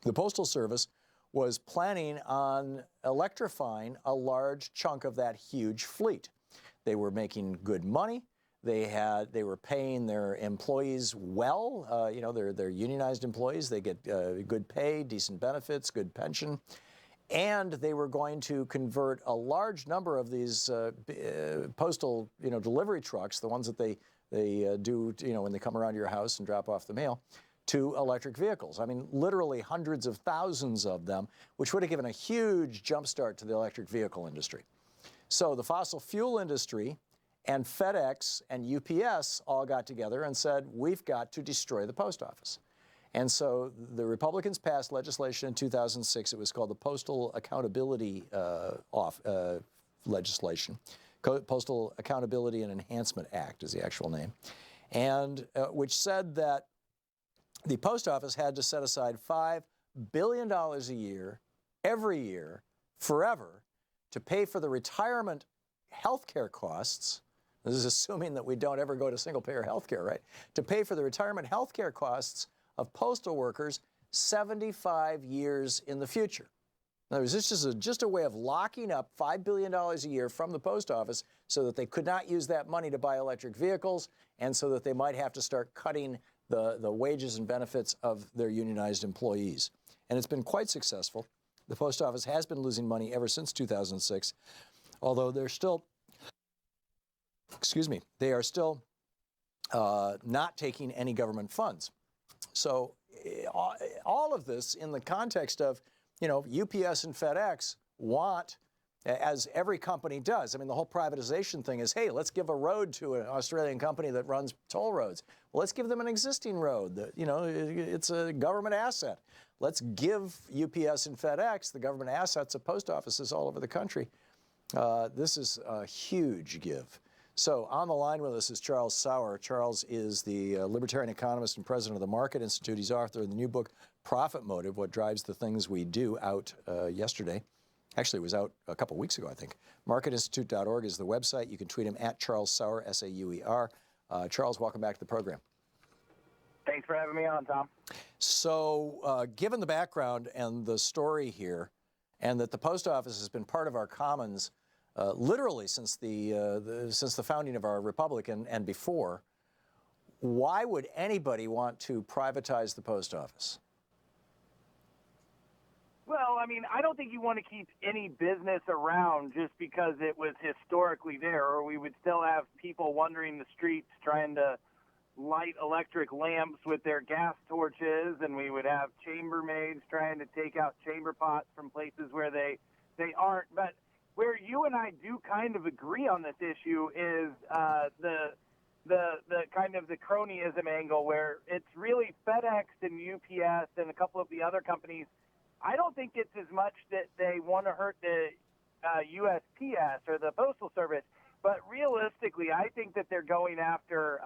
the Postal Service was planning on electrifying a large chunk of that huge fleet. They were making good money. They were paying their employees well. You know, they're unionized employees. They get good pay, decent benefits, good pension. And they were going to convert a large number of these postal, delivery trucks, the ones that they do, when they come around your house and drop off the mail, to electric vehicles. I mean, literally hundreds of thousands of them, which would have given a huge jumpstart to the electric vehicle industry. So the fossil fuel industry and FedEx and UPS all got together and said, we've got to destroy the post office. And so the Republicans passed legislation in 2006. It was called the Postal Accountability legislation. Postal Accountability and Enhancement Act is the actual name. And which said that the post office had to set aside $5 billion a year, every year, forever, to pay for the retirement health care costs. This is assuming that we don't ever go to single-payer health care, right? To pay for the retirement health care costs of postal workers 75 years in the future. In other words, this is just a way of locking up $5 billion a year from the post office so that they could not use that money to buy electric vehicles, and so that they might have to start cutting the wages and benefits of their unionized employees. And it's been quite successful. The post office has been losing money ever since 2006, although they're still, they are still not taking any government funds. So all of this in the context of, UPS and FedEx want, as every company does. I mean, the whole privatization thing is, hey, let's give a road to an Australian company that runs toll roads. Well, let's give them an existing road that, it's a government asset. Let's give UPS and FedEx the government assets of post offices all over the country. This is a huge give. So on the line with us is Charles Sauer. Charles is the libertarian economist and president of the Market Institute. He's author of the new book, Profit Motive, What Drives the Things We Do, out yesterday. Actually, it was out a couple weeks ago, I think. MarketInstitute.org is the website. You can tweet him at Charles Sauer, S-A-U-E-R. Charles, welcome back to the program. Thanks for having me on, Tom. So given the background and the story here, and that the post office has been part of our commons literally since the founding of our republic and before, why would anybody want to privatize the post office? Well, I mean, I don't think you want to keep any business around just because it was historically there, or we would still have people wandering the streets trying to light electric lamps with their gas torches, and we would have chambermaids trying to take out chamber pots from places where they aren't. But where you and I do kind of agree on this issue is the kind of the cronyism angle, where it's really FedEx and UPS and a couple of the other companies. I don't think it's as much that they want to hurt the USPS or the Postal Service, but realistically, I think that they're going after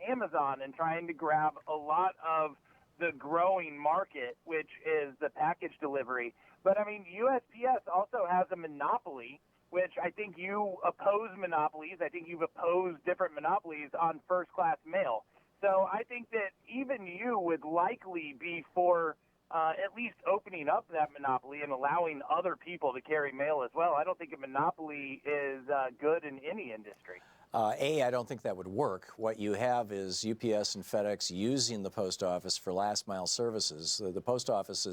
Amazon and trying to grab a lot of the growing market, which is the package delivery. But, I mean, USPS also has a monopoly, which I think you oppose monopolies. I think you've opposed different monopolies on first-class mail. So I think that even you would likely be for at least opening up that monopoly and allowing other people to carry mail as well. I don't think a monopoly is good in any industry. I don't think that would work. What you have is UPS and FedEx using the post office for last-mile services. The post office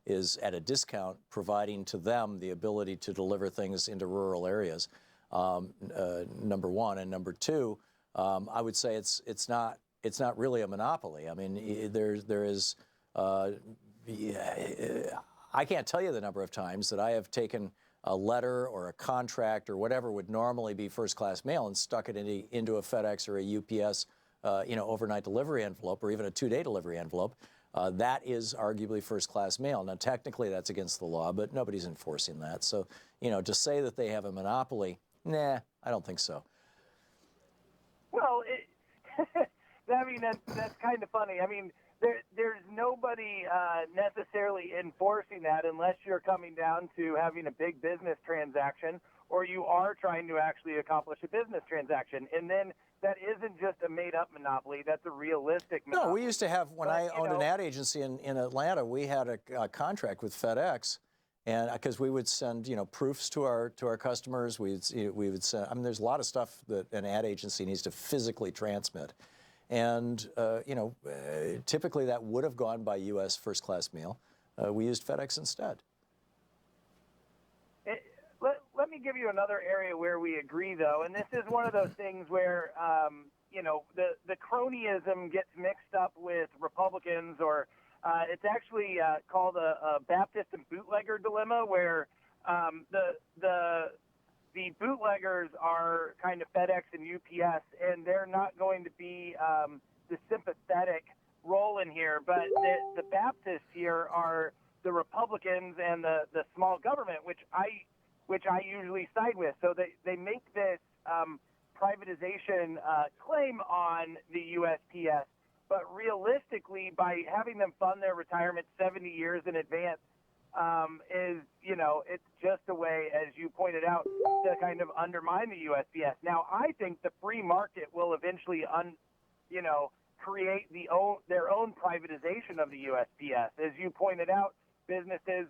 is at a discount, providing to them the ability to deliver things into rural areas, number one. And number two, I would say it's not really a monopoly. I mean, there is. I can't tell you the number of times that I have taken a letter or a contract or whatever would normally be first-class mail and stuck it into a FedEx or a UPS, overnight delivery envelope or even a 2-day delivery envelope. That is arguably first-class mail. Now, technically, that's against the law, but nobody's enforcing that. So, to say that they have a monopoly, nah, I don't think so. Well, I mean, that's kind of funny. I mean, there's nobody necessarily enforcing that unless you're coming down to having a big business transaction or you are trying to actually accomplish a business transaction. And then that isn't just a made-up monopoly. That's a realistic monopoly. No, we used to have, when I owned an ad agency in Atlanta, we had a contract with FedEx, and because we would send, proofs to our customers. We would send, I mean, there's a lot of stuff that an ad agency needs to physically transmit. And, typically that would have gone by U.S. first-class mail. We used FedEx instead. Let me give you another area where we agree, though, and this is one of those things where, the cronyism gets mixed up with Republicans, or it's actually called a Baptist and bootlegger dilemma, where the bootleggers are kind of FedEx and UPS, and they're not going to be the sympathetic role in here. But the Baptists here are the Republicans and the small government, which I usually side with. So they make this privatization claim on the USPS, but realistically, by having them fund their retirement 70 years in advance, it's just a way, as you pointed out, to kind of undermine the USPS. Now, I think the free market will eventually, create their own privatization of the USPS. As you pointed out, businesses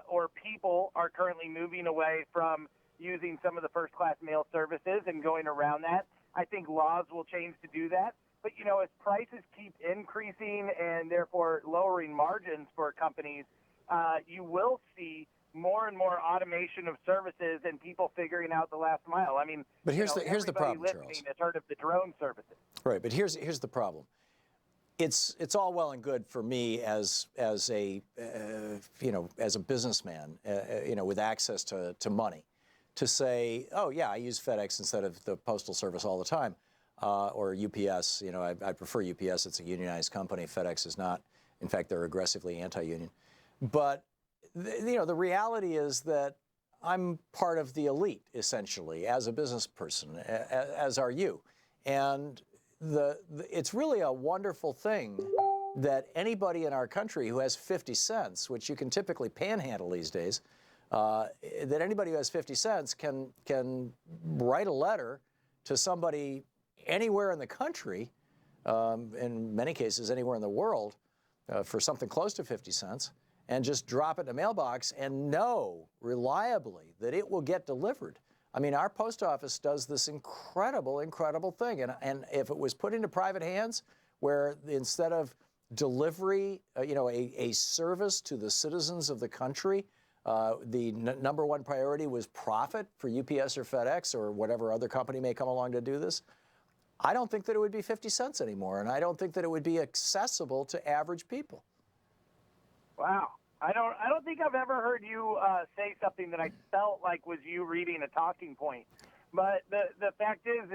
or people are currently moving away from using some of the first-class mail services and going around that. I think laws will change to do that. But, as prices keep increasing and therefore lowering margins for companies, you will see more and more automation of services and people figuring out the last mile. I mean, but here's the problem, Charles. Has heard of the drone services. Right, but here's the problem. It's all well and good for me as a businessman, with access to money, to say, oh yeah, I use FedEx instead of the Postal Service all the time, or UPS. I prefer UPS. It's a unionized company. FedEx is not. In fact, they're aggressively anti-union. But the reality is that I'm part of the elite, essentially, as a business person, as are you. And it's really a wonderful thing that anybody in our country who has 50 cents, which you can typically panhandle these days, that anybody who has 50 cents can write a letter to somebody anywhere in the country, in many cases anywhere in the world, for something close to 50 cents, and just drop it in a mailbox and know reliably that it will get delivered. I mean, our post office does this incredible, incredible thing. And if it was put into private hands, where instead of delivery, a service to the citizens of the country, the number one priority was profit for UPS or FedEx or whatever other company may come along to do this, I don't think that it would be 50 cents anymore. And I don't think that it would be accessible to average people. Wow. I don't think I've ever heard you say something that I felt like was you reading a talking point. But the fact is,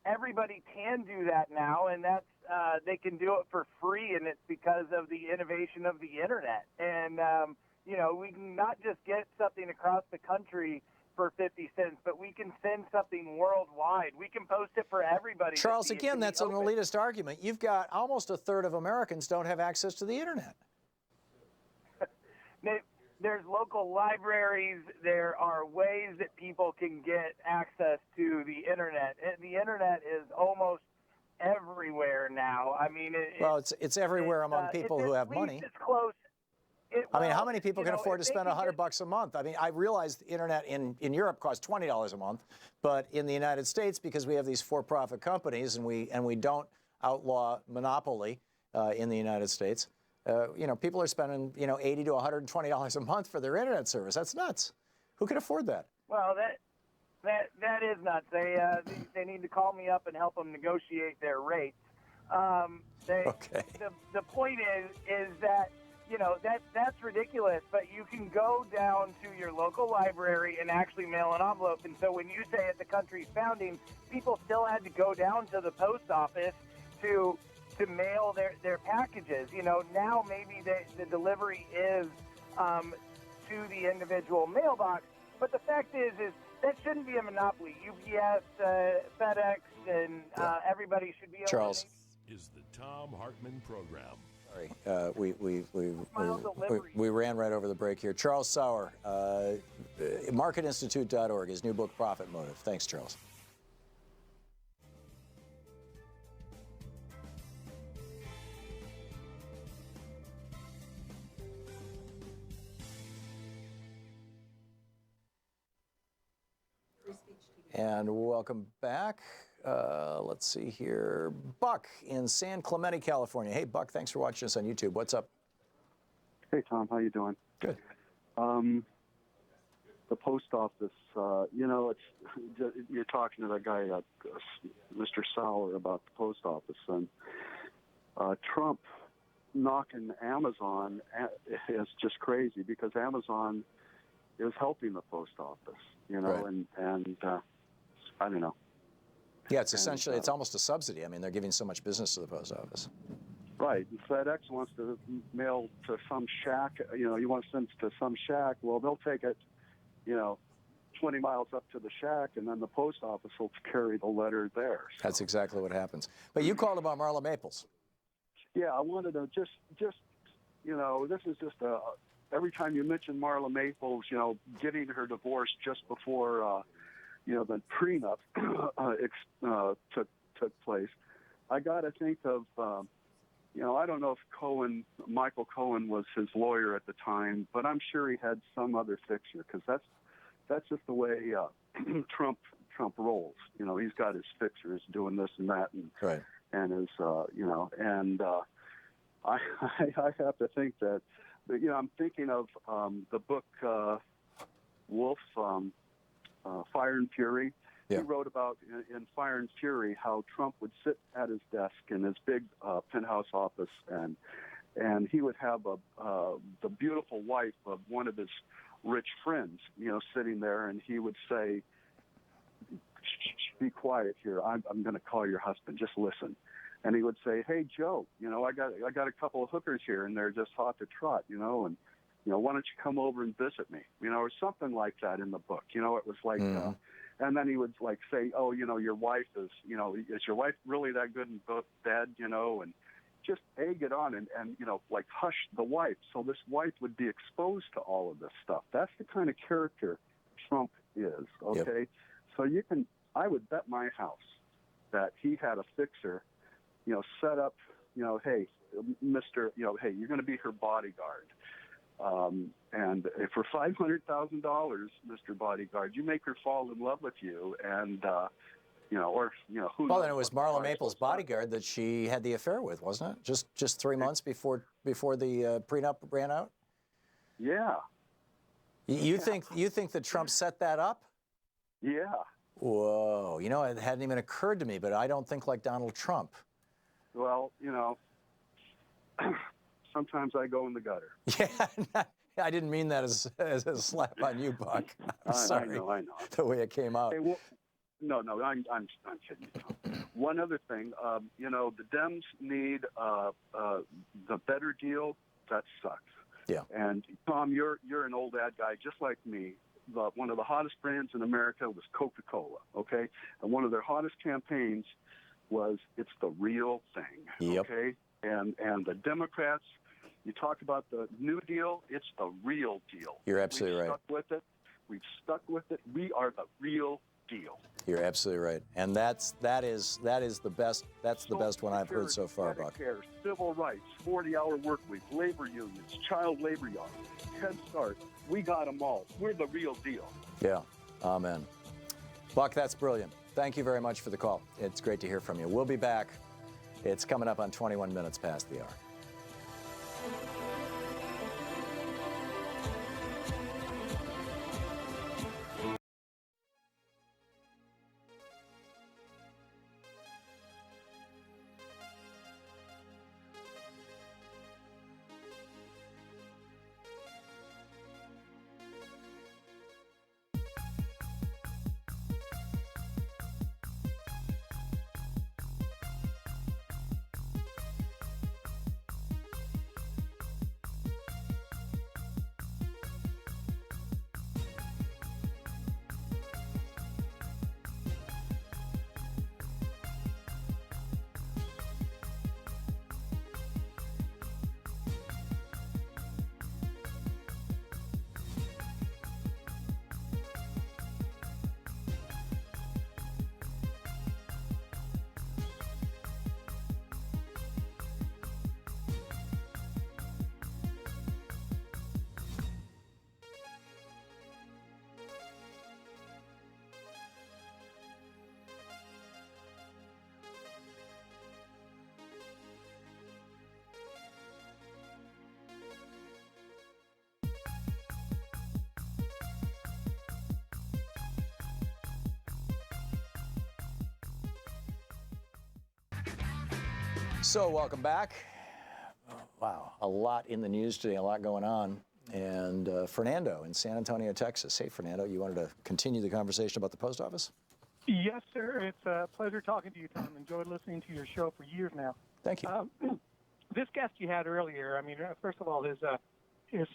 everybody can do that now, and that's they can do it for free, and it's because of the innovation of the internet. And we can not just get something across the country for 50 cents, but we can send something worldwide. We can post it for everybody. Charles, again, that's an elitist argument. You've got almost a third of Americans don't have access to the internet. There's local libraries. There are ways that people can get access to the internet. The internet is almost everywhere now. I mean, it's everywhere among people who have money. It's close. I mean, how many people can afford to spend $100 a month? I mean, I realize the internet in Europe costs $20 a month, but in the United States, because we have these for-profit companies and we don't outlaw monopoly in the United States, people are spending, $80 to $120 a month for their internet service. That's nuts. Who can afford that? Well, That is nuts. They need to call me up and help them negotiate their rates. Okay. The point is that that's ridiculous. But you can go down to your local library and actually mail an envelope. And so when you say at the country's founding, people still had to go down to the post office to mail their packages. Now maybe the delivery is to the individual mailbox. But the fact is that shouldn't be a monopoly. UPS, FedEx, and everybody should be able Charles. Is the Thom Hartmann Program. Sorry, we ran right over the break here. Charles Sauer, marketinstitute.org, his new book, Profit Motive. Thanks, Charles. And welcome back. Let's see here. Buck in San Clemente, California. Hey, Buck, thanks for watching us on YouTube. What's up? Hey, Tom, how you doing? Good. The post office, you're talking to that guy, Mr. Sauer, about the post office, and Trump knocking Amazon is just crazy because Amazon is helping the post office, Right. and I don't know. Yeah, it's essentially, it's almost a subsidy. I mean, they're giving so much business to the post office. Right. And FedEx wants to mail to some shack, you want to send it to some shack. Well, they'll take it, 20 miles up to the shack, and then the post office will carry the letter there. So. That's exactly what happens. But you called about Marla Maples. Yeah, I wanted to just this is just every time you mention Marla Maples, getting her divorce just before, the prenup took place, I got to think of, I don't know if Michael Cohen was his lawyer at the time, but I'm sure he had some other fixture because that's just the way Trump rolls. He's got his fixtures doing this and that, and right. And his, I have to think that, I'm thinking of the book Wolf, Fire and Fury. Yeah. He wrote about in Fire and Fury how Trump would sit at his desk in his big penthouse office, and he would have the beautiful wife of one of his rich friends, sitting there, and he would say, "Be quiet here. I'm going to call your husband. Just listen." And he would say, "Hey, Joe, I got a couple of hookers here, and they're just hot to trot, and why don't you come over and visit me?" Or something like that in the book. It was like, and then he would like say, "Oh, your wife is your wife really that good in bed?" And just egg it on and like hush the wife. So this wife would be exposed to all of this stuff. That's the kind of character Trump is. Okay. Yep. So I would bet my house that he had a fixer, set up, hey, Mr., hey, you're going to be her bodyguard. And for $500,000, Mr. Bodyguard, you make her fall in love with you, and who? Well, then it was Marla Maples' bodyguard that she had the affair with, wasn't it? Just 3 months before the prenup ran out. Yeah. You think that Trump set that up? Yeah. Whoa. It hadn't even occurred to me, but I don't think like Donald Trump. Well, sometimes I go in the gutter. Yeah, I didn't mean that as a slap on you, Buck. I'm sorry. I know. The way it came out. Hey, well, no, I'm kidding you. One other thing, the Dems need the better deal. That sucks. Yeah. And Tom, you're an old ad guy just like me. One of the hottest brands in America was Coca-Cola. Okay, and one of their hottest campaigns was "It's the real thing." Yep. Okay, and the Democrats. You talk about the New Deal. It's the real deal. You're absolutely right. We've stuck with it. We are the real deal. You're absolutely right, and that is the best. That's the best one I've heard so far, Buck. Medicare, civil rights, 40-hour work week, labor unions, child labor laws, Head Start. We got them all. We're the real deal. Yeah, amen. Buck, that's brilliant. Thank you very much for the call. It's great to hear from you. We'll be back. It's coming up on 21 minutes past the hour. So welcome back. Wow, a lot in the news today, a lot going on. And Fernando in San Antonio, Texas. Hey, Fernando, you wanted to continue the conversation about the post office? Yes, sir. It's a pleasure talking to you, Tom. Enjoyed listening to your show for years now. Thank you. This guest you had earlier, I mean, first of all, his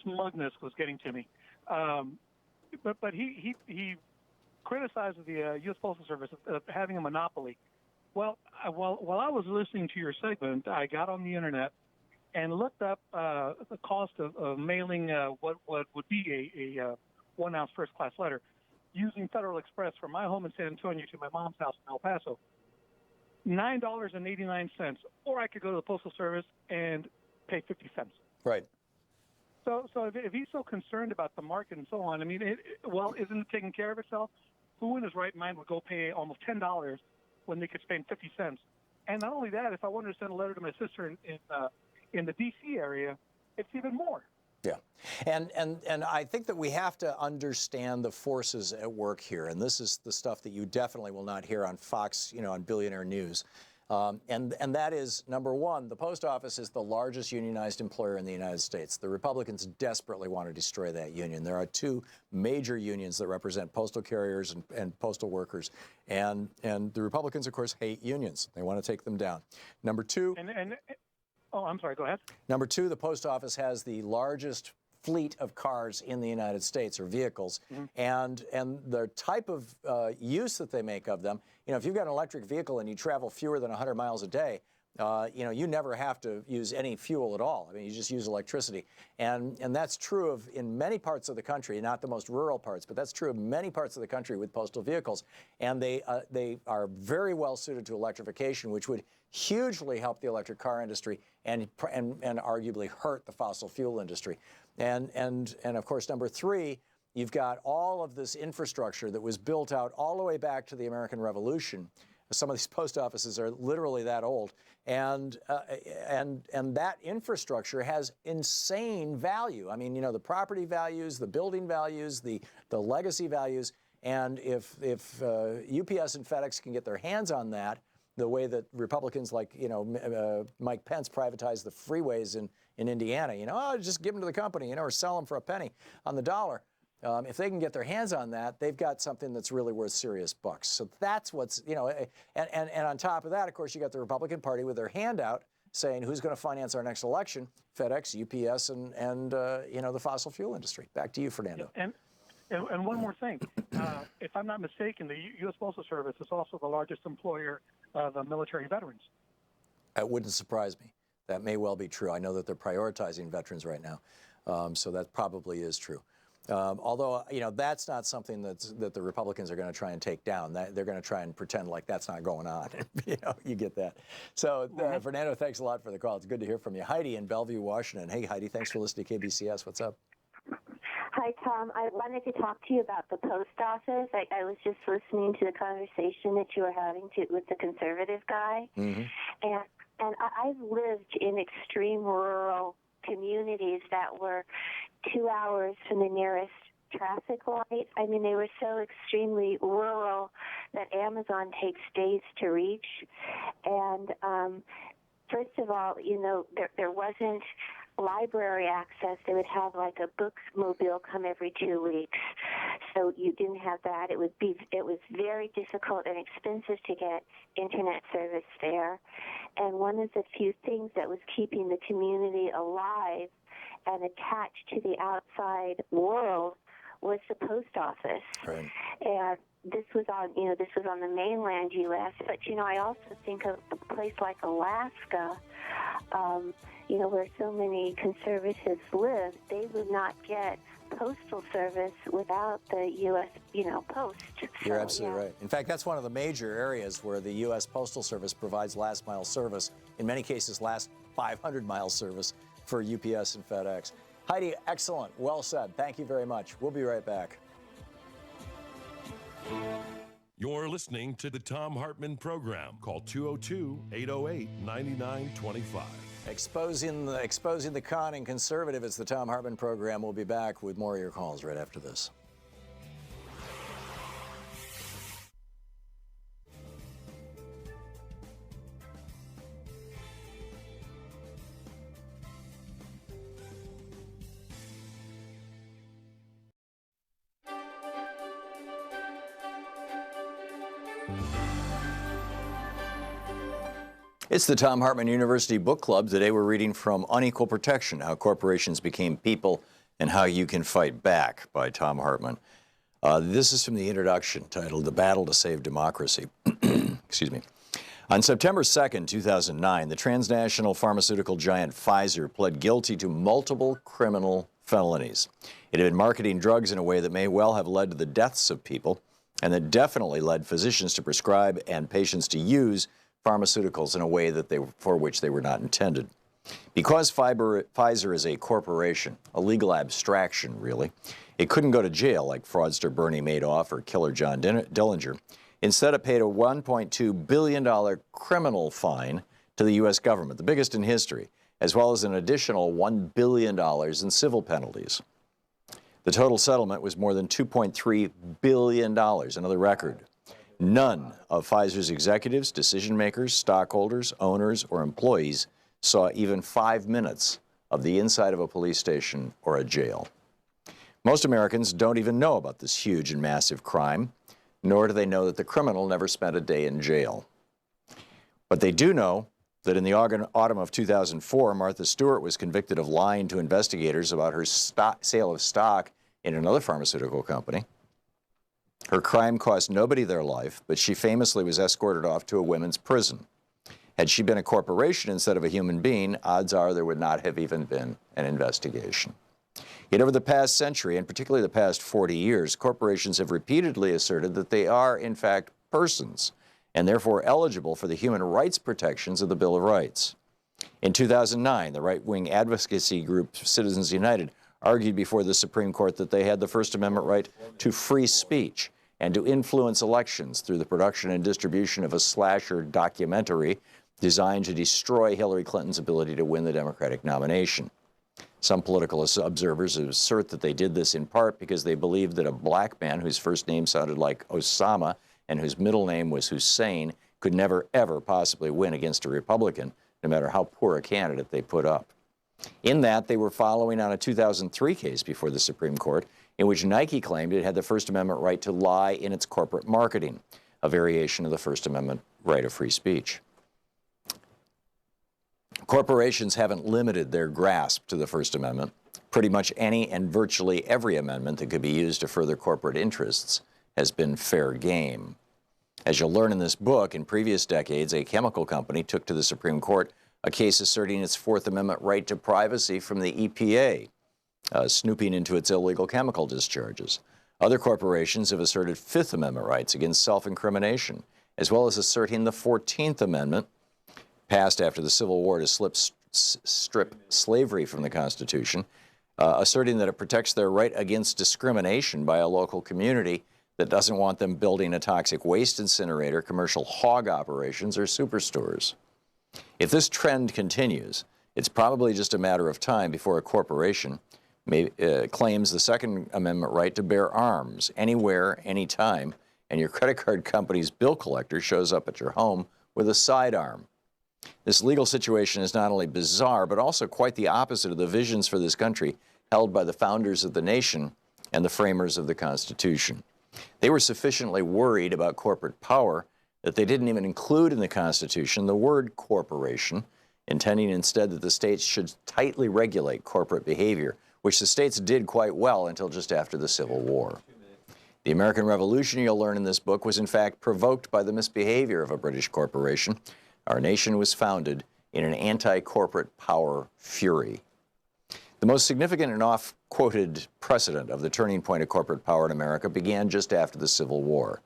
smugness was getting to me. But he criticized the U.S. Postal Service of having a monopoly. Well, while I was listening to your segment, I got on the internet and looked up the cost of mailing what would be a 1 ounce first class letter using Federal Express from my home in San Antonio to my mom's house in El Paso. $9.89, or I could go to the Postal Service and pay 50 cents. Right. So if he's so concerned about the market and so on, I mean, isn't it taking care of itself? Who in his right mind would go pay almost $10 when they could spend 50 cents? And not only that, if I wanted to send a letter to my sister in the D.C. area, it's even more. Yeah. And I think that we have to understand the forces at work here. And this is the stuff that you definitely will not hear on Fox, on Billionaire News. And that is, number one, the post office is the largest unionized employer in the United States. The Republicans desperately want to destroy that union. There are two major unions that represent postal carriers and postal workers. And the Republicans, of course, hate unions. They want to take them down. Number two. Oh, I'm sorry. Go ahead. Number two, the post office has the largest fleet of cars in the United States, or vehicles, and the type of use that they make of them. If you've got an electric vehicle and you travel fewer than 100 miles a day, you never have to use any fuel at all. I mean, you just use electricity, and that's true in many parts of the country, not the most rural parts, but that's true of many parts of the country with postal vehicles, and they are very well suited to electrification, which would hugely help the electric car industry and arguably hurt the fossil fuel industry. And of course, number three, you've got all of this infrastructure that was built out all the way back to the American Revolution. Some of these post offices are literally that old, and that infrastructure has insane value. I mean, the property values, the building values, the legacy values, and if UPS and FedEx can get their hands on that, the way that Republicans like Mike Pence privatized the freeways in Indiana, just give them to the company, or sell them for a penny on the dollar. If they can get their hands on that, they've got something that's really worth serious bucks. So that's what's, and on top of that, of course, you got the Republican Party with their hand out saying who's going to finance our next election: FedEx, UPS, and the fossil fuel industry. Back to you, Fernando. And one more thing. If I'm not mistaken, the U.S. Postal Service is also the largest employer of military veterans. That wouldn't surprise me. That may well be true. I know that they're prioritizing veterans right now, so that probably is true. Although, that's not something that the Republicans are going to try and take down. They're going to try and pretend like that's not going on. You get that. So, Fernando, thanks a lot for the call. It's good to hear from you. Heidi in Bellevue, Washington. Hey, Heidi, thanks for listening to KBCS. What's up? Hi, Tom. I wanted to talk to you about the post office. I was just listening to the conversation that you were having with the conservative guy. Mm-hmm. And I've lived in extreme rural communities that were 2 hours from the nearest traffic light. I mean, they were so extremely rural that Amazon takes days to reach. And first of all, there wasn't library access. They would have like a bookmobile come every 2 weeks. So you didn't have that. It was very difficult and expensive to get internet service there. And one of the few things that was keeping the community alive and attached to the outside world was the post office. Right. And this was on the mainland U.S. But I also think of a place like Alaska, where so many conservatives live. They would not get postal service without the U.S. Post. You're absolutely right. In fact, that's one of the major areas where the U.S. Postal Service provides last mile service. In many cases, last 500 mile service for UPS and FedEx. Heidi, excellent. Well said. Thank you very much. We'll be right back. You're listening to the Thom Hartmann Program. Call 202-808-9925. Exposing the con and conservative. It's the Thom Hartmann Program. We'll be back with more of your calls right after this. It's the Thom Hartmann University Book Club. Today we're reading from Unequal Protection, How Corporations Became People and How You Can Fight Back by Thom Hartmann. This is from the introduction titled The Battle to Save Democracy. Excuse me. On September 2nd, 2009, the transnational pharmaceutical giant Pfizer pled guilty to multiple criminal felonies. It had been marketing drugs in a way that may well have led to the deaths of people, and that definitely led physicians to prescribe and patients to use pharmaceuticals in a way that for which they were not intended. Because Pfizer is a corporation, a legal abstraction really, it couldn't go to jail like fraudster Bernie Madoff or killer John Dillinger. Instead, it paid a $1.2 billion criminal fine to the U.S. government, the biggest in history, as well as an additional $1 billion in civil penalties. The total settlement was more than $2.3 billion, another record. None of Pfizer's executives, decision makers, stockholders, owners, or employees saw even 5 minutes of the inside of a police station or a jail. Most Americans don't even know about this huge and massive crime, nor do they know that the criminal never spent a day in jail. But they do know that in the autumn of 2004, Martha Stewart was convicted of lying to investigators about her sale of stock in another pharmaceutical company. Her crime cost nobody their life, but she famously was escorted off to a women's prison. Had she been a corporation instead of a human being, odds are there would not have even been an investigation. Yet over the past century, and particularly the past 40 years, corporations have repeatedly asserted that they are, in fact, persons, and therefore eligible for the human rights protections of the Bill of Rights. In 2009, the right-wing advocacy group Citizens United argued before the Supreme Court that they had the First Amendment right to free speech and to influence elections through the production and distribution of a slasher documentary designed to destroy Hillary Clinton's ability to win the Democratic nomination. Some political observers assert that they did this in part because they believed that a black man whose first name sounded like Osama and whose middle name was Hussein could never, ever possibly win against a Republican, no matter how poor a candidate they put up. In that, they were following on a 2003 case before the Supreme Court in which Nike claimed it had the First Amendment right to lie in its corporate marketing, a variation of the First Amendment right of free speech. Corporations haven't limited their grasp to the First Amendment. Pretty much any and virtually every amendment that could be used to further corporate interests has been fair game. As you'll learn in this book, in previous decades, a chemical company took to the Supreme Court a case asserting its Fourth Amendment right to privacy from the EPA, snooping into its illegal chemical discharges. Other corporations have asserted Fifth Amendment rights against self-incrimination, as well as asserting the 14th Amendment, passed after the Civil War to strip slavery from the Constitution, asserting that it protects their right against discrimination by a local community that doesn't want them building a toxic waste incinerator, commercial hog operations, or superstores. If this trend continues, it's probably just a matter of time before a corporation claims the Second Amendment right to bear arms anywhere, anytime, and your credit card company's bill collector shows up at your home with a sidearm. This legal situation is not only bizarre, but also quite the opposite of the visions for this country held by the founders of the nation and the framers of the Constitution. They were sufficiently worried about corporate power that they didn't even include in the Constitution the word corporation, intending instead that the states should tightly regulate corporate behavior, which the states did quite well until just after the Civil War. The American Revolution, you'll learn in this book, was in fact provoked by the misbehavior of a British corporation. Our nation was founded in an anti-corporate power fury. The most significant and oft-quoted precedent of the turning point of corporate power in America began just after the Civil War.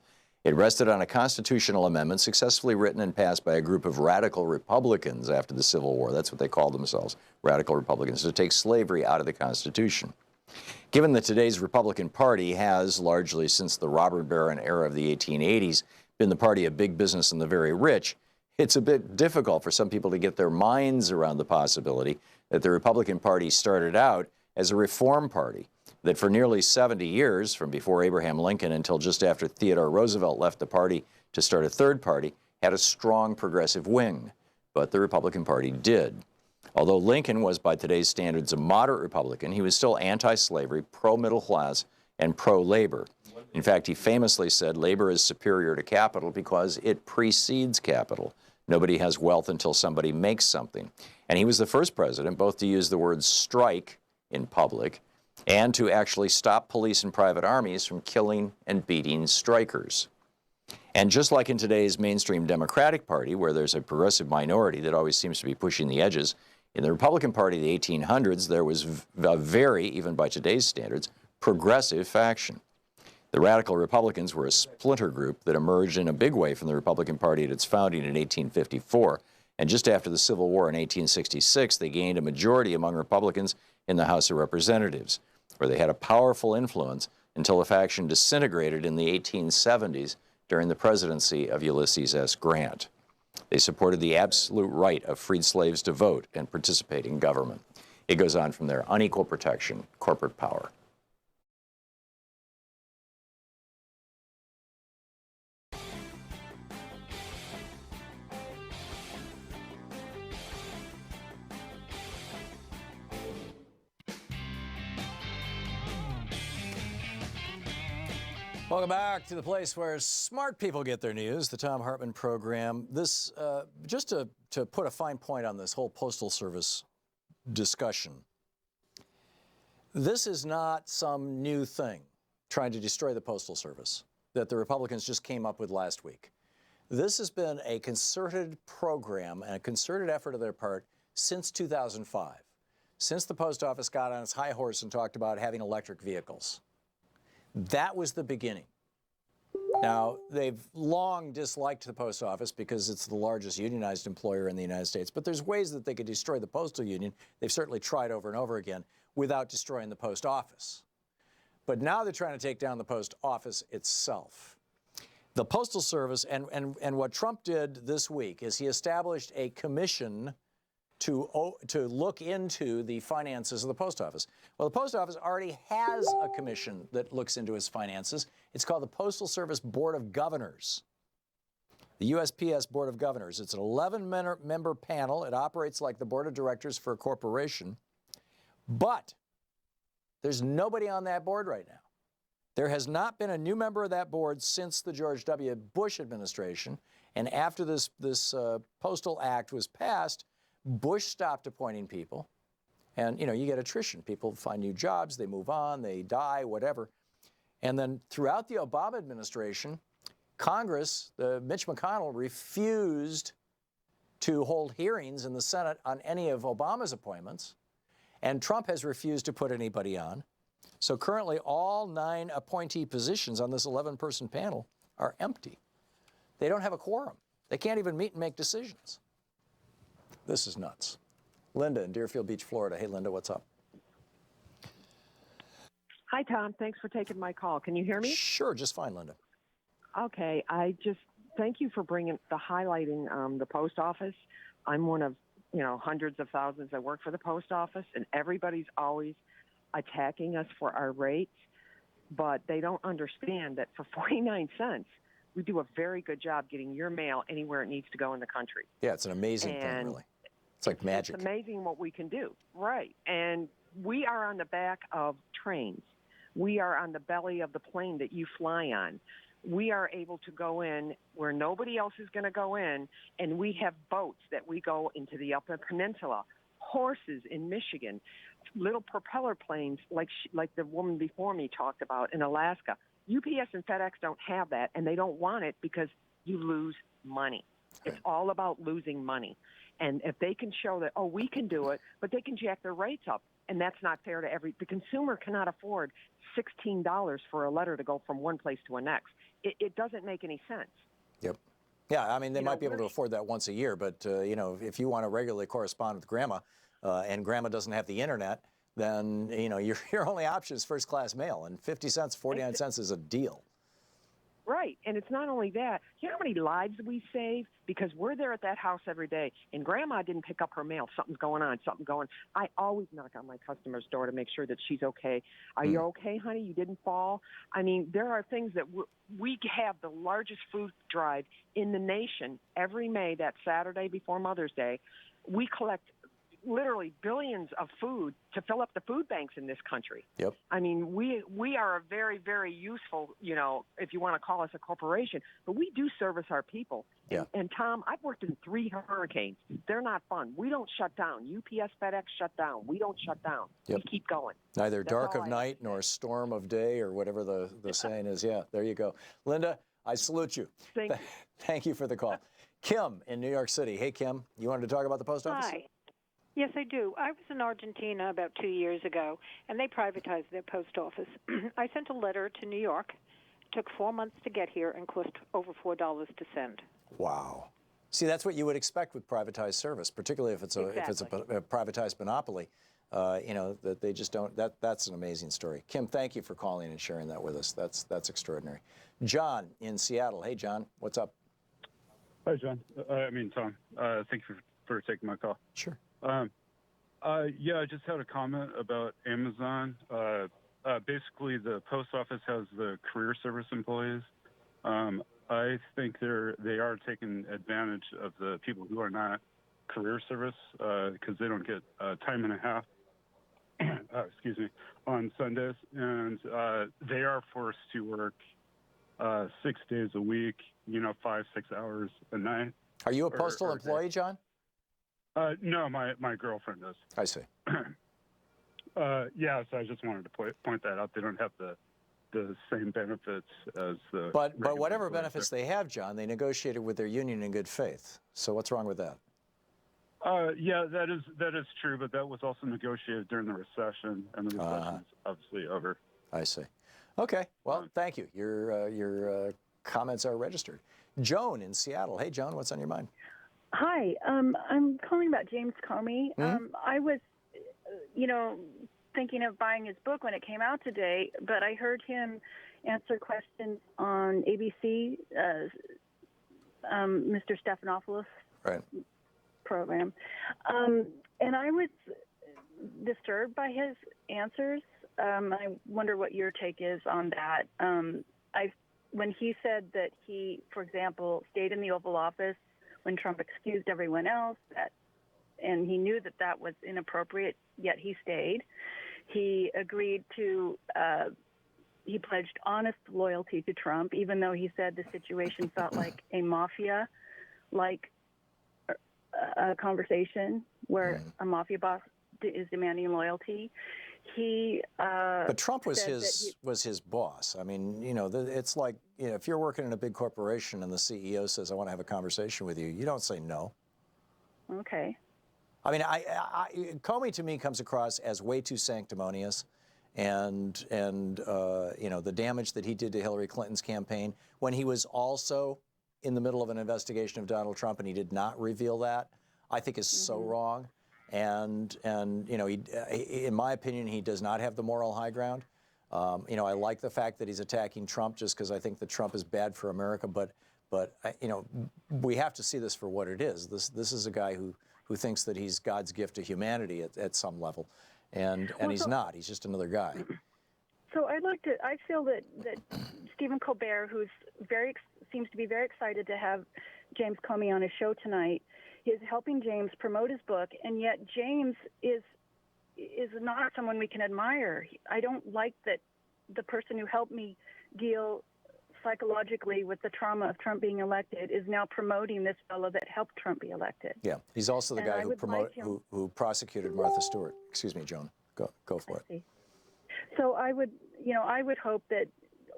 It rested on a constitutional amendment successfully written and passed by a group of radical Republicans after the Civil War. That's what they called themselves, radical Republicans, to take slavery out of the Constitution. Given that today's Republican Party has, largely since the robber baron era of the 1880s, been the party of big business and the very rich, it's a bit difficult for some people to get their minds around the possibility that the Republican Party started out as a reform party, that for nearly 70 years, from before Abraham Lincoln until just after Theodore Roosevelt left the party to start a third party, had a strong progressive wing. But the Republican Party did. Although Lincoln was, by today's standards, a moderate Republican, he was still anti-slavery, pro-middle class, and pro-labor. In fact, he famously said labor is superior to capital because it precedes capital. Nobody has wealth until somebody makes something. And he was the first president both to use the word strike in public and to actually stop police and private armies from killing and beating strikers. And just like in today's mainstream Democratic Party, where there's a progressive minority that always seems to be pushing the edges, in the Republican Party of the 1800s, there was a very, even by today's standards, progressive faction. The radical Republicans were a splinter group that emerged in a big way from the Republican Party at its founding in 1854. And just after the Civil War in 1866, they gained a majority among Republicans in the House of Representatives, where they had a powerful influence until the faction disintegrated in the 1870s during the presidency of Ulysses S. Grant. They supported the absolute right of freed slaves to vote and participate in government. It goes on from there. Unequal protection, corporate power. Welcome back to the place where smart people get their news, the Thom Hartmann Program. This, just to put a fine point on this whole Postal Service discussion, this is not some new thing, trying to destroy the Postal Service, that the Republicans just came up with last week. This has been a concerted program and a concerted effort of their part since 2005, since the Post Office got on its high horse and talked about having electric vehicles. That was the beginning. Now, they've long disliked the Post Office because it's the largest unionized employer in the United States, but there's ways that they could destroy the Postal Union. They've certainly tried over and over again without destroying the Post Office. But now they're trying to take down the Post Office itself. The Postal Service, and what Trump did this week is he established a commission to look into the finances of the Post Office. Well, the Post Office already has a commission that looks into its finances. It's called the Postal Service Board of Governors, the USPS Board of Governors. It's an 11-member panel. It operates like the board of directors for a corporation. But there's nobody on that board right now. There has not been a new member of that board since the George W. Bush administration. And after this Postal Act was passed, Bush stopped appointing people, and, you know, you get attrition. People find new jobs, they move on, they die, whatever. And then throughout the Obama administration, Congress, Mitch McConnell, refused to hold hearings in the Senate on any of Obama's appointments, and Trump has refused to put anybody on. So currently, all 9 appointee positions on this 11-person panel are empty. They don't have a quorum. They can't even meet and make decisions. This is nuts. Linda in Deerfield Beach, Florida. Hey, Linda, what's up? Hi, Tom. Thanks for taking my call. Can you hear me? Sure, just fine, Linda. Okay. I just thank you for highlighting the post office. I'm one of, hundreds of thousands that work for the post office, and everybody's always attacking us for our rates, but they don't understand that for 49 cents, we do a very good job getting your mail anywhere it needs to go in the country. Yeah, it's an amazing thing, really. It's like magic. It's amazing what we can do. Right. And we are on the back of trains. We are on the belly of the plane that you fly on. We are able to go in where nobody else is going to go in, and we have boats that we go into the Upper Peninsula, horses in Michigan, little propeller planes like the woman before me talked about in Alaska. UPS and FedEx don't have that, and they don't want it because you lose money. It's all about losing money. And if they can show that, we can do it, but they can jack their rates up, and that's not fair to the consumer cannot afford $16 for a letter to go from one place to the next. It doesn't make any sense. Yep. Yeah, I mean, they might be able to afford that once a year, but, if you want to regularly correspond with Grandma, and Grandma doesn't have the internet, then, your only option is first-class mail, and 50 cents, 49 cents is a deal. Right, and it's not only that. You know how many lives we save? Because we're there at that house every day, and Grandma didn't pick up her mail. Something's going on, I always knock on my customer's door to make sure that she's okay. Are you okay, honey? You didn't fall? I mean, there are things that we have the largest food drive in the nation every May, that Saturday before Mother's Day. We collect literally billions of food to fill up the food banks in this country. Yep. I mean, we are a very, very useful, if you want to call us a corporation, but we do service our people. Yeah. And Tom, I've worked in 3 hurricanes. They're not fun. We don't shut down. UPS, FedEx shut down. We don't shut down. Yep. We keep going. Neither That's dark all of I night nor storm of day, or whatever the saying is. Yeah, there you go. Linda, I salute you. Thank you for the call. Kim in New York City. Hey, Kim, you wanted to talk about the post office? Hi. Yes, I do. I was in Argentina about 2 years ago, and they privatized their post office. I sent a letter to New York. It took 4 months to get here and cost over $4 to send. Wow. See, that's what you would expect with privatized service, particularly if it's a privatized monopoly. That they just don't. That's an amazing story. Kim, thank you for calling and sharing that with us. That's extraordinary. John in Seattle. Hey, John, what's up? Hi, John. Tom. Thank you for taking my call. Sure. I just had a comment about Amazon. Basically, the post office has the career service employees. I think they are taking advantage of the people who are not career service because they don't get time and a half. On Sundays, and they are forced to work 6 days a week. 5-6 hours a night. Are you a postal employee, John? No, my girlfriend is. I see. So I just wanted to point that out. They don't have the same benefits as the. But whatever benefits they have, John, they negotiated with their union in good faith. So what's wrong with that? That is true, but that was also negotiated during the recession, and the recession is obviously over. I see. Okay. Well, thank you. Your comments are registered. Joan in Seattle. Hey, Joan, what's on your mind? Hi. I'm calling about James Comey. I was, thinking of buying his book when it came out today, but I heard him answer questions on ABC, Mr. Stephanopoulos. Right. Program. And I was disturbed by his answers. I wonder what your take is on that. When he said that he, for example, stayed in the Oval Office when Trump excused everyone else, and he knew that was inappropriate, yet he stayed. He agreed to, he pledged honest loyalty to Trump, even though he said the situation felt like a mafia-like a conversation where a mafia boss is demanding loyalty. But Trump was his boss. I mean, it's like if you're working in a big corporation and the CEO says, "I want to have a conversation with you," you don't say no. Okay. I mean, Comey to me comes across as way too sanctimonious, and the damage that he did to Hillary Clinton's campaign when he was also in the middle of an investigation of Donald Trump, and he did not reveal that, I think is so wrong. And he, in my opinion, he does not have the moral high ground. I like the fact that he's attacking Trump just because I think that Trump is bad for America. But we have to see this for what it is. This is a guy who thinks that he's God's gift to humanity at some level, and he's not. He's just another guy. So I feel that Stephen Colbert, who's seems to be very excited to have James Comey on his show tonight, is helping James promote his book, and yet James is not someone we can admire. I don't like that the person who helped me deal psychologically with the trauma of Trump being elected is now promoting this fellow that helped Trump be elected. Yeah, he's also the guy who prosecuted Martha Stewart. Excuse me, Joan. Go for it. So I would hope that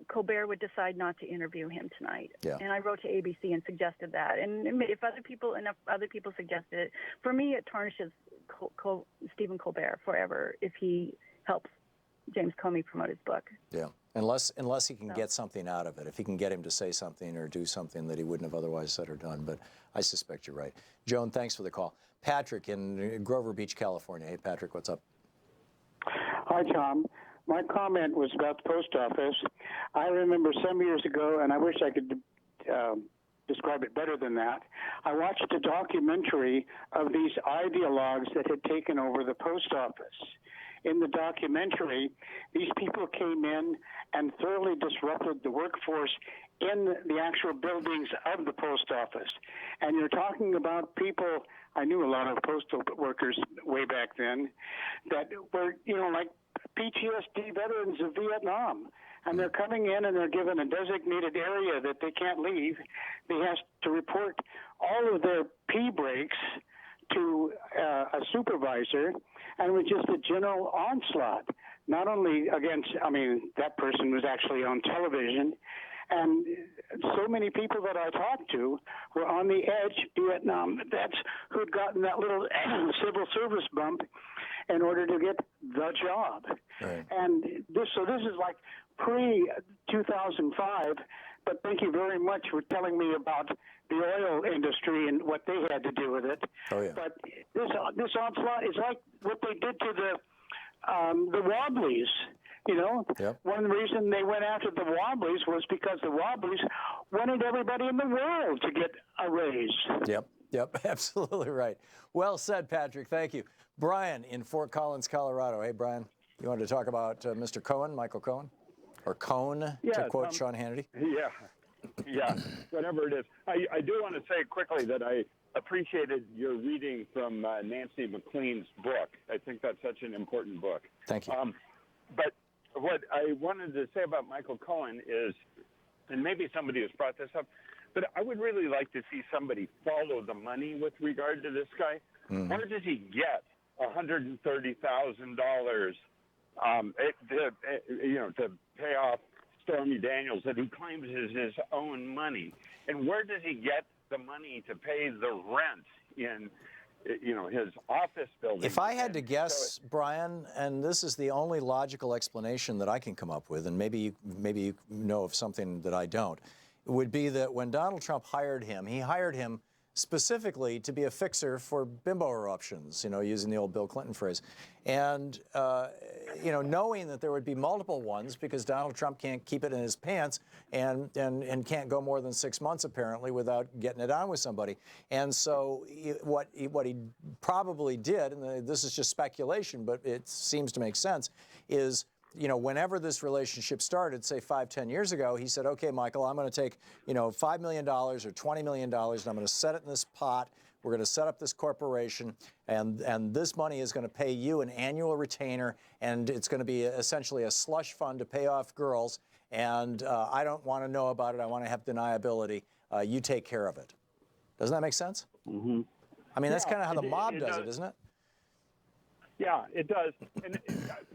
Colbert would decide not to interview him tonight. Yeah. And I wrote to ABC and suggested that. And if enough other people suggested it, for me, it tarnishes Stephen Colbert forever if he helps James Comey promote his book. Yeah. Unless he can get something out of it, if he can get him to say something or do something that he wouldn't have otherwise said or done. But I suspect you're right. Joan, thanks for the call. Patrick in Grover Beach, California. Hey, Patrick, what's up? Hi, Tom. My comment was about the post office. I remember some years ago, and I wish I could describe it better than that. I watched a documentary of these ideologues that had taken over the post office. In the documentary, these people came in and thoroughly disrupted the workforce in the actual buildings of the post office. And you're talking about people, I knew a lot of postal workers way back then, that were, like PTSD veterans of Vietnam. And they're coming in and they're given a designated area that they can't leave. They have to report all of their pee breaks to a supervisor, and it was just a general onslaught. Not only against, that person was actually on television, and so many people that I talked to were on the edge Vietnam vets who'd gotten that little civil service bump in order to get the job. Right. And this is like pre-2005, but thank you very much for telling me about the oil industry and what they had to do with it. Oh, yeah. But this onslaught is like what they did to the Wobblies. Yep. One reason they went after the Wobblies was because the Wobblies wanted everybody in the world to get a raise. Yep, absolutely right. Well said, Patrick. Thank you. Brian in Fort Collins, Colorado. Hey, Brian, you wanted to talk about Mr. Cohen, Michael Cohen? Or Cohn, to quote Sean Hannity? Yeah, whatever it is. I do want to say quickly that I appreciated your reading from Nancy McLean's book. I think that's such an important book. Thank you. But what I wanted to say about Michael Cohen is, and maybe somebody has brought this up, but I would really like to see somebody follow the money with regard to this guy. Where does he get $130,000 to pay off Stormy Daniels that he claims is his own money? And where does he get the money to pay the rent in, his office building? If I had to guess, Brian, and this is the only logical explanation that I can come up with, and maybe you know of something that I don't, it would be that when Donald Trump hired him, he hired him specifically to be a fixer for bimbo eruptions, using the old Bill Clinton phrase. And, knowing that there would be multiple ones because Donald Trump can't keep it in his pants and can't go more than 6 months, apparently, without getting it on with somebody. And so what he probably did, and this is just speculation, but it seems to make sense, is whenever this relationship started, say 5-10 years ago, he said, okay, Michael, I'm going to take, $5 million or $20 million, and I'm going to set it in this pot. We're going to set up this corporation, and this money is going to pay you an annual retainer, and it's going to be essentially a slush fund to pay off girls, and I don't want to know about it. I want to have deniability. You take care of it. Doesn't that make sense? Mm-hmm. I mean, that's kind of how the mob does it, isn't it? Yeah, it does.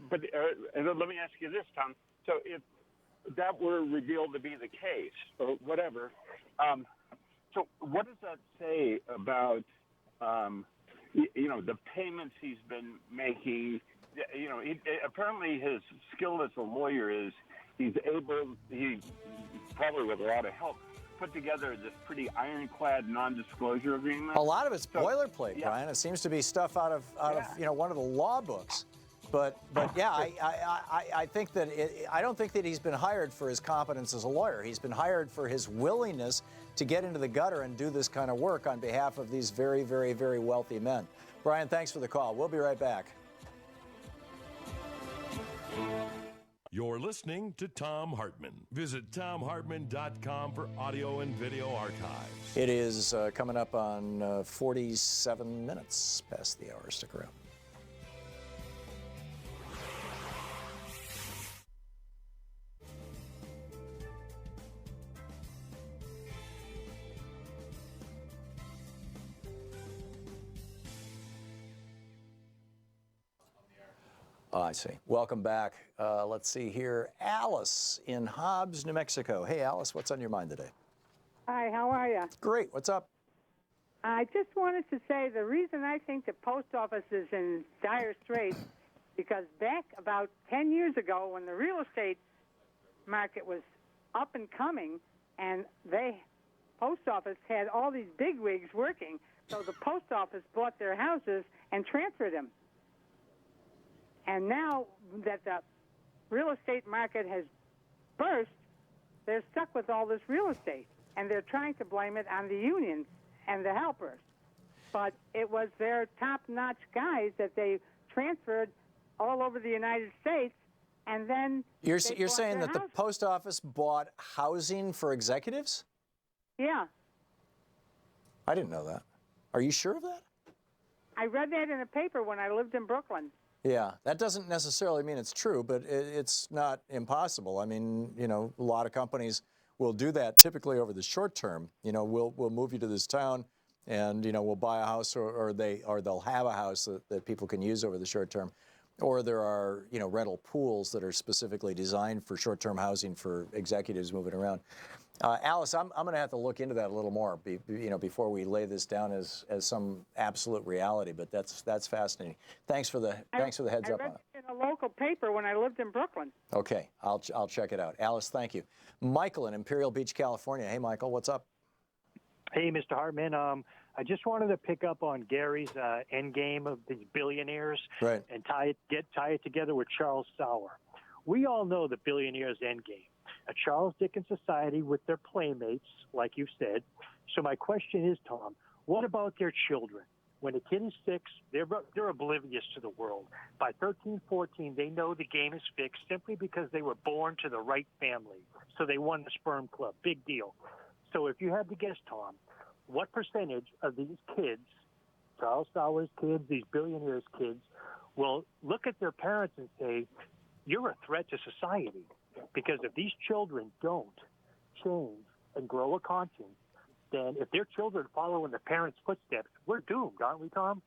But let me ask you this, Tom. So if that were revealed to be the case, or whatever, so what does that say about, the payments he's been making? Apparently his skill as a lawyer is he probably with a lot of help, put together this pretty ironclad non-disclosure agreement. A lot of it's boilerplate, Brian. It seems to be stuff out of one of the law books. But yeah, I think that I don't think that he's been hired for his competence as a lawyer. He's been hired for his willingness to get into the gutter and do this kind of work on behalf of these very, very, very wealthy men. Brian, thanks for the call. We'll be right back. You're listening to Thom Hartmann. Visit thomhartmann.com for audio and video archives. It is coming up on 47 minutes past the hour. Stick around. I see. Welcome back. Let's see here. Alice in Hobbs, New Mexico. Hey, Alice, what's on your mind today? Hi, how are you? Great. What's up? I just wanted to say the reason I think the post office is in dire straits because back about 10 years ago when the real estate market was up and coming and post office had all these bigwigs working, so the post office bought their houses and transferred them. And now that the real estate market has burst, they're stuck with all this real estate, and they're trying to blame it on the unions and the helpers. But it was their top-notch guys that they transferred all over the United States and then You're they you're bought saying their that the house. post office bought housing for executives? Yeah, I didn't know that. Are you sure of that? I read that in a paper when I lived in Brooklyn. Yeah, that doesn't necessarily mean it's true, but it's not impossible. I mean, you know, a lot of companies will do that typically over the short term. You know, we'll move you to this town, and you know, we'll buy a house, or they'll have a house that people can use over the short term. Or there are, you know, rental pools that are specifically designed for short-term housing for executives moving around. Alice, I'm going to have to look into that a little more, you know, before we lay this down as some absolute reality. But that's fascinating. Thanks for the heads up I on read it. it in a local paper when I lived in Brooklyn. Okay, I'll check it out. Alice, thank you. Michael in Imperial Beach, California. Hey, Michael, what's up? Hey, Mr. Hartman. I just wanted to pick up on Gary's end game of these billionaires, right, and tie it together with Charles Sauer. We all know the billionaires' end game, a Charles Dickens society with their playmates, like you said. So my question is, Tom, what about their children? When a kid is 6, they're oblivious to the world. By 13, 14, they know the game is fixed simply because they were born to the right family. So they won the sperm club. Big deal. So if you had to guess, Tom, what percentage of these kids, Charles Sauer's kids, these billionaires' kids, will look at their parents and say, you're a threat to society? Because if these children don't change and grow a conscience, then if their children follow in the parents' footsteps, we're doomed, aren't we, Tom?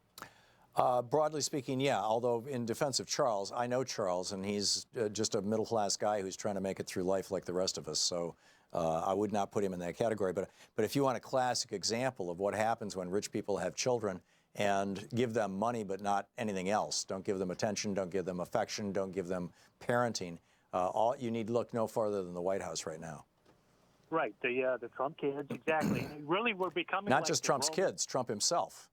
Broadly speaking, yeah, although in defense of Charles, I know Charles, and he's just a middle-class guy who's trying to make it through life like the rest of us, so I would not put him in that category. But if you want a classic example of what happens when rich people have children and give them money but not anything else, don't give them attention, don't give them affection, don't give them parenting, you need look no farther than the White House right now. Right, the Trump kids, exactly. And really, we're becoming Not like just the Trump's Roman- kids, Trump himself.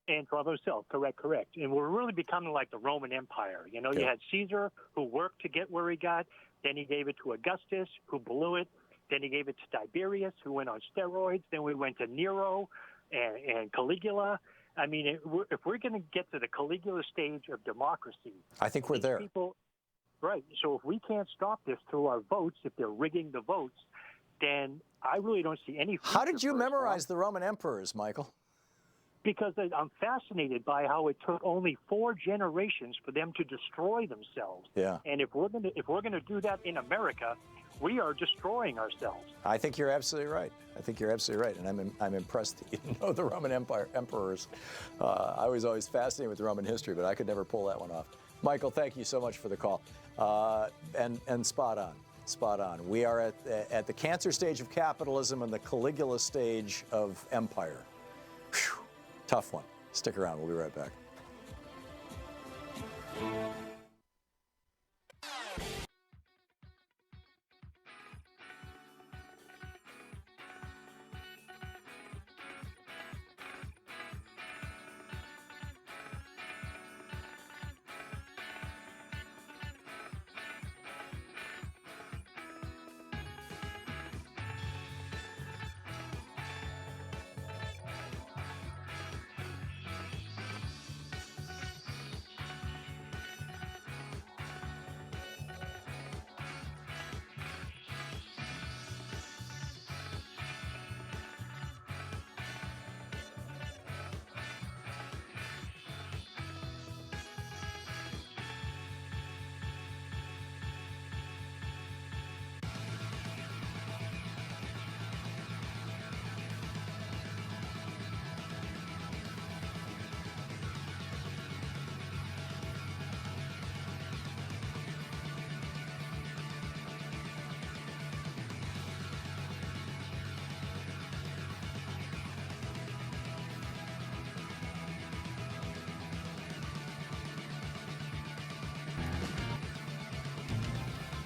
And Trump himself, correct. And we're really becoming like the Roman Empire. You know, you had Caesar, who worked to get where he got. Then he gave it to Augustus, who blew it. Then he gave it to Tiberius, who went on steroids. Then we went to Nero and Caligula. I mean, if we're going to get to the Caligula stage of democracy, I think we're there. Right. So if we can't stop this through our votes, if they're rigging the votes, then I really don't see any future. How did you memorize the Roman emperors, Michael? Because I'm fascinated by how it took only 4 generations for them to destroy themselves. Yeah. And if we're gonna do that in America, we are destroying ourselves. I think you're absolutely right. And I'm impressed that you know the Roman emperors. I was always fascinated with Roman history, but I could never pull that one off. Michael, thank you so much for the call. And spot on. We are at the cancer stage of capitalism and the Caligula stage of empire. Whew. Tough one. Stick around. We'll be right back.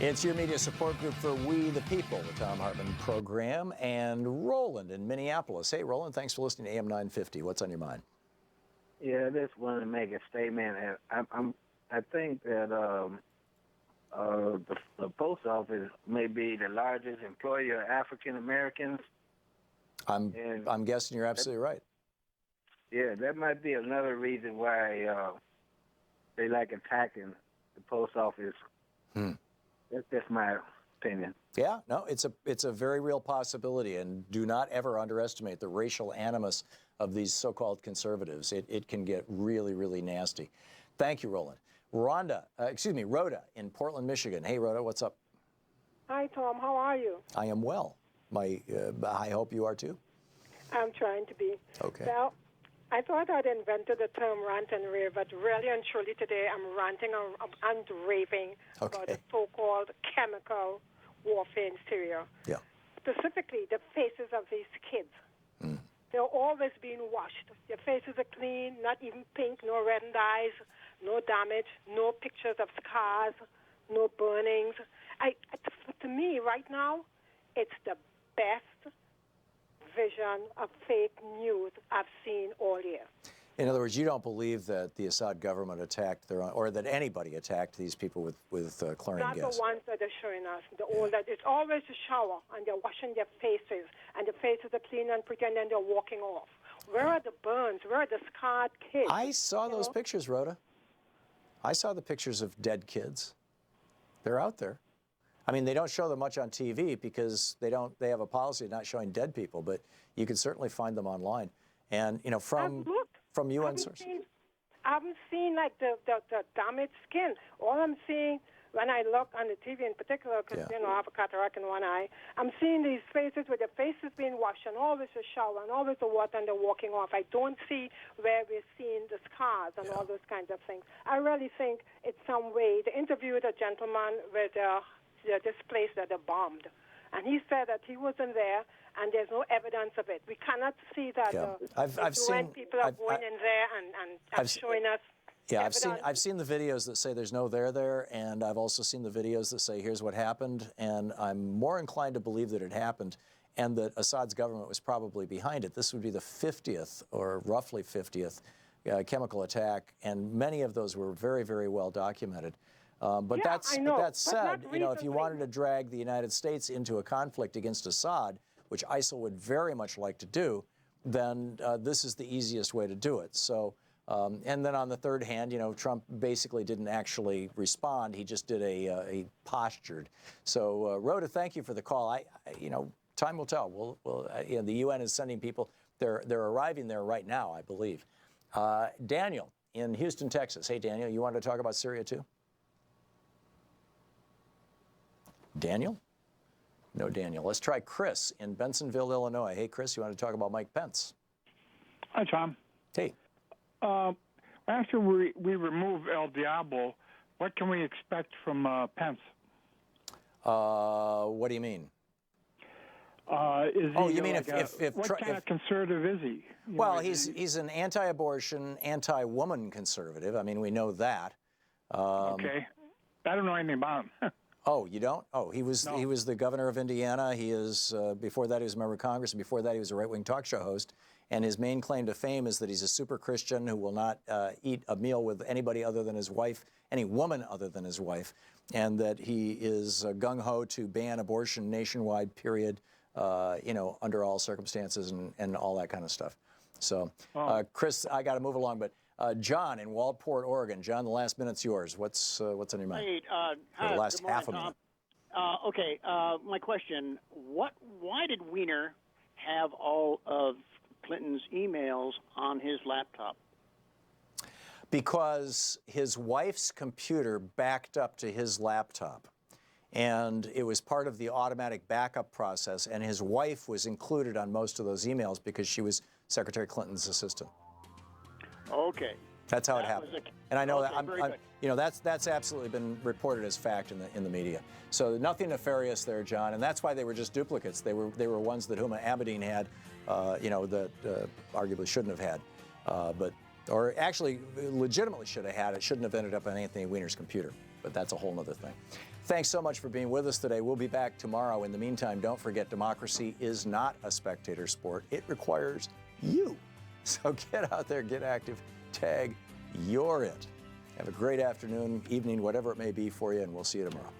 It's your media support group for We the People, the Thom Hartmann Program, and Roland in Minneapolis. Hey, Roland, thanks for listening to AM 950. What's on your mind? Yeah, I just want to make a statement. I think that the post office may be the largest employer of African Americans. I'm guessing you're absolutely right. Yeah, that might be another reason why they like attacking the post office That's just my opinion. Yeah, no, it's a very real possibility, and do not ever underestimate the racial animus of these so-called conservatives. It can get really, really nasty. Thank you, Roland. Rhoda in Portland, Michigan. Hey, Rhoda, what's up? Hi, Tom. How are you? I am well. I hope you are too. I'm trying to be. Okay. Well, I thought I'd invented the term rant and rave, but really and truly today I'm ranting and raving about the so-called chemical warfare in Syria. Yeah. Specifically, the faces of these kids. They're always being washed. Their faces are clean, not even pink, no reddened eyes, no damage, no pictures of scars, no burnings. To me, right now, it's the best vision of fake news I've seen all year. In other words, you don't believe that the Assad government attacked their own, or that anybody attacked these people with chlorine Not gas? the ones that they're showing us. It's always a shower, and they're washing their faces, and the faces are clean and pretty, and then they're walking off. Where are the burns? Where are the scarred kids? I saw those pictures, Rhoda. I saw the pictures of dead kids. They're out there. I mean, they don't show them much on TV because they have a policy of not showing dead people, but you can certainly find them online. And, you know, from UN sources. I haven't seen like the damaged skin. All I'm seeing when I look on the TV in particular, because, you know, I have a cataract in one eye, I'm seeing these faces with their faces being washed and always a shower and always the water and they're walking off. I don't see where we're seeing the scars and all those kinds of things. I really think it's some way. They interviewed a gentleman with this place that they bombed. And he said that he wasn't there, and there's no evidence of it. We cannot see that I've seen people are going in there and showing us. Yeah, I've seen the videos that say there's no there, and I've also seen the videos that say here's what happened, and I'm more inclined to believe that it happened and that Assad's government was probably behind it. This would be the 50th or roughly 50th chemical attack, and many of those were very, very well documented. But that said, you know, if you wanted to drag the United States into a conflict against Assad, which ISIL would very much like to do, then this is the easiest way to do it. So, and then on the third hand, you know, Trump basically didn't actually respond. He just did a postured. So, Rhoda, thank you for the call. You know, time will tell. You know, the UN is sending people. They're arriving there right now, I believe. Daniel in Houston, Texas. Hey, Daniel, you wanted to talk about Syria too? Daniel? No, Daniel. Let's try Chris in Bensonville, Illinois. Hey, Chris, you want to talk about Mike Pence? Hi, Tom. Hey. After we remove El Diablo, what can we expect from Pence? What do you mean? Is he you mean like what kind of conservative is he? Well, he's an anti-abortion, anti-woman conservative. I mean, we know that. Okay. I don't know anything about him. Oh, you don't? Oh, he was the governor of Indiana. He is before that he was a member of Congress, and before that he was a right-wing talk show host. And his main claim to fame is that he's a super Christian who will not eat a meal with anybody other than his wife, any woman other than his wife, and that he is gung-ho to ban abortion nationwide, period, you know, under all circumstances and all that kind of stuff. So, Chris, I got to move along, but John in Waldport, Oregon. John, the last minute's yours. What's on your mind? Hey, the last good morning, half a minute. Okay, my question: why did Weiner have all of Clinton's emails on his laptop? Because his wife's computer backed up to his laptop, and it was part of the automatic backup process. And his wife was included on most of those emails because she was Secretary Clinton's assistant. Okay. That's how it happened. And I know that you know that's absolutely been reported as fact in the media. So nothing nefarious there, John. And that's why they were just duplicates. They were ones that Huma Abedin had, you know, that arguably shouldn't have had, or actually legitimately should have had. It shouldn't have ended up on Anthony Weiner's computer. But that's a whole other thing. Thanks so much for being with us today. We'll be back tomorrow. In the meantime, don't forget democracy is not a spectator sport. It requires you. So get out there, get active, tag, you're it. Have a great afternoon, evening, whatever it may be for you, and we'll see you tomorrow.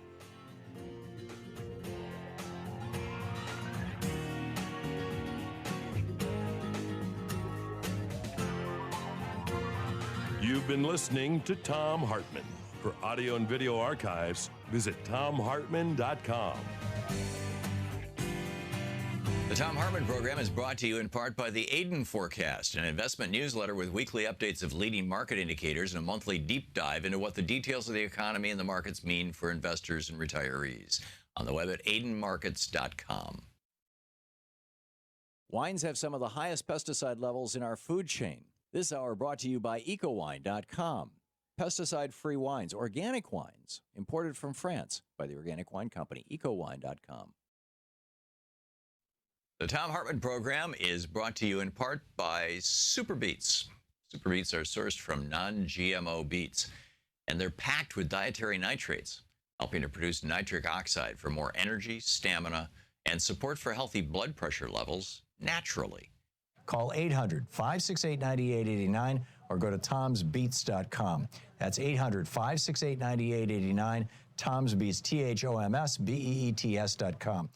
You've been listening to Thom Hartmann. For audio and video archives, visit thomhartmann.com. The Thom Hartmann Program is brought to you in part by the Aiden Forecast, an investment newsletter with weekly updates of leading market indicators and a monthly deep dive into what the details of the economy and the markets mean for investors and retirees. On the web at aidenmarkets.com. Wines have some of the highest pesticide levels in our food chain. This hour brought to you by ecowine.com. Pesticide-free wines, organic wines, imported from France by the Organic Wine Company, ecowine.com. The Thom Hartmann Program is brought to you in part by Super Beets. Super Beets are sourced from non-GMO beets, and they're packed with dietary nitrates, helping to produce nitric oxide for more energy, stamina, and support for healthy blood pressure levels naturally. Call 800-568-9889 or go to tomsbeets.com. That's 800-568-9889, Tom's Beets, THOMSBEETS.com.